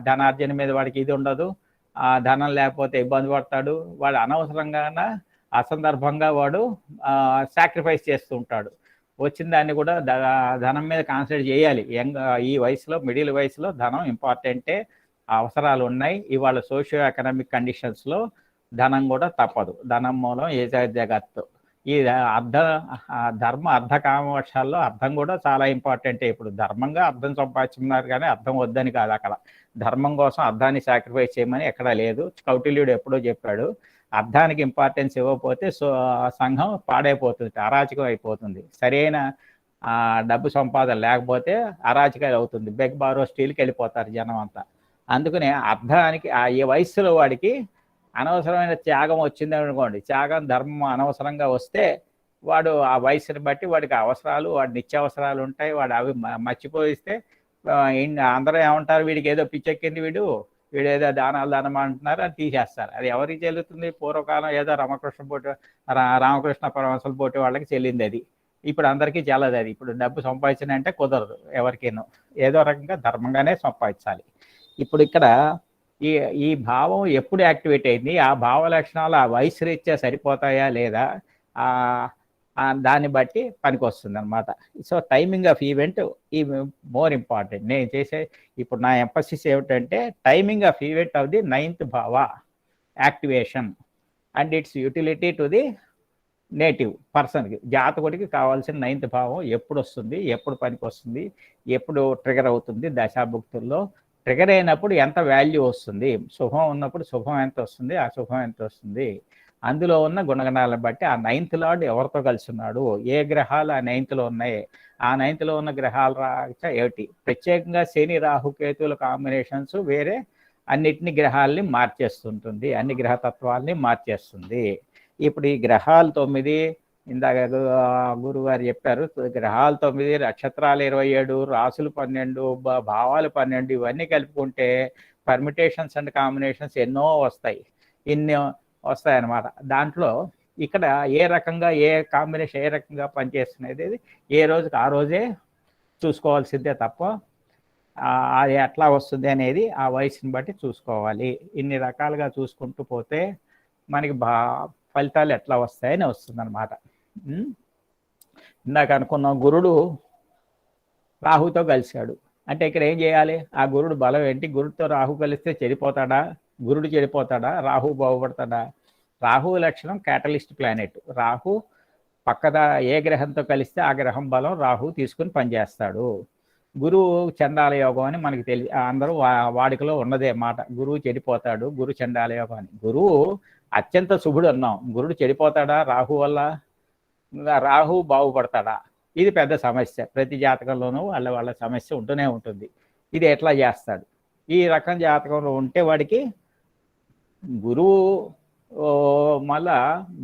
ధనార్జన మీద వాడికి ఇది ఉండదు, ఆ ధనం లేకపోతే ఇబ్బంది పడతాడు, వాడు అనవసరంగా అసందర్భంగా వాడు సాక్రిఫైస్ చేస్తూ ఉంటాడు. వచ్చిన దాన్ని కూడా ధనం మీద కాన్సన్ట్రేట్ చేయాలి. ఈ వయసులో, మిడిల్ వయసులో ధనం ఇంపార్టెంటే, అవసరాలు ఉన్నాయి. ఇవాళ సోషియో ఎకనామిక్ కండిషన్స్లో ధనం కూడా తప్పదు, ధనం మూలం ఏ జగత్తు. ఈ ధర్మ అర్ధకామవర్షాల్లో అర్థం కూడా చాలా ఇంపార్టెంటే. ఇప్పుడు ధర్మంగా అర్థం సంపాదించుకున్నారు, కానీ అర్థం వద్దని కాదు, అక్కడ ధర్మం కోసం అర్థాన్ని సాక్రిఫైస్ చేయమని ఎక్కడా లేదు. కౌటిల్యుడు ఎప్పుడో చెప్పాడు, అర్థానికి ఇంపార్టెన్స్ ఇవ్వకపోతే సంఘం పాడైపోతుంది, అరాచకం అయిపోతుంది. సరైన డబ్బు సంపాదన లేకపోతే అరాచకాలు అవుతుంది, బెగ్ బారో స్టీల్కి వెళ్ళిపోతారు జనం అంతా. అందుకనే అర్థానికి ఈ వయస్సులో వాడికి అనవసరమైన త్యాగం వచ్చింది అనుకోండి, త్యాగం ధర్మం అనవసరంగా వస్తే వాడు ఆ వయసుని బట్టి వాడికి అవసరాలు, వాడి నిత్యావసరాలు ఉంటాయి, వాడు అవి మర్చిపోయిస్తే అందరూ ఏమంటారు, వీడికి ఏదో పిచ్చెక్కింది, వీడు ఏదో దానం అంటున్నారు, అది తీసేస్తారు. అది ఎవరికి చెల్లుతుంది? పూర్వకాలం ఏదో రామకృష్ణ పరమహంసల పోటీ వాళ్ళకి చెల్లింది అది, ఇప్పుడు అందరికీ చెల్లదు అది. ఇప్పుడు డబ్బు సంపాదించిన అంటే కుదరదు ఎవరికేనో, ఏదో రకంగా ధర్మంగానే సంపాదించాలి. ఇప్పుడు ఇక్కడ ఈ భావం ఎప్పుడు యాక్టివేట్ అయింది, ఆ భావ లక్షణాలు ఆ వయసు రీత్యా సరిపోతాయా లేదా, దాన్ని బట్టి పనికి వస్తుంది అనమాట. సో టైమింగ్ ఆఫ్ ఈవెంట్ ఈ మోర్ ఇంపార్టెంట్. నేను చేసే ఇప్పుడు నా ఎంఫసిస్ ఏమిటంటే timing of event of the 9th భావ activation and it's utility to the native పర్సన్కి, జాతకుడికి కావాల్సిన 9th భావం ఎప్పుడు వస్తుంది, ఎప్పుడు పనికి వస్తుంది, ఎప్పుడు ట్రిగర్ అవుతుంది. దశాభుక్తుల్లో ట్రిగర్ అయినప్పుడు ఎంత వాల్యూ వస్తుంది, శుభం ఉన్నప్పుడు శుభం ఎంత వస్తుంది, అశుభం ఎంత వస్తుంది, అందులో ఉన్న గుణగణాలను బట్టి ఆ 9th లార్డ్ ఎవరితో కలిసి ఉన్నాడు, ఏ గ్రహాలు ఆ 9th లో ఉన్నాయి, ఆ 9th లో ఉన్న గ్రహాల రాక ఏమిటి. ప్రత్యేకంగా శని రాహుకేతువుల కాంబినేషన్స్ వేరే అన్నిటిని గ్రహాలని మార్చేస్తుంటుంది, అన్ని గ్రహతత్వాల్ని మార్చేస్తుంది. ఇప్పుడు ఈ గ్రహాలు 9, ఇందాక గురుగారు చెప్పారు, గ్రహాలు 9, నక్షత్రాలు 27, రాసులు 12, భావాలు 12, ఇవన్నీ కలుపుకుంటే పర్మిటేషన్స్ అండ్ కాంబినేషన్స్ ఎన్నో వస్తాయి, ఇన్ని వస్తాయి అన్నమాట. దాంట్లో ఇక్కడ ఏ రకంగా ఏ కాంబినేషన్ ఏ రకంగా పనిచేస్తున్నది ఏ రోజుకి ఆ రోజే చూసుకోవాల్సిందే తప్ప అది ఎట్లా వస్తుంది అనేది ఆ వయసుని బట్టి చూసుకోవాలి. ఇన్ని రకాలుగా చూసుకుంటూ పోతే మనకి ఫలితాలు ఎట్లా వస్తాయని వస్తుంది అనమాట. ఇందాక అనుకున్నాం గురుడు రాహుతో కలిశాడు అంటే ఇక్కడ ఏం చేయాలి, ఆ గురుడు బలం ఏంటి, గురుడితో రాహు కలిస్తే చెడిపోతాడా, గురుడు చెడిపోతాడా, రాహు బాగుపడతాడా. రాహు లక్షణం క్యాటలిస్ట్ ప్లానెట్. రాహు పక్కద ఏ గ్రహంతో కలిస్తే ఆ గ్రహం బలం రాహు తీసుకుని పనిచేస్తాడు. గురువు చండాల యోగం అని మనకి అందరూ వాడికలో ఉన్నదే మాట, గురువు చెడిపోతాడు, గురు చండాల యోగం అని. గురువు అత్యంత శుభుడు అన్నాం, గురుడు చెడిపోతాడా రాహు వల్ల, రాహు బాగుపడతాడా, ఇది పెద్ద సమస్య. ప్రతి జాతకంలోనూ వాళ్ళ సమస్య ఉంటూనే ఉంటుంది. ఇది ఎట్లా చేస్తాడు, ఈ రకం జాతకంలో ఉంటే వాడికి గురువు మళ్ళా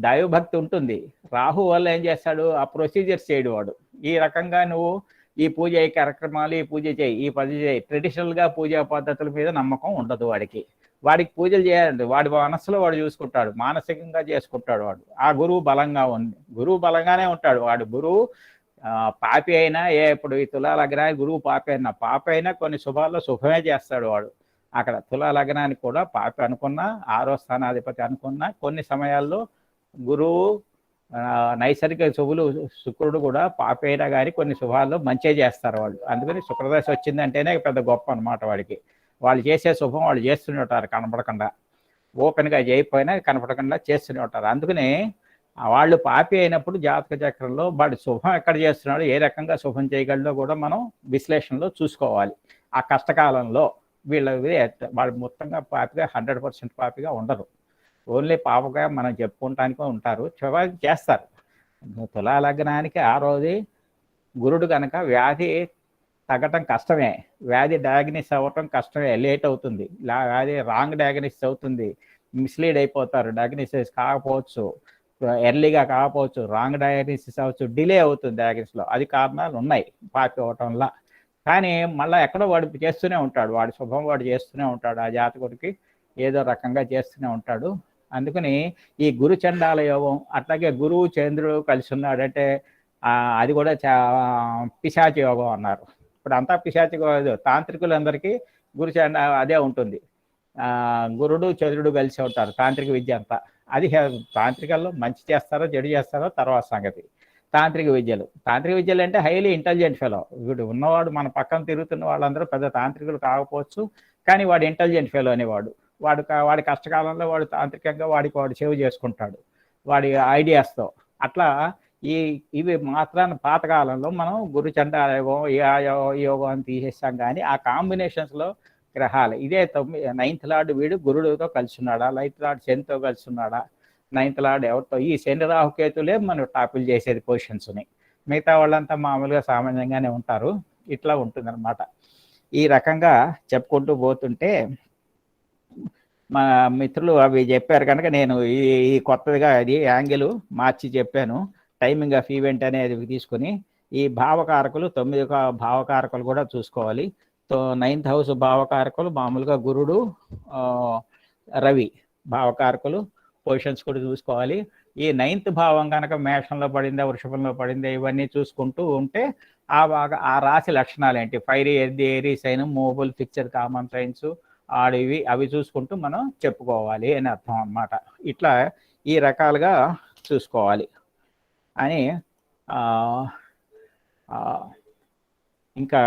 దైవభక్తి ఉంటుంది. రాహు వల్ల ఏం చేస్తాడు, ఆ ప్రొసీజర్స్ చేయడు వాడు. ఈ రకంగా నువ్వు ఈ పూజ ఈ కార్యక్రమాలు, ఈ పూజ చేయి, ఈ పది చేయి, ట్రెడిషనల్గా పూజా పద్ధతుల మీద నమ్మకం ఉండదు వాడికి. వాడికి పూజలు చేయాలంటే వాడి మనస్సులో వాడు చూసుకుంటాడు, మానసికంగా చేసుకుంటాడు వాడు. ఆ గురువు బలంగా ఉంది, గురువు బలంగానే ఉంటాడు వాడు. గురువు పాపి అయినా, ఇప్పుడు ఈ తులా లగ్నానికి గురువు పాపి అయినా కొన్ని శుభాల్లో శుభమే చేస్తాడు వాడు. అక్కడ తులా లగ్నానికి కూడా పాపి అనుకున్నా, 6వ స్థానాధిపతి అనుకున్నా, కొన్ని సమయాల్లో గురువు నైసర్గిక శుభులు శుక్రుడు కూడా పాపి అయినా కానీ కొన్ని శుభాల్లో మంచే చేస్తారు వాళ్ళు. అందుకని శుక్రదశ వచ్చిందంటేనే పెద్ద గొప్ప అనమాట వాడికి. వాళ్ళు చేసే శుభం వాళ్ళు చేస్తూనే ఉంటారు, కనపడకుండా. ఓపెన్గా చేయకపోయినా కనపడకుండా చేస్తూనే ఉంటారు. అందుకని వాళ్ళు పాపి అయినప్పుడు జాతక చక్రంలో వాడి శుభం ఎక్కడ చేస్తున్నాడో, ఏ రకంగా శుభం చేయగలడో కూడా మనం విశ్లేషణలో చూసుకోవాలి. ఆ కష్టకాలంలో వాళ్ళు మొత్తంగా పాపిగా 100% పాపిగా ఉండరు. ఓన్లీ పాపగా మనం చెప్పుకుంటానికో ఉంటారు, చివరికి చేస్తారు. తులా లగ్నానికి ఆ రోజు గురుడు కనుక వ్యాధి తగ్గటం కష్టమే, వ్యాధి డయాగ్నిస్ అవ్వటం కష్టమే, లేట్ అవుతుంది. వ్యాధి రాంగ్ డయాగ్నిస్ అవుతుంది, మిస్లీడ్ అయిపోతారు, డయాగ్నిసిస్ కాకపోవచ్చు, ఎర్లీగా కాకపోవచ్చు, రాంగ్ డయాగ్నిసిస్ అవ్వచ్చు, డిలే అవుతుంది డయాగ్నిస్లో. అది కారణాలు ఉన్నాయి పాపి అవటంలా. కానీ మళ్ళీ ఎక్కడో వాడు చేస్తూనే ఉంటాడు, వాడి శుభం వాడు చేస్తూనే ఉంటాడు, ఆ జాతకుడికి ఏదో రకంగా చేస్తూనే ఉంటాడు. అందుకని ఈ గురు చండాల యోగం, అట్లాగే గురువు చంద్రుడు కలిసి ఉన్నాడంటే అది కూడా పిశాచి యోగం అన్నారు. ఇప్పుడు అంతా పిశాచి తాంత్రికులందరికీ గురు చండ అదే ఉంటుంది. గురుడు చంద్రుడు కలిసి ఉంటారు తాంత్రిక విద్య అంతా. అది తాంత్రికల్లో మంచి చేస్తారో చెడు చేస్తారో తర్వాత సంగతి. తాంత్రిక విద్యలు అంటే హైలీ ఇంటెలిజెంట్ ఫెలో. వీడు ఉన్నవాడు మన పక్కన తిరుగుతున్న వాళ్ళందరూ పెద్ద తాంత్రికులు కాకపోవచ్చు, కానీ వాడు ఇంటెలిజెంట్ ఫెలో అనేవాడు. వాడి కష్టకాలంలో వాడు తాంత్రికంగా వాడు సేవ్ చేసుకుంటాడు వాడి ఐడియాస్తో. అట్లా ఇవి మాత్రాన్ని పాతకాలంలో మనం గురు చండాల యోగం, యోగం అని తీసేసాం. కానీ ఆ కాంబినేషన్స్లో గ్రహాలు ఇదే 9th లార్డ్ వీడు గురుడితో కలిసి ఉన్నాడా, 9th లార్డ్ శనితో కలిసి ఉన్నాడా, 9th లార్డ్ ఎవరితో, ఈ శని రాహుకేతులే మనం టాపిల్ చేసేది పొజిషన్స్ని. మిగతా వాళ్ళంతా మామూలుగా సామాన్యంగానే ఉంటారు. ఇట్లా ఉంటుందన్నమాట. ఈ రకంగా చెప్పుకుంటూ పోతుంటే మా మిత్రులు అవి చెప్పారు కనుక నేను ఈ కొత్తగా అది యాంగిల్ మార్చి చెప్పాను. టైమింగ్ ఆఫ్ ఈవెంట్ అనేది తీసుకొని ఈ భావకారకులు 9 భావకారకులు కూడా చూసుకోవాలి. 9th హౌస్ భావకారకులు మామూలుగా గురుడు, రవి భావకారకులు పొజిషన్స్ కూడా చూసుకోవాలి. ఈ 9th భావం కనుక మేషంలో పడిందా, వృషభంలో పడిందా, ఇవన్నీ చూసుకుంటూ ఉంటే ఆ రాశి లక్షణాలు ఏంటి, fiery, earthy, airy sign, movable, fixture, common signs, ఆడివి అవి చూసుకుంటూ మనం చెప్పుకోవాలి అని అర్థం అన్నమాట. ఇట్లా ఈ రకాలుగా చూసుకోవాలి అని. ఇంకా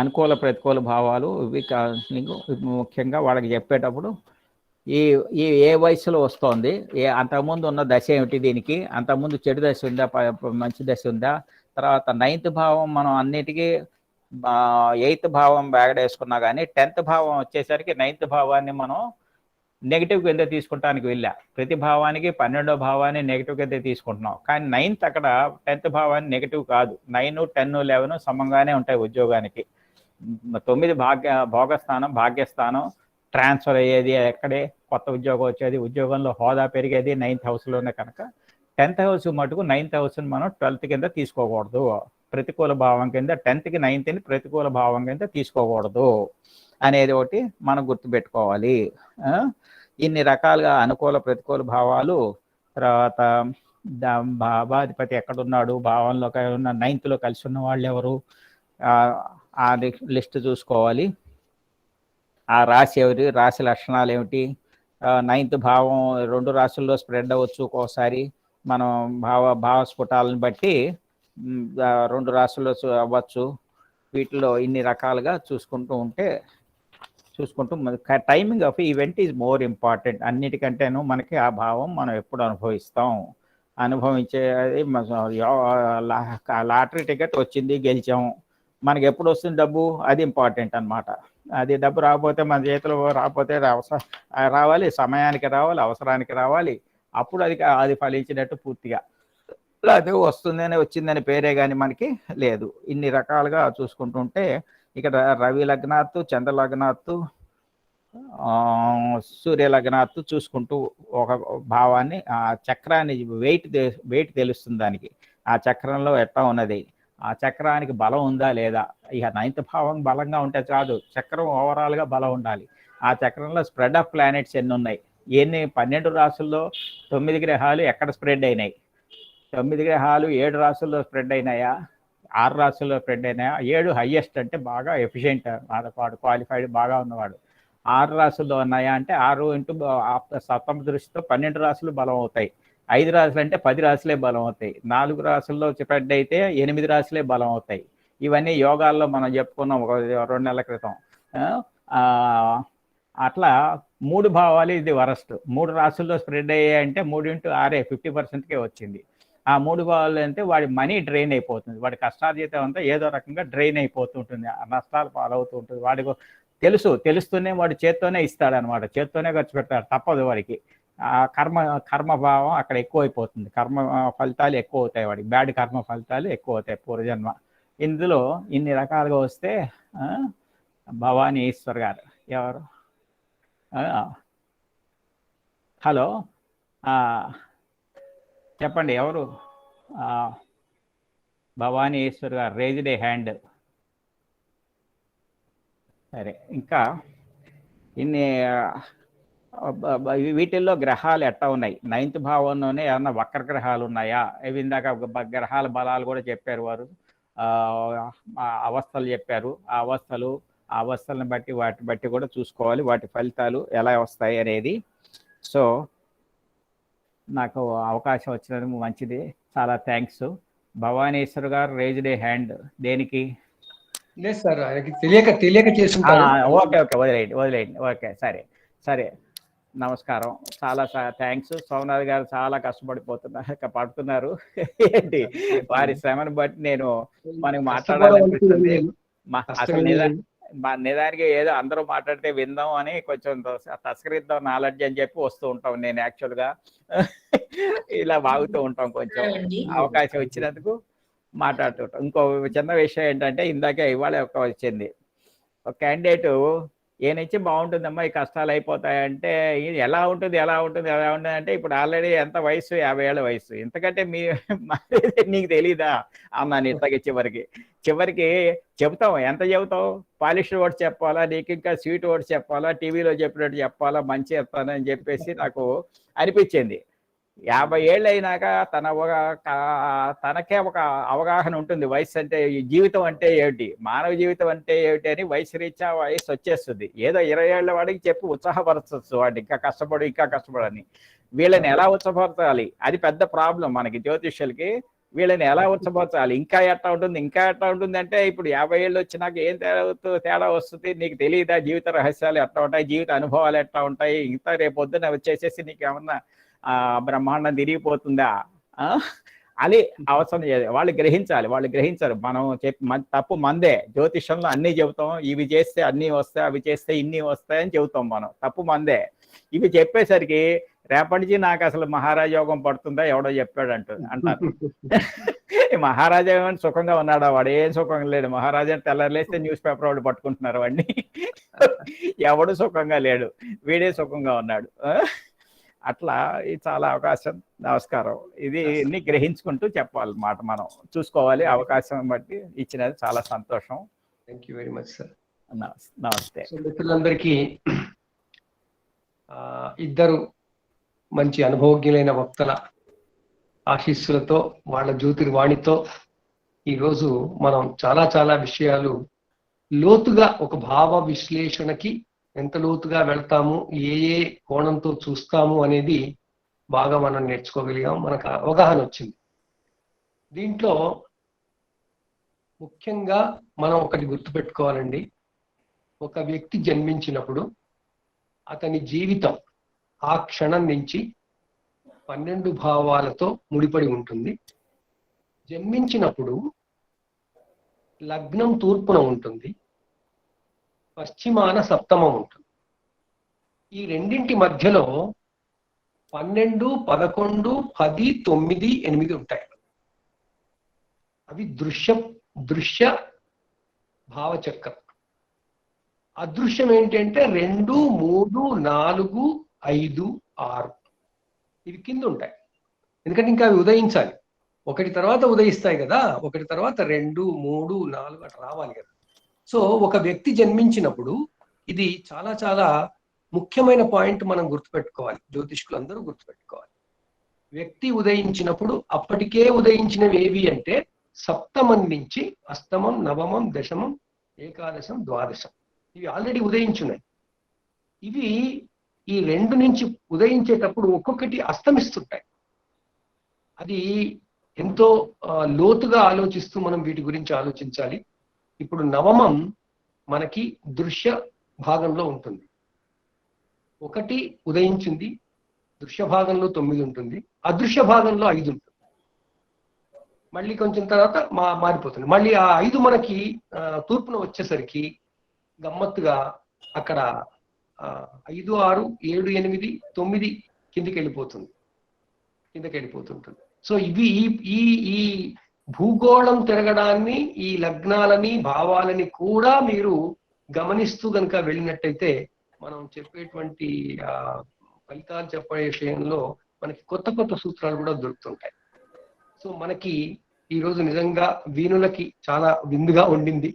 అనుకూల ప్రతికూల భావాలు ఇవి ముఖ్యంగా వాళ్ళకి చెప్పేటప్పుడు ఏ వయసులో వస్తోంది, అంతకుముందు ఉన్న దశ ఏమిటి, దీనికి అంతకుముందు చెడు దశ ఉందా, మంచి దశ ఉందా, తర్వాత 9th భావం మనం అన్నిటికీ 8th భావం వేసుకున్నా కానీ 10th భావం వచ్చేసరికి 9th భావాన్ని మనం నెగిటివ్ కింద తీసుకుంటానికి వెళ్ళా. ప్రతి భావానికి 12వ భావాన్ని నెగిటివ్ కింద తీసుకుంటున్నాం. కానీ 9th అక్కడ 10th భావాన్ని నెగిటివ్ కాదు. 9, 10, 11 సమంగానే ఉంటాయి ఉద్యోగానికి. 9 భోగస్థానం, భాగ్యస్థానం, ట్రాన్స్ఫర్ అయ్యేది ఎక్కడే, కొత్త ఉద్యోగం వచ్చేది, ఉద్యోగంలో హోదా పెరిగేది 9th హౌస్లోనే. కనుక 10th హౌస్ మటుకు 9th హౌస్ని మనం 12th కింద తీసుకోకూడదు. ప్రతికూల భావం కింద 10th కి 9th ని ప్రతికూల భావం కింద తీసుకోకూడదు అనేది ఒకటి మనం గుర్తుపెట్టుకోవాలి. ఇన్ని రకాలుగా అనుకూల ప్రతికూల భావాలు. తర్వాత భావాధిపతి ఎక్కడున్నాడు, భావంలో ఉన్న 9th లో కలిసి ఉన్న వాళ్ళు ఎవరు, ఆ లిస్ట్ చూసుకోవాలి. ఆ రాశి ఎవరి, రాశి లక్షణాలు ఏమిటి, 9th భావం 2 రాశుల్లో స్ప్రెడ్ అవ్వచ్చు. ఒక్కోసారి మనం భావస్ఫుటాలను బట్టి 2 రాశుల్లో అవ్వచ్చు. వీటిలో ఇన్ని రకాలుగా చూసుకుంటూ timing of event is more important. అన్నిటికంటేనూ మనకి ఆ భావం మనం ఎప్పుడు అనుభవించేది. లాటరీ టికెట్ వచ్చింది, గెలిచాము, మనకి ఎప్పుడు వస్తుంది డబ్బు, అది ఇంపార్టెంట్ అనమాట. అది డబ్బు రాకపోతే, మన చేతిలో రాకపోతే రావాలి, సమయానికి రావాలి, అవసరానికి రావాలి, అప్పుడు అది ఫలించినట్టు పూర్తిగా. అదే వచ్చిందని పేరే కానీ మనకి లేదు. ఇన్ని రకాలుగా చూసుకుంటుంటే ఇక్కడ రవి లగ్నాత్తు, చంద్ర లగ్నాత్తు, సూర్య లగ్నాత్తు చూసుకుంటూ ఒక భావాన్ని, ఆ చక్రాన్ని వెయిట్ తెలుస్తుంది దానికి. ఆ చక్రంలో ఎట్లా ఉన్నది, ఆ చక్రానికి బలం ఉందా లేదా. ఇక 9th భావం బలంగా ఉంటే కాదు, చక్రం ఓవరాల్గా బలం ఉండాలి. ఆ చక్రంలో స్ప్రెడ్ ఆఫ్ ప్లానెట్స్ ఎన్ని ఉన్నాయి, 12 రాసుల్లో 9 గ్రహాలు ఎక్కడ స్ప్రెడ్ అయినాయి, 9 గ్రహాలు 7 రాసుల్లో స్ప్రెడ్ అయినాయా, 6 రాసుల్లో స్ప్రెడ్ అయినాయా. 7 హయ్యెస్ట్ అంటే బాగా ఎఫిషియెంట్, వాడు క్వాలిఫైడ్ బాగా ఉన్నవాడు. 6 రాసుల్లో ఉన్నాయా అంటే 6 ఇంటూ సప్తమ దృష్టితో 12 రాసులు బలం అవుతాయి. 5 రాసులు అంటే 10 రాసులే బలం అవుతాయి. 4 రాసుల్లో స్ప్రెడ్ అయితే 8 రాసులే బలం అవుతాయి. ఇవన్నీ యోగాల్లో మనం చెప్పుకున్నాం ఒక 2 నెలల క్రితం. అట్లా 3 భావాలు ఇది వరస్ట్. 3 రాసుల్లో స్ప్రెడ్ అయ్యాయంటే 3 × 6 50%కే వచ్చింది. ఆ 3 భావాలు అంటే వాడి మనీ డ్రైన్ అయిపోతుంది, వాడి కష్టార్జితం అంతా ఏదో రకంగా డ్రైన్ అయిపోతుంటుంది, నష్టాలు పాలవుతూ ఉంటుంది. వాడికి తెలుస్తూనే వాడు చేత్తోనే ఇస్తాడనమాట, చేత్తోనే ఖర్చు పెడతాడు, తప్పదు వాడికి. ఆ కర్మభావం అక్కడ ఎక్కువ అయిపోతుంది, కర్మ ఫలితాలు ఎక్కువ అవుతాయి, వాడికి బ్యాడ్ కర్మ ఫలితాలు ఎక్కువ అవుతాయి పూర్వజన్మ. ఇందులో ఇన్ని రకాలుగా వస్తే భవానీ ఈశ్వర్ గారు ఎవరు, హలో చెప్పండి ఎవరు, భవానీ ఈశ్వర్ గారు రేజ్డ్ ఏ హ్యాండ్. సరే, ఇంకా ఇన్ని వీటిల్లో గ్రహాలు ఎట్టా ఉన్నాయి, 9th భావంలోనే ఏమన్నా వక్ర గ్రహాలు ఉన్నాయా, ఇవి ఇందాక గ్రహాల బలాలు కూడా చెప్పారు వారు, అవస్థలు చెప్పారు. ఆ అవస్థలను బట్టి వాటి బట్టి కూడా చూసుకోవాలి, వాటి ఫలితాలు ఎలా వస్తాయి అనేది. సో నాకు అవకాశం వచ్చినందుకు మంచిది, చాలా థ్యాంక్స్. భవానీశ్వర్ గారు రేజ్డ్ ఏ హ్యాండ్, దేనికి? లేదు సార్, ఆయనకి తెలియక చేస్తుంటారు. ఓకే వదిలేయండి. ఓకే, సరే నమస్కారం, చాలా థ్యాంక్స్. సోమనాథ్ గారు చాలా పడుతున్నారు ఏంటి, వారి శ్రమను బట్టి నేను మనకి మాట్లాడాలనిపిస్తుంది. అసలు నిజానికి ఏదో అందరూ మాట్లాడితే విందాం అని కొంచెం తస్కరిద్దాం నాలెడ్జ్ అని చెప్పి వస్తూ ఉంటాం. నేను యాక్చువల్గా ఇలా వాగుతూ ఉంటాం, కొంచెం అవకాశం ఇచ్చినందుకు మాట్లాడుతూ ఉంటాం. ఇంకో చిన్న విషయం ఏంటంటే, ఇందాకే ఇవాళ వచ్చింది ఒక క్యాండిడేట్, ఏనిచ్చి బాగుంటుందమ్మా ఈ కష్టాలు అయిపోతాయంటే, ఎలా ఉంటుంది అంటే, ఇప్పుడు ఆల్రెడీ ఎంత వయసు, 50 ఏళ్ళ వయసు, ఇంతకంటే నీకు తెలీదా అన్నాను. ఇంతకి చివరికి చెబుతాం, ఎంత చెబుతావు, పాలిష్ వర్డ్స్ చెప్పాలా, నీకు ఇంకా స్వీట్ వర్డ్స్ చెప్పాలా, టీవీలో చెప్పినట్టు చెప్పాలా, మంచి చెప్తానని చెప్పేసి నాకు అనిపించింది. 50 ఏళ్ళు అయినాక తనకే ఒక అవగాహన ఉంటుంది, వయసు అంటే, జీవితం అంటే ఏమిటి, మానవ జీవితం అంటే ఏమిటి అని. వయసు రీత్యా వయసు వచ్చేస్తుంది. ఏదో 20 ఏళ్ల వాడికి చెప్పి ఉత్సాహపరచచ్చు, వాడు ఇంకా కష్టపడని. వీళ్ళని ఎలా ఉత్సాహపరచాలి, అది పెద్ద ప్రాబ్లం మనకి జ్యోతిష్యులకి. వీళ్ళని ఎలా ఉత్సాహపరచాలి, ఇంకా ఎట్లా ఉంటుంది అంటే, ఇప్పుడు 50 ఏళ్ళు వచ్చినాక ఏం తేడా వస్తుంది, నీకు తెలియదా జీవిత రహస్యాలు ఎట్లా ఉంటాయి, జీవిత అనుభవాలు ఎట్లా ఉంటాయి, ఇంకా రేపొద్దున వచ్చేసేసి నీకు ఏమన్నా బ్రహ్మాండం తిరిగిపోతుందా అది అవసరం. వాళ్ళు గ్రహించారు. మనం తప్పు మందే. జ్యోతిషంలో అన్నీ చెబుతాం, ఇవి చేస్తే అన్నీ వస్తాయి, అవి చేస్తే ఇన్ని వస్తాయని చెబుతాం మనం, తప్పు మందే. ఇవి చెప్పేసరికి రేపటి నుంచి నాకు అసలు మహారాజ యోగం పడుతుందా ఎవడో చెప్పాడు అంటారు. మహారాజా ఏమైనా సుఖంగా ఉన్నాడా, వాడు ఏం సుఖంగా లేడు. మహారాజా తెల్లలేస్తే న్యూస్ పేపర్ వాడు పట్టుకుంటున్నారు వాడిని, ఎవడు సుఖంగా లేడు, వీడే సుఖంగా ఉన్నాడు. అట్లా చాలా అవకాశం. నమస్కారం. ఇది అన్ని గ్రహించుకుంటూ చెప్పాలి మాట, మనం చూసుకోవాలి. అవకాశం బట్టి ఇచ్చినది చాలా సంతోషం. Thank you very much sir. నమస్తే. మిత్రులందరికీ ఇద్దరు మంచి అనుభవజ్ఞులైన వక్తల ఆశీస్సులతో, వాళ్ళ జ్యోతిర్వాణితో ఈరోజు మనం చాలా విషయాలు లోతుగా, ఒక భావ విశ్లేషణకి ఎంత లోతుగా వెళ్తాము, ఏ కోణంతో చూస్తాము అనేది బాగా మనం నేర్చుకోగలిగాం, మనకు అవగాహన వచ్చింది. దీంట్లో ముఖ్యంగా మనం ఒకటి గుర్తుపెట్టుకోవాలండి. ఒక వ్యక్తి జన్మించినప్పుడు అతని జీవితం ఆ క్షణం నుంచి 12 భావాలతో ముడిపడి ఉంటుంది. జన్మించినప్పుడు లగ్నం తూర్పున ఉంటుంది, పశ్చిమాన సప్తమం ఉంటుంది. ఈ రెండింటి మధ్యలో 12, 11, 10, 9, 8 ఉంటాయి. అవి దృశ్య భావచక్రం. అదృశ్యం ఏంటంటే 2, 3, 4, 5, 6 ఇవి కింద ఉంటాయి. ఎందుకంటే ఇంకా అవి ఉదయించాలి. ఒకటి తర్వాత ఉదయిస్తాయి కదా, ఒకటి తర్వాత 2, 3, 4 అట్లా రావాలి కదా. సో ఒక వ్యక్తి జన్మించినప్పుడు ఇది చాలా చాలా ముఖ్యమైన పాయింట్ మనం గుర్తుపెట్టుకోవాలి, జ్యోతిష్కులు అందరూ గుర్తుపెట్టుకోవాలి. వ్యక్తి ఉదయించినప్పుడు అప్పటికే ఉదయించినవి ఏవి అంటే సప్తమం నుంచి అష్టమం, నవమం, దశమం, ఏకాదశం, ద్వాదశం ఇవి ఆల్రెడీ ఉదయించున్నాయి. ఇవి ఈ 2 నుంచి ఉదయించేటప్పుడు ఒక్కొక్కటి అస్తమిస్తుంటాయి. అది ఎంతో లోతుగా ఆలోచిస్తూ మనం వీటి గురించి ఆలోచించాలి. ఇప్పుడు నవమం మనకి దృశ్య భాగంలో ఉంటుంది. 1 ఉదయించింది, దృశ్య భాగంలో 9 ఉంటుంది, అదృశ్య భాగంలో 5 ఉంటుంది. మళ్ళీ కొంచెం తర్వాత మారిపోతుంది. మళ్ళీ ఆ 5 మనకి తూర్పున వచ్చేసరికి గమ్మత్తుగా అక్కడ 5, 6, 7, 8, 9 కిందకి వెళ్ళిపోతుంటుంది. సో ఇవి ఈ భూగోళం తిరగడాన్ని, ఈ లగ్నాలని, భావాలని కూడా మీరు గమనిస్తూ కనుక వెళ్ళినట్టయితే మనం చెప్పేటువంటి ఫలితాలు చెప్పే విషయంలో మనకి కొత్త కొత్త సూత్రాలు కూడా దొరుకుతుంటాయి. సో మనకి ఈరోజు నిజంగా వీణులకి చాలా విందుగా ఉండింది.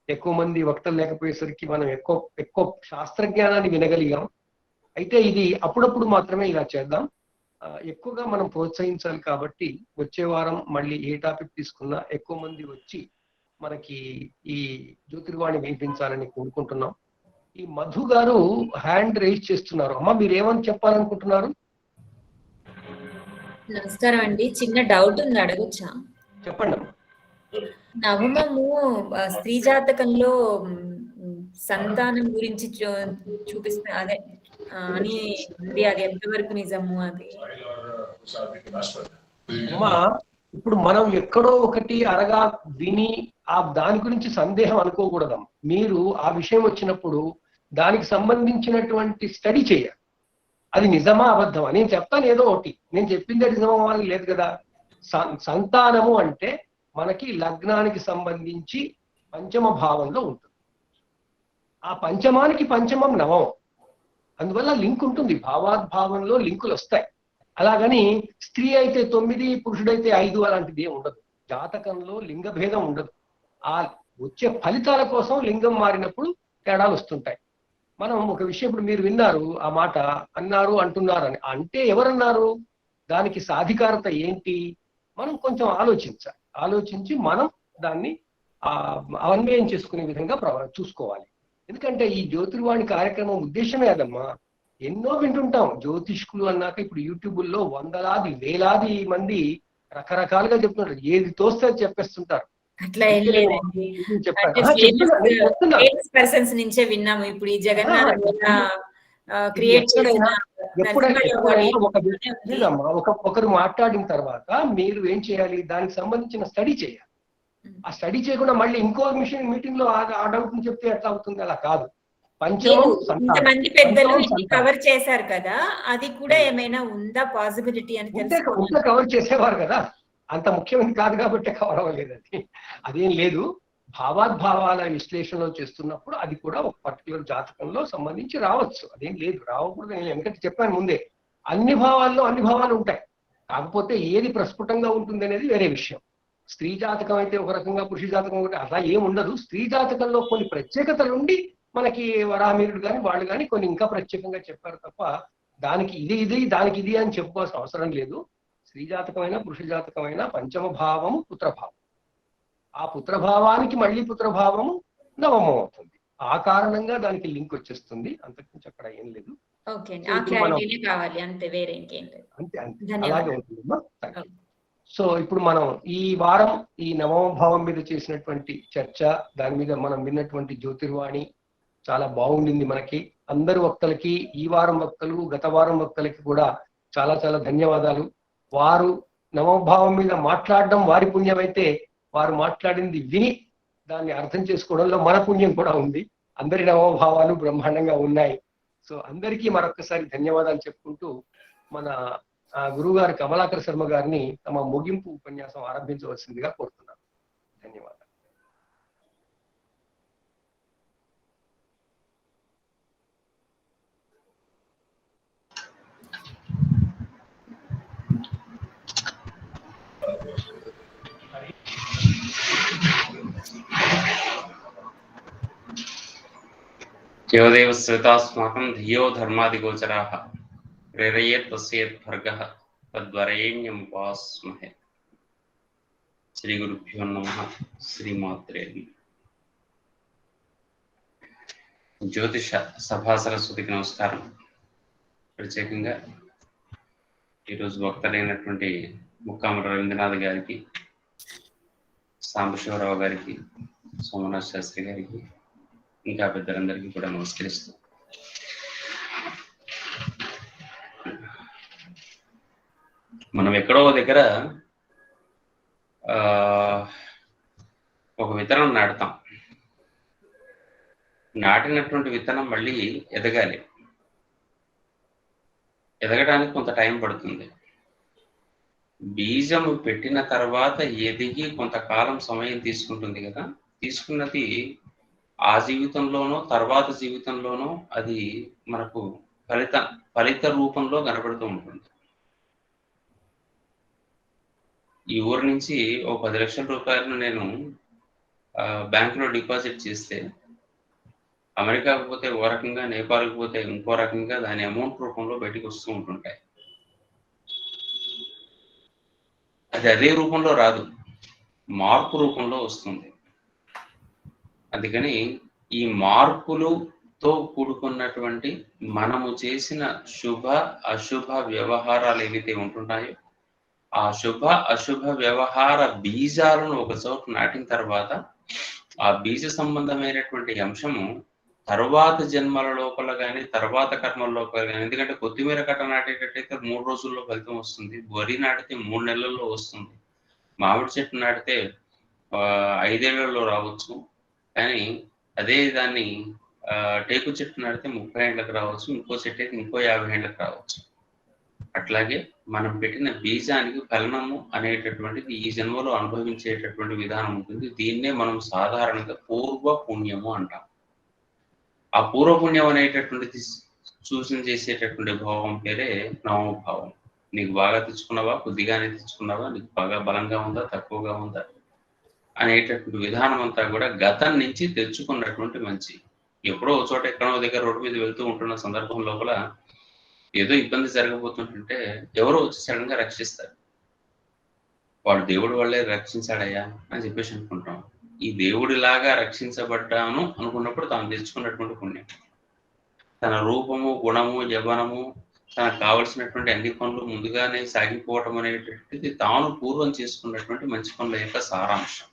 ఎక్కువ మంది వక్తలు లేకపోయేసరికి మనం ఎక్కువ శాస్త్రజ్ఞానాన్ని వినగలిగాం. అయితే ఇది అప్పుడప్పుడు మాత్రమే ఇలా చేద్దాం. ఎక్కువగా మనం ప్రోత్సహించాలి. కాబట్టి వచ్చే వారం మళ్ళీ ఏ టాపిక్ తీసుకున్నా ఎక్కువ మంది వచ్చి మనకి ఈ జ్యోతిర్వాణి వినిపించాలని కోరుకుంటున్నాం. ఈ మధు గారు హ్యాండ్ రైజ్ చేస్తున్నారు. అమ్మ మీరు ఏమని చెప్పాలనుకుంటున్నారు? నమస్కారం అండి, చిన్న డౌట్ ఉంది, అడగొచ్చా? చెప్పండి. నవమము స్త్రీ జాతకంలో సంతానం గురించి చూపిస్తా అదే అని ఉంది, అది ఎంతవరకు నిజము? అది అమ్మా ఇప్పుడు మనం ఎక్కడో ఒకటి అరగా విని దాని గురించి సందేహం అనుకోకూడదమ్మా. మీరు ఆ విషయం వచ్చినప్పుడు దానికి సంబంధించినటువంటి స్టడీ చేయాలి. అది నిజమా అబద్ధమా? నేను చెప్తాను ఏదో ఒకటి, నేను చెప్పిందే నిజమా అని లేదు కదా. సంతానము అంటే మనకి లగ్నానికి సంబంధించి పంచమ భావంలో ఉంటుంది. ఆ పంచమానికి పంచమం నవమం, అందువల్ల లింక్ ఉంటుంది. భావాద్భావంలో లింకులు వస్తాయి. అలాగని స్త్రీ అయితే 9, పురుషుడైతే 5 అలాంటిది ఏమి ఉండదు. జాతకంలో లింగ భేదం ఉండదు. ఆ వచ్చే ఫలితాల కోసం లింగం మారినప్పుడు తేడాలు వస్తుంటాయి. మనం ఒక విషయం ఇప్పుడు మీరు విన్నారు, ఆ మాట అన్నారు అంటున్నారని, అంటే ఎవరన్నారు, దానికి సాధికారత ఏంటి, మనం కొంచెం ఆలోచించాలి. ఆలోచించి మనం దాన్ని అన్వయం చేసుకునే విధంగా చూసుకోవాలి. ఎందుకంటే ఈ జ్యోతిర్వాణి కార్యక్రమం ఉద్దేశమే అదమ్మా. ఎన్నో వింటుంటాం జ్యోతిష్కులు అన్నాక. ఇప్పుడు యూట్యూబుల్లో వందలాది వేలాది మంది రకరకాలుగా చెప్తున్నారు, ఏది తోస్తే అది చెప్పేస్తుంటారు. అట్లా ఏం లేదండి, పర్సన్స్ నుంచే విన్నాము. ఇప్పుడు ఈ జగన్నాథ క్రియేట్ చేసిన ఒకరు మాట్లాడిన తర్వాత మీరు ఏం చేయాలి, దానికి సంబంధించిన స్టడీ చేయాలి. ఆ స్టడీ చేయకుండా మళ్ళీ ఇంకో మీటింగ్ లో ఆ డౌట్ ని చెప్తే ఎట్లా అవుతుంది? అలా కాదు. పంచమం ఇంతమంది పెద్దలు కవర్ చేశారు కదా, అది కూడా ఏమైనా ఉందా పాసిబిలిటీ అని ఉంటే కవర్ చేసేవారు కదా. అంత ముఖ్యమైనది కాదు కాబట్టి కవర్ అవ్వలేదండి. అదేం లేదు. భావాద్భావాల విశ్లేషణలో చేస్తున్నప్పుడు అది కూడా ఒక పర్టికులర్ జాతకంలో సంబంధించి రావచ్చు. అదేం లేదు, రావకూడదు. నేను ఎందుకంటే చెప్పాను ముందే, అన్ని భావాల్లో అన్ని భావాలు ఉంటాయి. కాకపోతే ఏది ప్రస్ఫుటంగా ఉంటుంది అనేది వేరే విషయం. స్త్రీ జాతకం అయితే ఒక రకంగా, పురుష జాతకం ఒకటి, అలా ఏం ఉండదు. స్త్రీ జాతకంలో కొన్ని ప్రత్యేకతలు ఉండి మనకి వరామీరుడు కానీ వాళ్ళు కానీ కొన్ని ఇంకా ప్రత్యేకంగా చెప్పారు తప్ప దానికి ఇది దానికి ఇది అని చెప్పుకోవాల్సిన అవసరం లేదు. స్త్రీ జాతకమైన పురుష జాతకమైన పంచమ భావము పుత్రభావం, ఆ పుత్రభావానికి మళ్ళీ పుత్రభావము నవమం అవుతుంది. ఆ కారణంగా దానికి లింక్ వచ్చేస్తుంది. అంతకుమించి అక్కడ ఏం లేదు. అంతే అలాగే ఉంటుందమ్మా. సో ఇప్పుడు మనం ఈ వారం ఈ నవమ భావం మీద చేసినటువంటి చర్చ, దాని మీద మనం విన్నటువంటి జ్యోతిర్వాణి చాలా బాగుండింది. మనకి అందరు వక్తలకి, ఈ వారం వక్తలు, గత వారం వక్తలకి కూడా చాలా చాలా ధన్యవాదాలు. వారు నవభావం మీద మాట్లాడడం వారి పుణ్యం అయితే, వారు మాట్లాడింది విని దాన్ని అర్థం చేసుకోవడంలో మన పుణ్యం కూడా ఉంది. అందరి నవభావాలు బ్రహ్మాండంగా ఉన్నాయి. సో అందరికీ మరొకసారి ధన్యవాదాలు చెప్పుకుంటూ మన గురువుగారు కమలాకర్ శర్మ గారిని తమ ముగింపు ఉపన్యాసం ఆరంభించవలసిందిగా కోరుతున్నాను. ధన్యవాదాలు. योदेव श्रुतास्माकं धियो धर्मादिगोचराः प्रेरयेत् तस्येत् भर्गः तद्वरेण्यम् उपास्महे। శ్రీ గురుభ్యో నమః. శ్రీమాత్రే నమః. జ్యోతిష సభా సరస్వతికి నమస్కారం. ప్రత్యేకంగా ఈరోజు వక్తలైనటువంటి ముక్కామల రవీంద్రనాథ్ గారికి, సాంబశివరావు గారికి, సోమనాథ్ శాస్త్రి గారికి, ఇంకా పెద్దలందరికీ కూడా నమస్కరిస్తూ మనం ఎక్కడో దగ్గర ఒక విత్తనం నాటుతాం. నాటినటువంటి విత్తనం మళ్ళీ ఎదగాలి. ఎదగడానికి కొంత టైం పడుతుంది. బీజము పెట్టిన తర్వాత ఎదిగి కొంతకాలం సమయం తీసుకుంటుంది కదా. తీసుకున్నది ఆ జీవితంలోనో తర్వాత జీవితంలోనో అది మనకు ఫలిత రూపంలో కనబడుతూ ఉంటుంది. ఈ ఊరు నుంచి ఓ 10 లక్షల రూపాయలను నేను బ్యాంకులో డిపాజిట్ చేస్తే అమెరికాకు పోతే ఓ రకంగా, నేపాల్కి పోతే ఇంకో రకంగా దాని అమౌంట్ రూపంలో బయటకు వస్తూ ఉంటుంటాయి. అది అదే రూపంలో రాదు, మార్పు రూపంలో వస్తుంది. అందుకని ఈ మార్పులతో కూడుకున్నటువంటి మనము చేసిన శుభ అశుభ వ్యవహారాలు ఏవైతే ఉంటున్నాయో ఆ శుభ అశుభ వ్యవహార బీజాలను ఒక చోట నాటిన తర్వాత ఆ బీజ సంబంధమైనటువంటి అంశము తర్వాత జన్మల లోపల కానీ తర్వాత కర్మల లోపల కానీ, ఎందుకంటే కొత్తిమీర కట్ట నాటేటట్టయితే 3 రోజుల్లో ఫలితం వస్తుంది, వరి నాటితే 3 నెలల్లో వస్తుంది, మామిడి చెట్టు నాటితే 5 ఏళ్లలో రావచ్చు, కానీ అదే దాన్ని టేకు చెట్టు నాటితే 30 ఏళ్ళకి రావచ్చు, ఇంకో చెట్టు అయితే ఇంకో 50 ఏళ్ళకి రావచ్చు. అట్లాగే మనం పెట్టిన బీజానికి ఫలనము అనేటటువంటిది ఈ జన్మలో అనుభవించేటటువంటి విధానం ఉంటుంది. దీన్నే మనం సాధారణంగా పూర్వ పుణ్యము అంటాం. ఆ పూర్వపుణ్యం అనేటటువంటిది సూచన చేసేటటువంటి భావం పేరే నవమభావం. నీకు బాగా తెచ్చుకున్నావా, కొద్దిగానే తెచ్చుకున్నావా, నీకు బాగా బలంగా ఉందా, తక్కువగా ఉందా అనేటటువంటి విధానం అంతా కూడా గతం నుంచి తెచ్చుకున్నటువంటి మంచి. ఎప్పుడో ఒక చోట ఎక్కడో దగ్గర రోడ్డు మీద వెళ్తూ ఉంటున్న సందర్భం లోపల ఏదో ఇబ్బంది జరగబోతుంటుంటే ఎవరో వచ్చి సడన్ గా రక్షిస్తారు. వాడు దేవుడి వల్లే రక్షించాడయ్యా అని చెప్పేసి అనుకుంటాం. ఈ దేవుడిలాగా రక్షించబడ్డాను అనుకున్నప్పుడు తాను తెచ్చుకున్నటువంటి పుణ్యం, తన రూపము, గుణము, యవ్వనము, తనకు కావలసినటువంటి అన్ని పనులు ముందుగానే సాగిపోవటం అనేటటువంటిది తాను పూర్వం చేసుకున్నటువంటి మంచి పనుల యొక్క సారాంశం.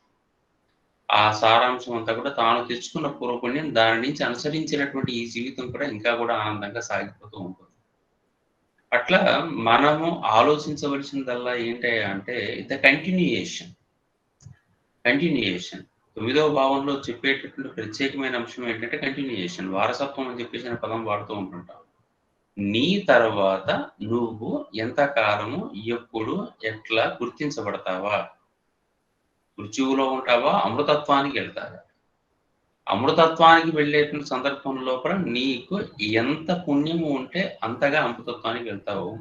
ఆ సారాంశం అంతా కూడా తాను తెచ్చుకున్న పూర్వపుణ్యం, దాని నుంచి అనుసరించినటువంటి ఈ జీవితం కూడా ఇంకా కూడా ఆనందంగా సాగిపోతూ ఉంటుంది. అట్లా మనము ఆలోచించవలసిందల్లా ఏంటి అంటే ద కంటిన్యూయేషన్. 9వ భావంలో చెప్పేటటువంటి ప్రత్యేకమైన అంశం ఏంటంటే కంటిన్యూయేషన్, వారసత్వం అని చెప్పేసి పదం వాడుతూ ఉంటుంటాం. నీ తర్వాత నువ్వు ఎంతకాలము, ఎప్పుడు, ఎట్లా గుర్తించబడతావా? మృత్యువులో ఉంటావా, అమృతత్వానికి వెళ్తావా? అమృతత్వానికి వెళ్ళేటువంటి సందర్భం లోపల నీకు ఎంత పుణ్యము ఉంటే అంతగా అమృతత్వానికి వెళ్తావు.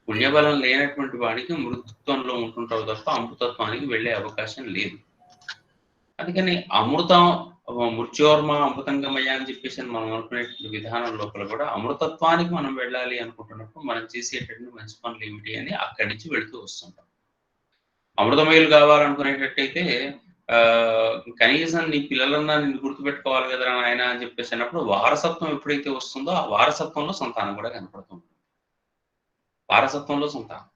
పుణ్యబలం లేనటువంటి వాడికి మృత్యుత్వంలో ఉంటుంటావు తప్ప అమృతత్వానికి వెళ్ళే అవకాశం లేదు. అందుకని అమృతం, మృత్యోర్మ అమృతంగమయ్య అని చెప్పేసి మనం అనుకునేటువంటి విధానం లోపల కూడా అమృతత్వానికి మనం వెళ్ళాలి అనుకుంటున్నప్పుడు మనం చేసేటటువంటి మంచి పనులు ఏమిటి అని అక్కడి నుంచి వెళుతూ వస్తుంటాం. అమృతమయులు కావాలనుకునేటట్టయితే కనీసం నీ పిల్లలన్నా నిన్ను గుర్తుపెట్టుకోవాలి కదా ఆయన అని చెప్పేసి అన్నప్పుడు వారసత్వం ఎప్పుడైతే వస్తుందో ఆ వారసత్వంలో సంతానం కూడా కనపడుతుంది. వారసత్వంలో సంతానం,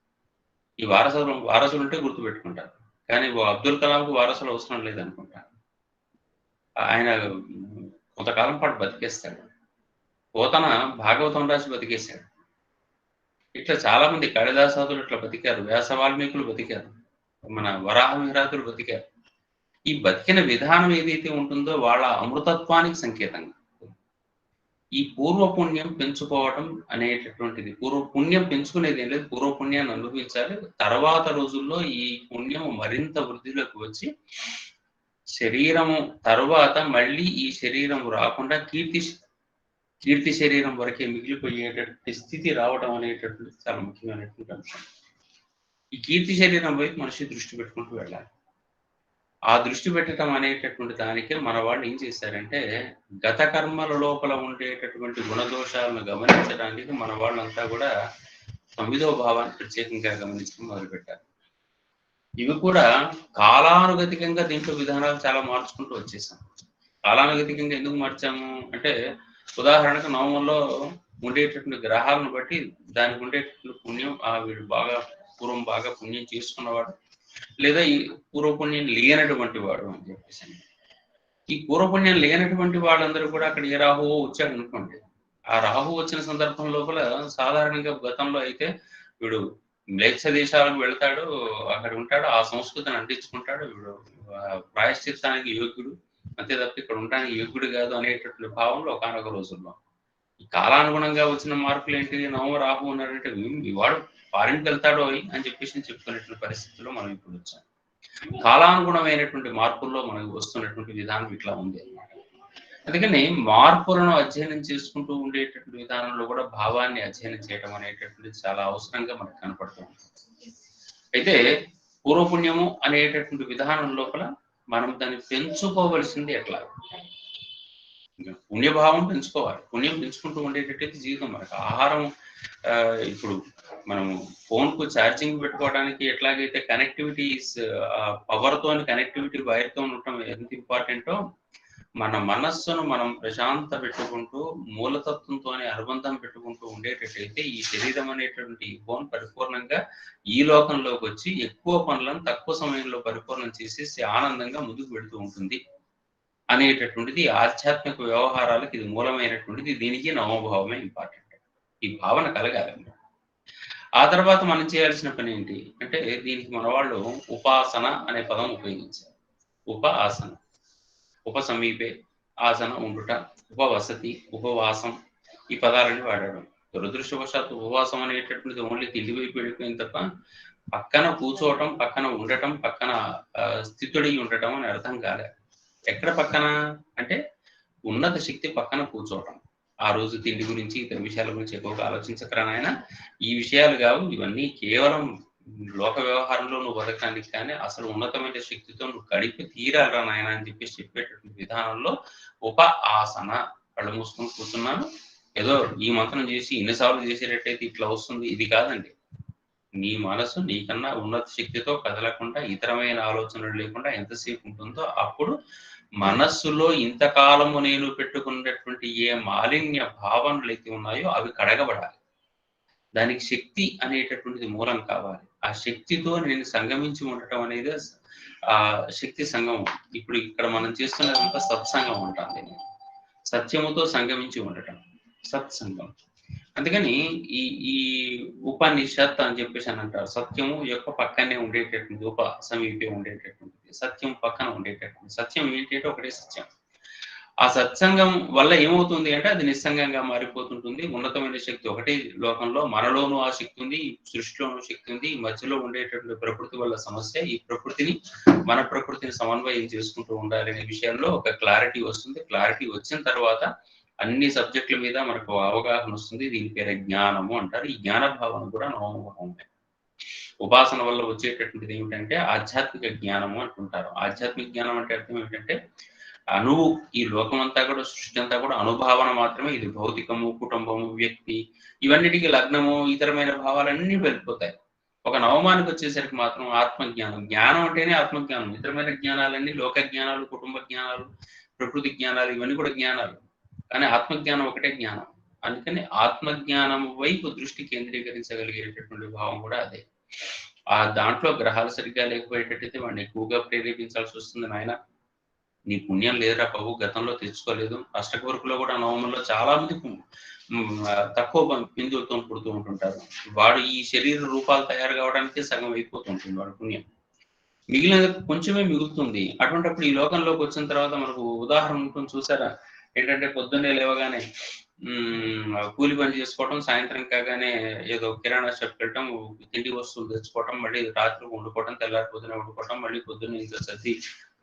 ఈ వారసులు ఉంటే గుర్తుపెట్టుకుంటారు, కానీ అబ్దుల్ కలాంకు వారసులు అవసరం లేదనుకుంటారు. ఆయన కొంతకాలం పాటు బతికేస్తాడు. పోతన భాగవతం రాసి బతికేశాడు. ఇట్లా చాలా మంది కాళిదాసాదులు ఇట్లా బతికారు, వ్యాస వాల్మీకులు బతికారు, మన వరాహమిహిరాతులు బతికారు. ఈ బతికిన విధానం ఏదైతే ఉంటుందో వాళ్ళ అమృతత్వానికి సంకేతంగా ఈ పూర్వపుణ్యం పెంచుకోవటం అనేటటువంటిది. పూర్వపుణ్యం పెంచుకునేది ఏం లేదు, పూర్వపుణ్యాన్ని అనుభవించాలి. తర్వాత రోజుల్లో ఈ పుణ్యం మరింత వృద్ధిలోకి వచ్చి శరీరము తర్వాత మళ్ళీ ఈ శరీరం రాకుండా కీర్తి శరీరం వరకే మిగిలిపోయేటటువంటి స్థితి రావడం అనేటటువంటి చాలా ముఖ్యమైనటువంటి అంశం. ఈ కీర్తి శరీరం వైపు మనిషి దృష్టి పెట్టుకుంటూ వెళ్ళాలి. ఆ దృష్టి పెట్టడం అనేటటువంటి దానికి మన వాళ్ళు ఏం చేశారంటే గత కర్మల లోపల ఉండేటటువంటి గుణదోషాలను గమనించడానికి మన వాళ్ళంతా కూడా 9వ భావాన్ని ప్రత్యేకంగా గమనించడం మొదలుపెట్టారు. ఇవి కూడా కాలానుగతికంగా దీంట్లో విధానాలు చాలా మార్చుకుంటూ వచ్చేసాం. కాలానుగతికంగా ఎందుకు మార్చాము అంటే, ఉదాహరణకు నవమంలో ఉండేటటువంటి గ్రహాలను బట్టి దానికి ఉండేటటువంటి పుణ్యం, వీడు బాగా పూర్వం బాగా పుణ్యం చేసుకున్నవాడు, లేదా ఈ పూర్వపుణ్యం లేనటువంటి వాడు అని చెప్పేసి. ఈ పూర్వపుణ్యం లేనటువంటి వాళ్ళందరూ కూడా అక్కడ ఏ రాహువో వచ్చాడు అనుకోండి, ఆ రాహు వచ్చిన సందర్భం లోపల సాధారణంగా గతంలో అయితే వీడు మ్లేచ్ఛ దేశాలకు వెళ్తాడు, అక్కడ ఉంటాడు, ఆ సంస్కృతిని అంటించుకుంటాడు, వీడు ప్రాయశ్చిత్తానికి యోగ్యుడు, అంతే తప్ప ఇక్కడ ఉండడానికి యోగ్యుడు కాదు అనేటటువంటి భావంలో ఒకనొక రోజుల్లో ఈ కాలానుగుణంగా వచ్చిన మార్పులు ఏంటి, నవమ రాహు ఉన్నాడంటే వాడు ఫారిన్కి వెళ్తాడో అని చెప్పేసి చెప్పుకునేటువంటి పరిస్థితుల్లో మనం ఇప్పుడు వచ్చాం. కాలానుగుణమైనటువంటి మార్పుల్లో మనకు వస్తున్నటువంటి విధానం ఇట్లా ఉంది అన్నమాట. అందుకని మార్పులను అధ్యయనం చేసుకుంటూ ఉండేటటువంటి విధానంలో కూడా భావాన్ని అధ్యయనం చేయడం అనేటటువంటిది చాలా అవసరంగా మనకు కనపడుతుంది. అయితే పూర్వపుణ్యము అనేటటువంటి విధానం లోపల మనం దాన్ని పెంచుకోవలసింది ఎట్లా? పుణ్యభావం పెంచుకోవాలి. పుణ్యం పెంచుకుంటూ ఉండేటట్టయితే జీవితం మనకు ఆహారం, ఇప్పుడు మనం ఫోన్కు ఛార్జింగ్ పెట్టుకోవడానికి ఎట్లాగైతే కనెక్టివిటీ పవర్తో కనెక్టివిటీ వైర్తో ఉండటం ఎంత ఇంపార్టెంటో, మన మనస్సును మనం ప్రశాంత పెట్టుకుంటూ మూలతత్వంతో అనుబంధం పెట్టుకుంటూ ఉండేటట్టయితే ఈ శరీరం అనేటువంటి ఫోన్ పరిపూర్ణంగా ఈ లోకంలోకి వచ్చి ఎక్కువ పనులను తక్కువ సమయంలో పరిపూర్ణం చేసేసి ఆనందంగా ముందుకు వెళుతూ ఉంటుంది అనేటటువంటిది ఆధ్యాత్మిక వ్యవహారాలకు ఇది మూలమైనటువంటిది. దీనికి నవభావమే ఇంపార్టెంట్. ఈ భావన కలగాలి. ఆ తర్వాత మనం చేయాల్సిన పని ఏంటి అంటే, దీనికి మన వాళ్ళు ఉపాసన అనే పదం ఉపయోగించారు. ఉప ఆసన, ఉప సమీపే, ఆసన ఉండుట, ఉపవసతి, ఉపవాసం, ఈ పదాలని వాడాడు. దురదృష్టవశాత్తు ఉపవాసం అనేటటువంటిది ఓన్లీ తిండి వైపు వెళ్ళిపోయింది తప్ప పక్కన కూర్చోవటం, పక్కన ఉండటం, పక్కన స్థితుడై ఉండటం అని అర్థం కాలే. ఎక్కడ పక్కన అంటే ఉన్నత శక్తి పక్కన కూర్చోవటం. ఆ రోజు తిండి గురించి ఇతర విషయాల గురించి ఎక్కువగా ఆలోచించకరా నాయన, ఈ విషయాలు కావు, ఇవన్నీ కేవలం లోక వ్యవహారంలో నువ్వు బతకడానికి, కానీ అసలు ఉన్నతమైన శక్తితో నువ్వు గడిపి తీరాలరా నాయన అని చెప్పేసి చెప్పేటటువంటి విధానంలో ఉప ఆసన. కళ్ళు మూసుకొని కూర్చున్నాను, ఏదో ఈ మంత్రం చేసి ఇన్నిసార్లు చేసేటట్టయితే ఇట్లా వస్తుంది, ఇది కాదండి. నీ మనసు నీకన్నా ఉన్నత శక్తితో కదలకుండా, ఇతరమైన ఆలోచనలు లేకుండా ఎంతసేపు ఉంటుందో అప్పుడు మనస్సులో ఇంతకాలము నేను పెట్టుకున్నటువంటి ఏ మాలిన్య భావనలు అయితే ఉన్నాయో అవి కడగబడాలి. దానికి శక్తి అనేటటువంటిది మూలం కావాలి. ఆ శక్తితో నేను సంగమించి ఉండటం అనేది ఆ శక్తి సంగమం. ఇప్పుడు ఇక్కడ మనం చేస్తున్నదంతా సత్సంగం ఉంటుంది. సత్యముతో సంగమించి ఉండటం సత్సంగం. అందుకని ఈ ఉపనిషత్ అని చెప్పేసి అని అంటారు. సత్యము యొక్క పక్కనే ఉండేటటువంటి, ఉప సమీపే ఉండేటటువంటిది, సత్యం పక్కన ఉండేటటువంటి. సత్యం ఏంటి అంటే ఒకటే సత్యం. ఆ సత్సంగం వల్ల ఏమవుతుంది అంటే అది నిస్సంగంగా మారిపోతుంటుంది. ఉన్నతమైన శక్తి ఒకటే లోకంలో, మనలోనూ ఆ శక్తి ఉంది, సృష్టిలోనూ శక్తి ఉంది. ఈ మధ్యలో ఉండేటటువంటి ప్రకృతి వల్ల సమస్య. ఈ ప్రకృతిని, మన ప్రకృతిని సమన్వయం చేసుకుంటూ ఉండాలి అనే విషయంలో ఒక క్లారిటీ వస్తుంది. క్లారిటీ వచ్చిన తర్వాత అన్ని సబ్జెక్టుల మీద మనకు అవగాహన వస్తుంది. దీని పేరే జ్ఞానము అంటారు. ఈ జ్ఞాన భావన కూడా నవమభావమే. ఉపాసన వల్ల వచ్చేటటువంటిది ఏమిటంటే ఆధ్యాత్మిక జ్ఞానము అంటుంటారు. ఆధ్యాత్మిక జ్ఞానం అంటే అర్థం ఏమిటంటే అణువు, ఈ లోకమంతా కూడా, సృష్టి అంతా కూడా అనుభావన మాత్రమే. ఇది భౌతికము, కుటుంబము, వ్యక్తి, ఇవన్నిటికీ లగ్నము, ఇతరమైన భావాలన్నీ వెళ్ళిపోతాయి. ఒక నవమానికి వచ్చేసరికి మాత్రం ఆత్మజ్ఞానం. జ్ఞానం అంటేనే ఆత్మజ్ఞానం. ఇతరమైన జ్ఞానాలన్నీ లోక జ్ఞానాలు, కుటుంబ జ్ఞానాలు, ప్రకృతి జ్ఞానాలు, ఇవన్నీ కూడా జ్ఞానాలు. కానీ ఆత్మజ్ఞానం ఒకటే జ్ఞానం. అందుకని ఆత్మజ్ఞానం వైపు దృష్టి కేంద్రీకరించగలిగేటటువంటి భావం కూడా అదే. ఆ దాంట్లో గ్రహాలు సరిగ్గా లేకపోయేటట్టయితే వాడిని ఎక్కువగా ప్రేరేపించాల్సి వస్తుంది. నాయన నీ పుణ్యం లేదురా బాబు, గతంలో తెచ్చుకోలేదు. అష్టకవర్కులో కూడా నవమంలో చాలా మంది తక్కువ బిందువులతో పుడుతూ ఉంటుంటారు. వాడు ఈ శరీర రూపాలు తయారు కావడానికి సగం అయిపోతుంటుంది వాడు పుణ్యం. మిగిలిన కొంచెమే మిగులుతుంది. అటువంటిప్పుడు ఈ లోకంలోకి వచ్చిన తర్వాత మనకు ఉదాహరణ ఉంటుంది చూసారా, ఏంటంటే పొద్దున్నే లేవగానే కూలి పని చేసుకోవటం, సాయంత్రం కాగానే ఏదో కిరాణా షాప్కి వెళ్ళటం, తిండి వస్తువులు తెచ్చుకోవటం, మళ్ళీ రాత్రి వండుకోవటం, తెల్లారి పొద్దున వండుకోవటం, మళ్ళీ పొద్దున్న ఇంట్లో సర్ది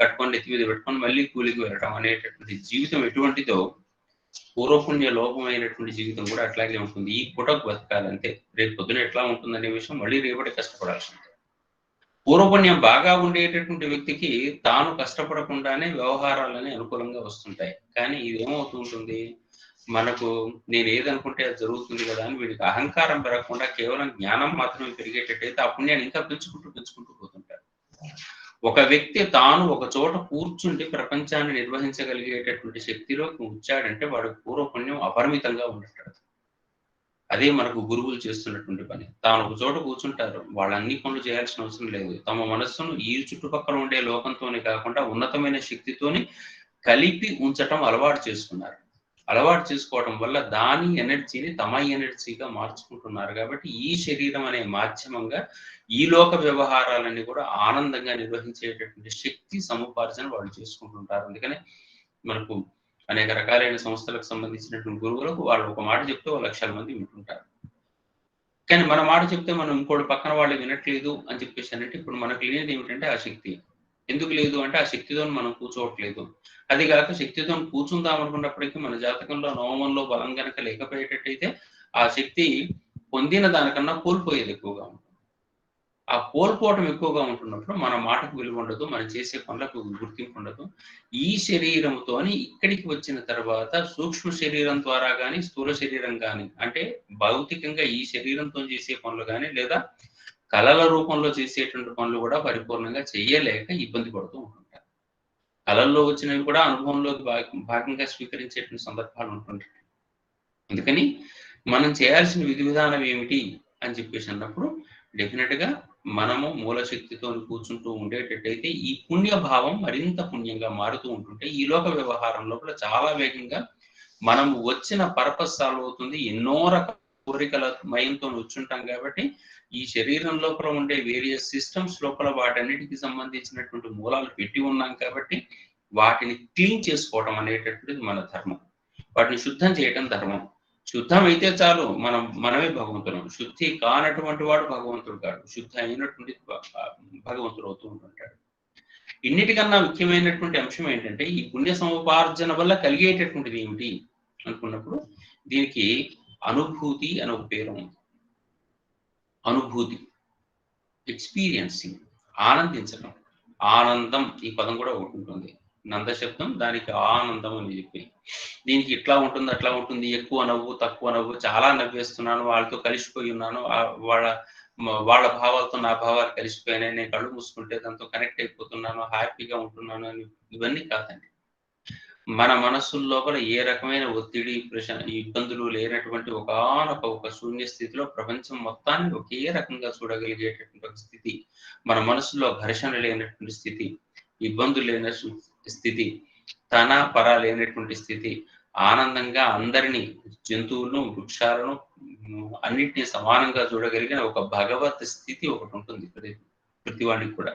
కట్టుకొని నెత్తి మీద పెట్టుకొని మళ్ళీ కూలికి వెళ్ళటం అనేటటువంటి జీవితం ఎటువంటిదో, పూర్వపుణ్య లోపమైనటువంటి జీవితం కూడా అట్లాగే ఉంటుంది. ఈ పూటకు బతకాలంటే రేపు పొద్దున ఎట్లా ఉంటుందనే విషయం మళ్ళీ రేపటి కష్టపడాల్సిందే. పూర్వపుణ్యం బాగా ఉండేటటువంటి వ్యక్తికి తాను కష్టపడకుండానే వ్యవహారాలని అనుకూలంగా వస్తుంటాయి. కానీ ఇది ఏమవుతూ ఉంటుంది, మనకు నేను ఏదనుకుంటే అది జరుగుతుంది కదా అని వీడికి అహంకారం పెరగకుండా కేవలం జ్ఞానం మాత్రమే పెరిగేటట్టయితే ఆ పుణ్యాన్ని ఇంకా పెంచుకుంటూ పోతుంటారు. ఒక వ్యక్తి తాను ఒక చోట కూర్చుండి ప్రపంచాన్ని నిర్వహించగలిగేటటువంటి శక్తిలోకి వచ్చాడంటే వాడి పూర్వపుణ్యం అపరిమితంగా ఉండటం. అదే మనకు గురువులు చేస్తున్నటువంటి పని. తాను ఒక చోట కూర్చుంటారు, వాళ్ళు అన్ని పనులు చేయాల్సిన అవసరం లేదు. తమ మనస్సును ఈ చుట్టుపక్కల ఉండే లోకంతోనే కాకుండా ఉన్నతమైన శక్తితోని కలిపి ఉంచటం అలవాటు చేసుకున్నారు. అలవాటు చేసుకోవడం వల్ల దాని ఎనర్జీని తమ ఎనర్జీగా మార్చుకుంటున్నారు. కాబట్టి ఈ శరీరం అనే మాధ్యమంగా ఈ లోక వ్యవహారాలన్నీ కూడా ఆనందంగా నిర్వహించేటటువంటి శక్తి సముపార్జన వాళ్ళు చేసుకుంటుంటారు. అందుకనే మనకు అనేక రకాలైన సంస్థలకు సంబంధించినటువంటి గురువులకు వాళ్ళు ఒక మాట చెప్తే 1,00,000 మంది వింటుంటారు. కానీ మన మాట చెప్తే మనం ఇంకోటి పక్కన వాళ్ళు వినట్లేదు అని చెప్పేసి అంటే ఇప్పుడు మనకు లేనిది ఏమిటంటే ఆ శక్తి. ఎందుకు లేదు అంటే ఆ శక్తితో మనం కూర్చోవట్లేదు. అది కాక శక్తితో కూర్చుందాం అనుకున్నప్పటికీ మన జాతకంలో నవమంలో బలం కనుక లేకపోయేటట్టయితే ఆ శక్తి పొందిన దానికన్నా కోల్పోయేది ఎక్కువగా ఉంటుంది. ఆ కోల్పోవటం ఎక్కువగా ఉంటున్నప్పుడు మన మాటకు విలువ ఉండదు, మనం చేసే పనులకు గుర్తింపు ఉండదు. ఈ శరీరంతోని ఇక్కడికి వచ్చిన తర్వాత సూక్ష్మ శరీరం ద్వారా కానీ స్థూల శరీరం కానీ అంటే భౌతికంగా ఈ శరీరంతో చేసే పనులు కానీ లేదా కళల రూపంలో చేసేటువంటి పనులు కూడా పరిపూర్ణంగా చెయ్యలేక ఇబ్బంది పడుతూ ఉంటుంటారు. కళల్లో వచ్చినవి కూడా అనుభవంలోకి భాగంగా స్వీకరించేటువంటి సందర్భాలు ఉంటుంటాయి. అందుకని మనం చేయాల్సిన విధి విధానం ఏమిటి అని చెప్పేసి అన్నప్పుడు డెఫినెట్ గా మనము మూలశక్తితో కూర్చుంటూ ఉండేటట్టయితే ఈ పుణ్యభావం మరింత పుణ్యంగా మారుతూ ఉంటుంటే ఈ లోక వ్యవహారం లోపల చాలా వేగంగా మనము వచ్చిన పర్పస్ సాల్వ్ అవుతుంది. ఎన్నో రకాల కోరికల మయంతో వచ్చుంటాం కాబట్టి ఈ శరీరం లోపల ఉండే వేరియస్ సిస్టమ్స్ లోపల వాటన్నిటికి సంబంధించినటువంటి మూలాలు పెట్టి ఉన్నాం కాబట్టి వాటిని క్లీన్ చేసుకోవడం అనేటటువంటిది మన ధర్మం. వాటిని శుద్ధం చేయటం ధర్మం. శుద్ధం అయితే చాలు, మనమే భగవంతుడు. శుద్ధి కానటువంటి వాడు భగవంతుడు కాడు, శుద్ధి అయినటువంటి భగవంతుడు అవుతూ ఉంటుంటాడు. ఇన్నిటికన్నా ముఖ్యమైనటువంటి అంశం ఏంటంటే ఈ పుణ్య సముపార్జన వల్ల కలిగేటటువంటిది ఏమిటి అనుకున్నప్పుడు దీనికి అనుభూతి అని ఒక పేరు ఉంది. అనుభూతి, ఎక్స్పీరియన్సింగ్, ఆనందించడం. ఆనందం ఈ పదం కూడా ఒకటి ఉంటుంది. నంద శబ్దం, దానికి ఆనందం అని చెప్పి దీనికి ఇట్లా ఉంటుంది అట్లా ఉంటుంది, ఎక్కువ నవ్వు తక్కువ నవ్వు, చాలా నవ్వేస్తున్నాను, వాళ్ళతో కలిసిపోయి ఉన్నాను, వాళ్ళ భావాలతో నా భావాలు కలిసిపోయినాయి, నేను కళ్ళు మూసుకుంటే దాంతో కనెక్ట్ అయిపోతున్నాను, హ్యాపీగా ఉంటున్నాను అని ఇవన్నీ కాదండి. మన మనస్సు లోపల ఏ రకమైన ఒత్తిడి ఇబ్బందులు లేనటువంటి ఒక శూన్య స్థితిలో ప్రపంచం మొత్తాన్ని ఒకే రకంగా చూడగలిగేటటువంటి ఒక స్థితి, మన మనసులో ఘర్షణ లేనటువంటి స్థితి, ఇబ్బందులు లేని స్థితి, తన పర లేనటువంటి స్థితి, ఆనందంగా అందరినీ జంతువులను వృక్షాలను అన్నిటినీ సమానంగా చూడగలిగిన ఒక భగవత్ స్థితి ఒకటి ఉంటుంది ప్రతి వాడికి కూడా.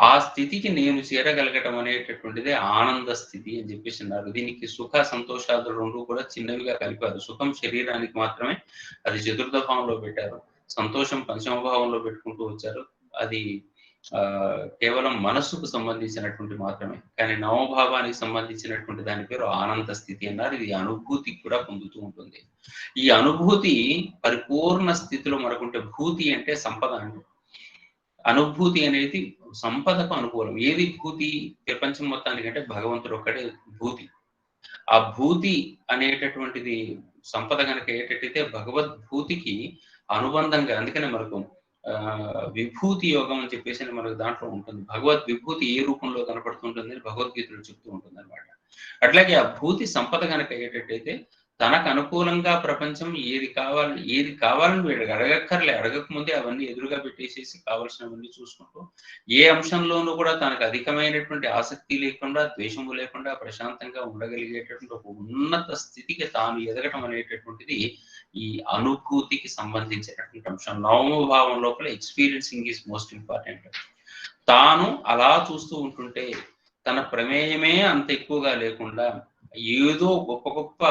ఆ స్థితికి నేను చేరగలగటం అనేటటువంటిదే ఆనంద స్థితి అని చెప్పేసి అన్నారు. దీనికి సుఖ సంతోషాలు రెండు కూడా చిన్నవిగా కలిపారు. సుఖం శరీరానికి మాత్రమే, అది చతుర్థ భావంలో పెట్టారు. సంతోషం పంచమ భావంలో పెట్టుకుంటూ వచ్చారు, అది కేవలం మనస్సుకు సంబంధించినటువంటి మాత్రమే. కానీ నవభావానికి సంబంధించినటువంటి దాని పేరు ఆనంద స్థితి అన్నారు. ఇది అనుభూతి కూడా పొందుతూ ఉంటుంది. ఈ అనుభూతి పరిపూర్ణ స్థితిలో మనకుంటే, భూతి అంటే సంపద అండి. అనుభూతి అనేది సంపదకు అనుకూలం. ఏది భూతి ప్రపంచం మొత్తానికంటే భగవంతుడు ఒక్కడే భూతి. ఆ భూతి అనేటటువంటిది సంపద కనుక ఏంటంటే భగవద్భూతికి అనుబంధంగా, అందుకనే మనకు విభూతి యోగం అని చెప్పేసి మనకు దాంట్లో ఉంటుంది. భగవద్ విభూతి ఏ రూపంలో కనపడుతుంటుంది అని భగవద్గీతలో చెప్తూ ఉంటుంది అనమాట. అట్లాగే ఆ భూతి సంపద కనుక అయ్యేటట్టయితే తనకు అనుకూలంగా ప్రపంచం ఏది కావాలని వీడికి అడగక్కర్లే, అడగక ముందే అవన్నీ ఎదురుగా పెట్టేసేసి కావాల్సినవన్నీ చూసుకుంటూ ఏ అంశంలోనూ కూడా తనకు అధికమైనటువంటి ఆసక్తి లేకుండా, ద్వేషము లేకుండా ప్రశాంతంగా ఉండగలిగేటటువంటి ఒక ఉన్నత స్థితికి తాను ఎదగటం అనేటటువంటిది ఈ అనుభూతికి సంబంధించినటువంటి అంశం. నవమభావం లోపల ఎక్స్పీరియన్సింగ్ ఈజ్ మోస్ట్ ఇంపార్టెంట్. తాను అలా చూస్తూ ఉంటుంటే తన ప్రమేయమే అంత ఎక్కువగా లేకుండా ఏదో గొప్ప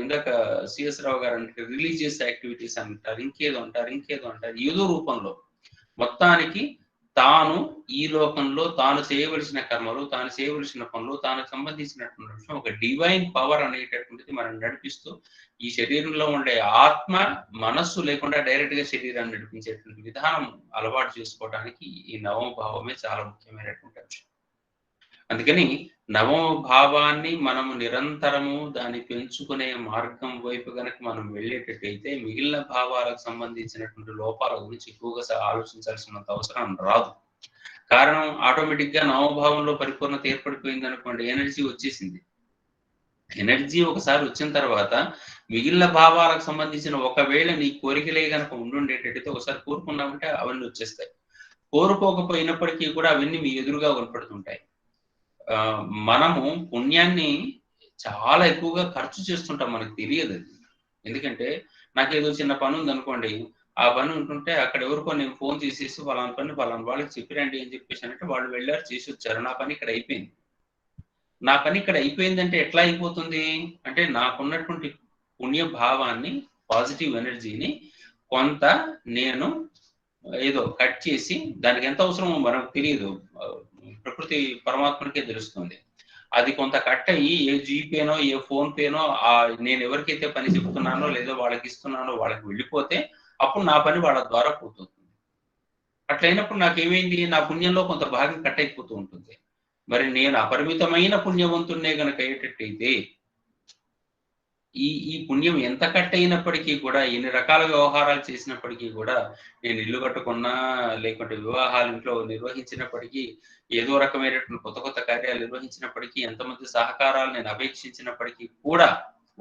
ఇందాక సిఎస్ రావు గారు అంటే రిలీజియస్ యాక్టివిటీస్ అంటారు, ఇంకేదో అంటారు ఏదో రూపంలో మొత్తానికి తాను ఈ లోకంలో తాను చేయవలసిన కర్మలు, తాను చేయవలసిన పనులు, తాను సంబంధించినటువంటి విషయం ఒక డివైన్ పవర్ అనేటటువంటిది మనం నడిపిస్తూ ఈ శరీరంలో ఉండే ఆత్మ మనస్సు లేకుండా డైరెక్ట్ గా శరీరాన్ని నడిపించేటువంటి విధానం అలవాటు చేసుకోవడానికి ఈ నవమ భావమే చాలా ముఖ్యమైనటువంటి అంశం. అందుకని నవమ భావాన్ని మనము నిరంతరము దాన్ని పెంచుకునే మార్గం వైపు కనుక మనం వెళ్ళేటట్టయితే మిగిలిన భావాలకు సంబంధించినటువంటి లోపాల గురించి ఎక్కువగా ఆలోచించాల్సినంత అవసరం రాదు. కారణం ఆటోమేటిక్ గా నవభావంలో పరిపూర్ణత ఏర్పడిపోయింది అనుకోండి, ఎనర్జీ వచ్చేసింది. ఎనర్జీ ఒకసారి వచ్చిన తర్వాత మిగిలిన భావాలకు సంబంధించిన ఒకవేళ నీ కోరికలే కనుక ఉండుండేటట్టయితే ఒకసారి కోరుకున్నామంటే అవన్నీ వచ్చేస్తాయి. కోరుకోకపోయినప్పటికీ కూడా అవన్నీ మీ ఎదురుగా కనపడుతుంటాయి. మనము పుణ్యాన్ని చాలా ఎక్కువగా ఖర్చు చేస్తుంటాం, మనకు తెలియదు అది. ఎందుకంటే నాకు ఏదో చిన్న పని ఉంది అనుకోండి, ఆ పని ఉంటుంటే అక్కడ ఎవరికో నేను ఫోన్ చేసేసి వాళ్ళని పని వాళ్ళని వాళ్ళకి చెప్పిరండి అని చెప్పేసి అంటే వాళ్ళు వెళ్ళారు, చేసి వచ్చారు, నా పని ఇక్కడ అయిపోయింది. నా పని ఇక్కడ అయిపోయిందంటే ఎట్లా అయిపోతుంది అంటే నాకున్నటువంటి పుణ్య భావాన్ని, పాజిటివ్ ఎనర్జీని కొంత నేను ఏదో కట్ చేసి, దానికి ఎంత అవసరమో మనకు తెలియదు, ప్రకృతి పరమాత్మకే తెలుస్తుంది. అది కొంత కట్ అయ్యి ఏ జీపేనో ఏ ఫోన్ పేనో నేను ఎవరికైతే పని చెప్తున్నానో లేదో వాళ్ళకి ఇస్తున్నానో వాళ్ళకి వెళ్ళిపోతే అప్పుడు నా పని వాళ్ళ ద్వారా పోతుంది. అట్లయినప్పుడు నాకేమైంది, నా పుణ్యంలో కొంత భాగం కట్ అయిపోతూ ఉంటుంది. మరి నేను అపరిమితమైన పుణ్యవంతున్నే గనక అయ్యేటట్టయితే ఈ పుణ్యం ఎంత కట్ అయినప్పటికీ కూడా, ఎన్ని రకాల వ్యవహారాలు చేసినప్పటికీ కూడా, నేను ఇల్లు కట్టుకున్నా లేకుంటే వివాహాలు ఇంట్లో నిర్వహించినప్పటికీ, ఏదో రకమైనటువంటి కొత్త కొత్త కార్యాలు నిర్వహించినప్పటికీ, ఎంతమంది సహకారాలు నేను అపేక్షించినప్పటికీ కూడా,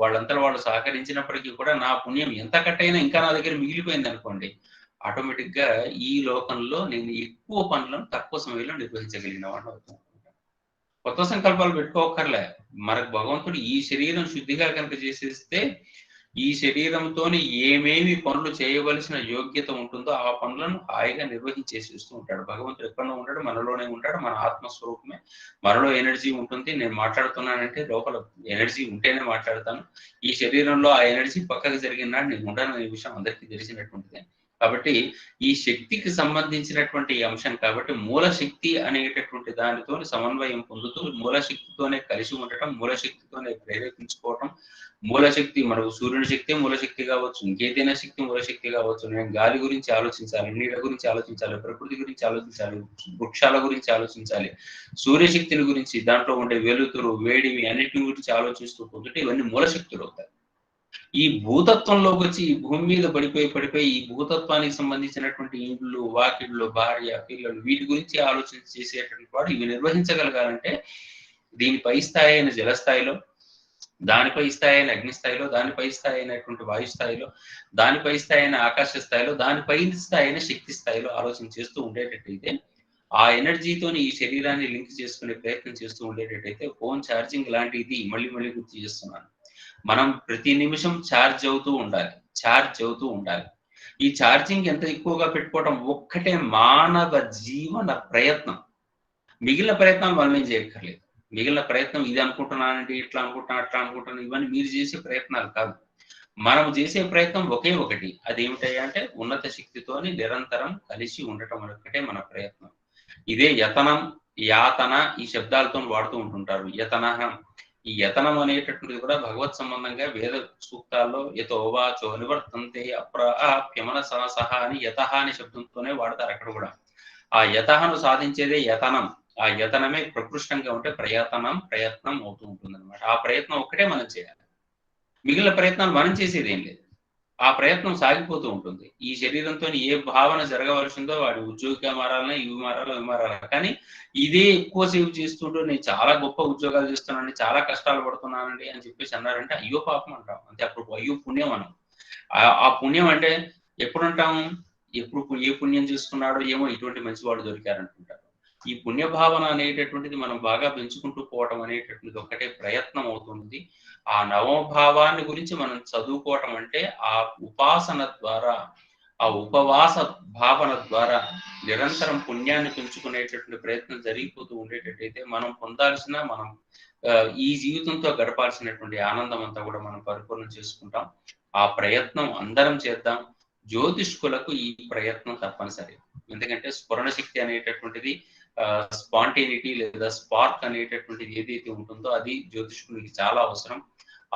వాళ్ళంతా వాళ్ళు సహకరించినప్పటికీ కూడా నా పుణ్యం ఎంత కట్ అయినా ఇంకా నా దగ్గర మిగిలిపోయింది అనుకోండి, ఆటోమేటిక్ గా ఈ లోకంలో నేను ఎక్కువ పనులను తక్కువ సమయంలో నిర్వహించగలిగిన వాడిని అవుతాను. కొత్త సంకల్పాలు పెట్టుకోకర్లే, మనకు భగవంతుడు ఈ శరీరం శుద్ధిగా కనుక చేసేస్తే ఈ శరీరంతో ఏమేమి పనులు చేయవలసిన యోగ్యత ఉంటుందో ఆ పనులను హాయిగా నిర్వహించేసేస్తూ ఉంటాడు. భగవంతుడు ఎక్కడో ఉంటాడు, మనలోనే ఉంటాడు, మన ఆత్మస్వరూపమే. మనలో ఎనర్జీ ఉంటుంది. నేను మాట్లాడుతున్నానంటే లోపల ఎనర్జీ ఉంటేనే మాట్లాడతాను. ఈ శరీరంలో ఆ ఎనర్జీ పక్కకు జరిగిన నాడు నేను ఉంటాను అనే విషయం అందరికీ తెలిసినటువంటిదే. కాబట్టి ఈ శక్తికి సంబంధించినటువంటి అంశం కాబట్టి మూలశక్తి అనేటటువంటి దానితో సమన్వయం పొందుతూ మూలశక్తితోనే కలిసి ఉండటం, మూలశక్తితోనే ప్రేరేపించుకోవటం. మూలశక్తి మనకు సూర్యుని శక్తి మూలశక్తి కావచ్చు, ఇంకేదైనా శక్తి మూలశక్తి కావచ్చు. నేను గాలి గురించి ఆలోచించాలి, నీడ గురించి ఆలోచించాలి, ప్రకృతి గురించి ఆలోచించాలి, వృక్షాల గురించి ఆలోచించాలి, సూర్యశక్తిని గురించి, దాంట్లో ఉండే వెలుతురు, వేడిమి అన్నిటిని గురించి ఆలోచిస్తూ పోతుంటే ఇవన్నీ మూలశక్తులు అవుతాయి. ఈ భూతత్వంలోకి వచ్చి ఈ భూమి మీద పడిపోయి ఈ భూతత్వానికి సంబంధించినటువంటి ఇండ్లు, వాకిళ్ళు, భార్య, పిల్లలు వీటి గురించి ఆలోచన చేసేటువంటి వాడు ఇవి నిర్వహించగలగాలంటే దీనిపై స్థాయి అయిన జలస్థాయిలో, దానిపై స్థాయి అయిన అగ్నిస్థాయిలో, దానిపై స్థాయి అయినటువంటి వాయు స్థాయిలో, దానిపై స్థాయి అయిన ఆకాశ స్థాయిలో, దానిపై స్థాయి అయిన శక్తి స్థాయిలో ఆలోచన చేస్తూ ఉండేటట్టయితే, ఆ ఎనర్జీతోని ఈ శరీరాన్ని లింక్ చేసుకునే ప్రయత్నం చేస్తూ ఉండేటట్టయితే, ఫోన్ ఛార్జింగ్ లాంటిది మళ్ళీ గుర్తు చేస్తున్నాను, మనం ప్రతి నిమిషం ఛార్జ్ అవుతూ ఉండాలి. ఈ ఛార్జింగ్ ఎంత ఎక్కువగా పెట్టుకోవడం ఒక్కటే మానవ జీవన ప్రయత్నం. మిగిలిన ప్రయత్నాలు మనం ఏం చేయక్కర్లేదు. మిగిలిన ప్రయత్నం ఇది అనుకుంటున్నానండి, ఇట్లా అనుకుంటున్నాను, అట్లా అనుకుంటున్నాను, ఇవన్నీ మీరు చేసే ప్రయత్నాలు కాదు. మనం చేసే ప్రయత్నం ఒకే ఒకటి, అదేమిటయ్యా అంటే ఉన్నత శక్తితోని నిరంతరం కలిసి ఉండటం ఒక్కటే మన ప్రయత్నం. ఇదే యతనం, యాతన ఈ శబ్దాలతో వాడుతూ ఉంటుంటారు. ఈ యతనం అనేటటువంటిది కూడా భగవత్ సంబంధంగా వేద సూక్తాల్లో యతోవాచో నివర్తంతే అప్రాప్యమన సహ అని యతహ అనే శబ్దంతోనే వాడతారు అక్కడ కూడా. ఆ యతహను సాధించేదే యతనం. ఆ యతనమే ప్రకృష్టంగా ఉంటే ప్రయత్నం అవుతూ ఉంటుంది అనమాట. ఆ ప్రయత్నం ఒక్కటే మనం చేయాలి. మిగిలిన ప్రయత్నాలు మనం చేసేది ఏం లేదు. ఆ ప్రయత్నం సాగిపోతూ ఉంటుంది. ఈ శరీరంతో ఏ భావన జరగవలసిందో వాడి ఉద్యోగిగా మారాలన్నా, ఇవి మారాలి. కానీ ఇదే ఎక్కువ సేవ్ చేస్తుంటూ నేను చాలా గొప్ప ఉద్యోగాలు చేస్తున్నానండి, చాలా కష్టాలు పడుతున్నానండి అని చెప్పేసి అన్నారంటే అయ్యో పాపం అంటాం. అంతే. అప్పుడు అయ్యో పుణ్యం అనం. ఆ పుణ్యం అంటే ఎప్పుడు అంటాం, ఎప్పుడు ఏ పుణ్యం చేసుకున్నాడో ఏమో ఇటువంటి మంచి వాళ్ళు దొరికారంటుంటారు. ఈ పుణ్యభావన అనేటటువంటిది మనం బాగా పెంచుకుంటూ పోవటం అనేటటువంటిది ఒక్కటే ప్రయత్నం అవుతుంది. ఆ నవభావాన్ని గురించి మనం చదువుకోవటం అంటే ఆ ఉపాసన ద్వారా, ఆ ఉపవాస భావన ద్వారా నిరంతరం పుణ్యాన్ని పెంచుకునేటటువంటి ప్రయత్నం జరిగిపోతూ ఉండేటట్టయితే మనం పొందాల్సిన, మనం ఈ జీవితంతో గడపాల్సినటువంటి ఆనందం అంతా కూడా మనం పరిపూర్ణం చేసుకుంటాం. ఆ ప్రయత్నం అందరం చేద్దాం. జ్యోతిష్కులకు ఈ ప్రయత్నం తప్పనిసరి. ఎందుకంటే స్ఫురణ శక్తి అనేటటువంటిది స్పాంటేనిటీ లేదా స్పార్క్ అనేటటువంటిది ఏదైతే ఉంటుందో అది జ్యోతిష్కుడికి చాలా అవసరం.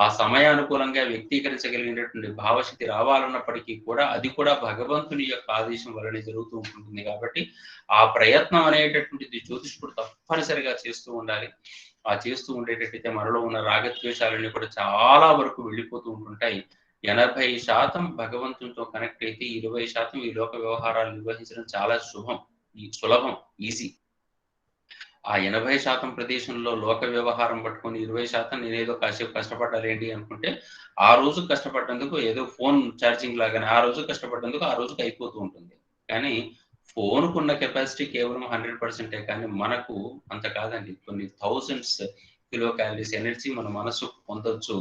ఆ సమయానుకూలంగా వ్యక్తీకరించగలిగినటువంటి భావశక్తి రావాలన్నప్పటికీ కూడా అది కూడా భగవంతుని యొక్క ఆదేశం వలనే జరుగుతూ ఉంటుంది. కాబట్టి ఆ ప్రయత్నం అనేటటువంటిది జ్యోతిష్కుడు తప్పనిసరిగా చేస్తూ ఉండాలి. ఆ చేస్తూ ఉండేటట్టయితే మనలో ఉన్న రాగద్వేషాలన్నీ కూడా చాలా వరకు వెళ్ళిపోతూ ఉంటుంటాయి. 80% భగవంతునితో కనెక్ట్ అయితే 20% ఈ లోక వ్యవహారాలు నిర్వహించడం చాలా సులభం, ఈజీ. ఆ 80% ప్రదేశంలో లోక వ్యవహారం పట్టుకొని 20% నేనేదో కాసేపు కష్టపడాలేంటి అనుకుంటే ఆ రోజు కష్టపడ్డందుకు ఏదో ఫోన్ ఛార్జింగ్ లాగానే ఆ రోజు కష్టపడ్డందుకు ఆ రోజుకి అయిపోతూ ఉంటుంది. కానీ ఫోన్కున్న కెపాసిటీ కేవలం 100%, కానీ మనకు అంత కాదండి. కొన్ని థౌజండ్స్ కిలో క్యాలరీస్ ఎనర్జీ మన మనసు పొందొచ్చు.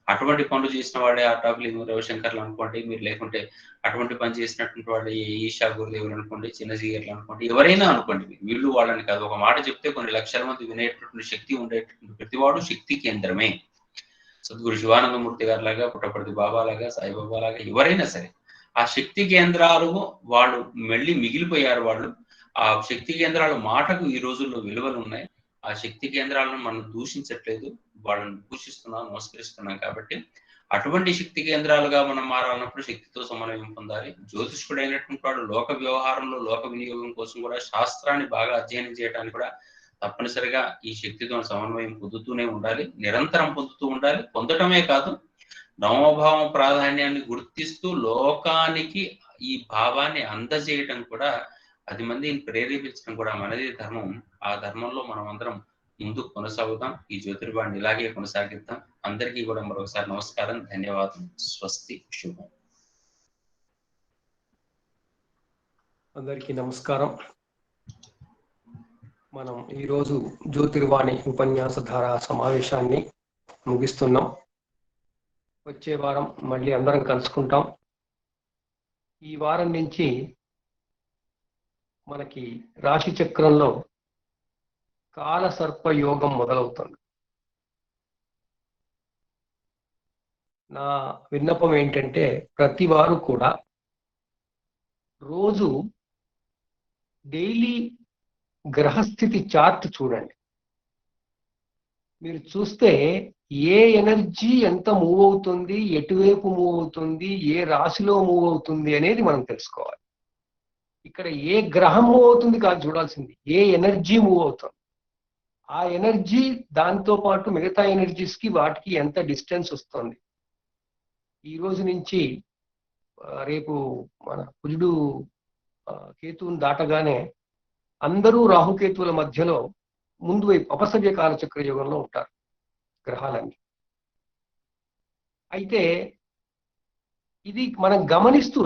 అటువంటి పనులు చేసిన వాడే ఆటాకులు రవిశంకర్లు అనుకోండి, మీరు లేకుంటే అటువంటి పని చేసినటువంటి వాళ్ళు ఈషా గురుదేవులు అనుకోండి, చిన్నజీయర్లు అనుకోండి, ఎవరైనా అనుకోండి, వీళ్ళు వాళ్ళని కాదు. ఒక మాట చెప్తే కొన్ని లక్షల మంది వినేటటువంటి శక్తి ఉండేటటువంటి ప్రతివాడు శక్తి కేంద్రమే. సద్గురు శివానందమూర్తి గారి లాగా, పుట్టపర్తి బాబా లాగా, సాయిబాబా లాగా ఎవరైనా సరే ఆ శక్తి కేంద్రాలు వాళ్ళు మళ్ళీ మిగిలిపోయారు. వాళ్ళు ఆ శక్తి కేంద్రాల మాటకు ఈ రోజుల్లో విలువలు ఉన్నాయి. ఆ శక్తి కేంద్రాలను మనం దూషించట్లేదు, వాళ్ళని దూషిస్తున్నాం, నమస్కరిస్తున్నాం. కాబట్టి అటువంటి శక్తి కేంద్రాలుగా మనం మారాలన్నప్పుడు శక్తితో సమన్వయం పొందాలి. జ్యోతిష్కుడైనటువంటి వాడు లోక వ్యవహారంలో లోక వినియోగం కోసం కూడా శాస్త్రాన్ని బాగా అధ్యయనం చేయడానికి కూడా తప్పనిసరిగా ఈ శక్తితో సమన్వయం పొందుతూనే ఉండాలి, నిరంతరం పొందుతూ ఉండాలి. పొందటమే కాదు, నవమభావం ప్రాధాన్యాన్ని గుర్తిస్తూ లోకానికి ఈ భావాన్ని అందజేయటం కూడా, 10 మందిని ప్రేరేపించడం కూడా మనది ధర్మం. ఆ ధర్మంలో మనం అందరం ముందుకు కొనసాగుతాం. ఈ జ్యోతిర్వాణి ఇలాగే కొనసాగిద్దాం. అందరికీ కూడా మరొకసారి నమస్కారం, ధన్యవాదం, స్వస్తి, శుభం. అందరికీ నమస్కారం. మనం ఈరోజు జ్యోతిర్వాణి ఉపన్యాస ధార సమావేశాన్ని ముగిస్తున్నాం. వచ్చే వారం మళ్ళీ అందరం కలుసుకుంటాం. ఈ వారం నుంచి మనకి రాశి చక్రంలో కాల సర్ప యోగం మొదలవుతుంది. నా విన్నపం ఏంటంటే ప్రతి వారు కూడా రోజు డైలీ గ్రహస్థితి చార్ట్ చూడండి. మీరు చూస్తే ఏ ఎనర్జీ ఎంత మూవ్ అవుతుంది, ఎటువైపు మూవ్ అవుతుంది, ఏ రాశిలో మూవ్ అవుతుంది అనేది మనం తెలుసుకోవాలి. ఇక్కడ ఏ గ్రహం మూవ్ అవుతుంది కాదు చూడాల్సింది, ఏ ఎనర్జీ మూవ్ అవుతుంది. ఆ ఎనర్జీ దాంతో పాటు మిగతా ఎనర్జీస్ కి వాటికి ఎంత డిస్టెన్స్ వస్తుంది. ఈ రోజు నుంచి రేపు మన కుజుడు కేతువుని దాటగానే అందరూ రాహుకేతువుల మధ్యలో ముందు వైపు అపసవ్య కాలచక్ర యుగంలో ఉంటారు గ్రహాలన్నీ. అయితే ఇది మనం గమనిస్తూ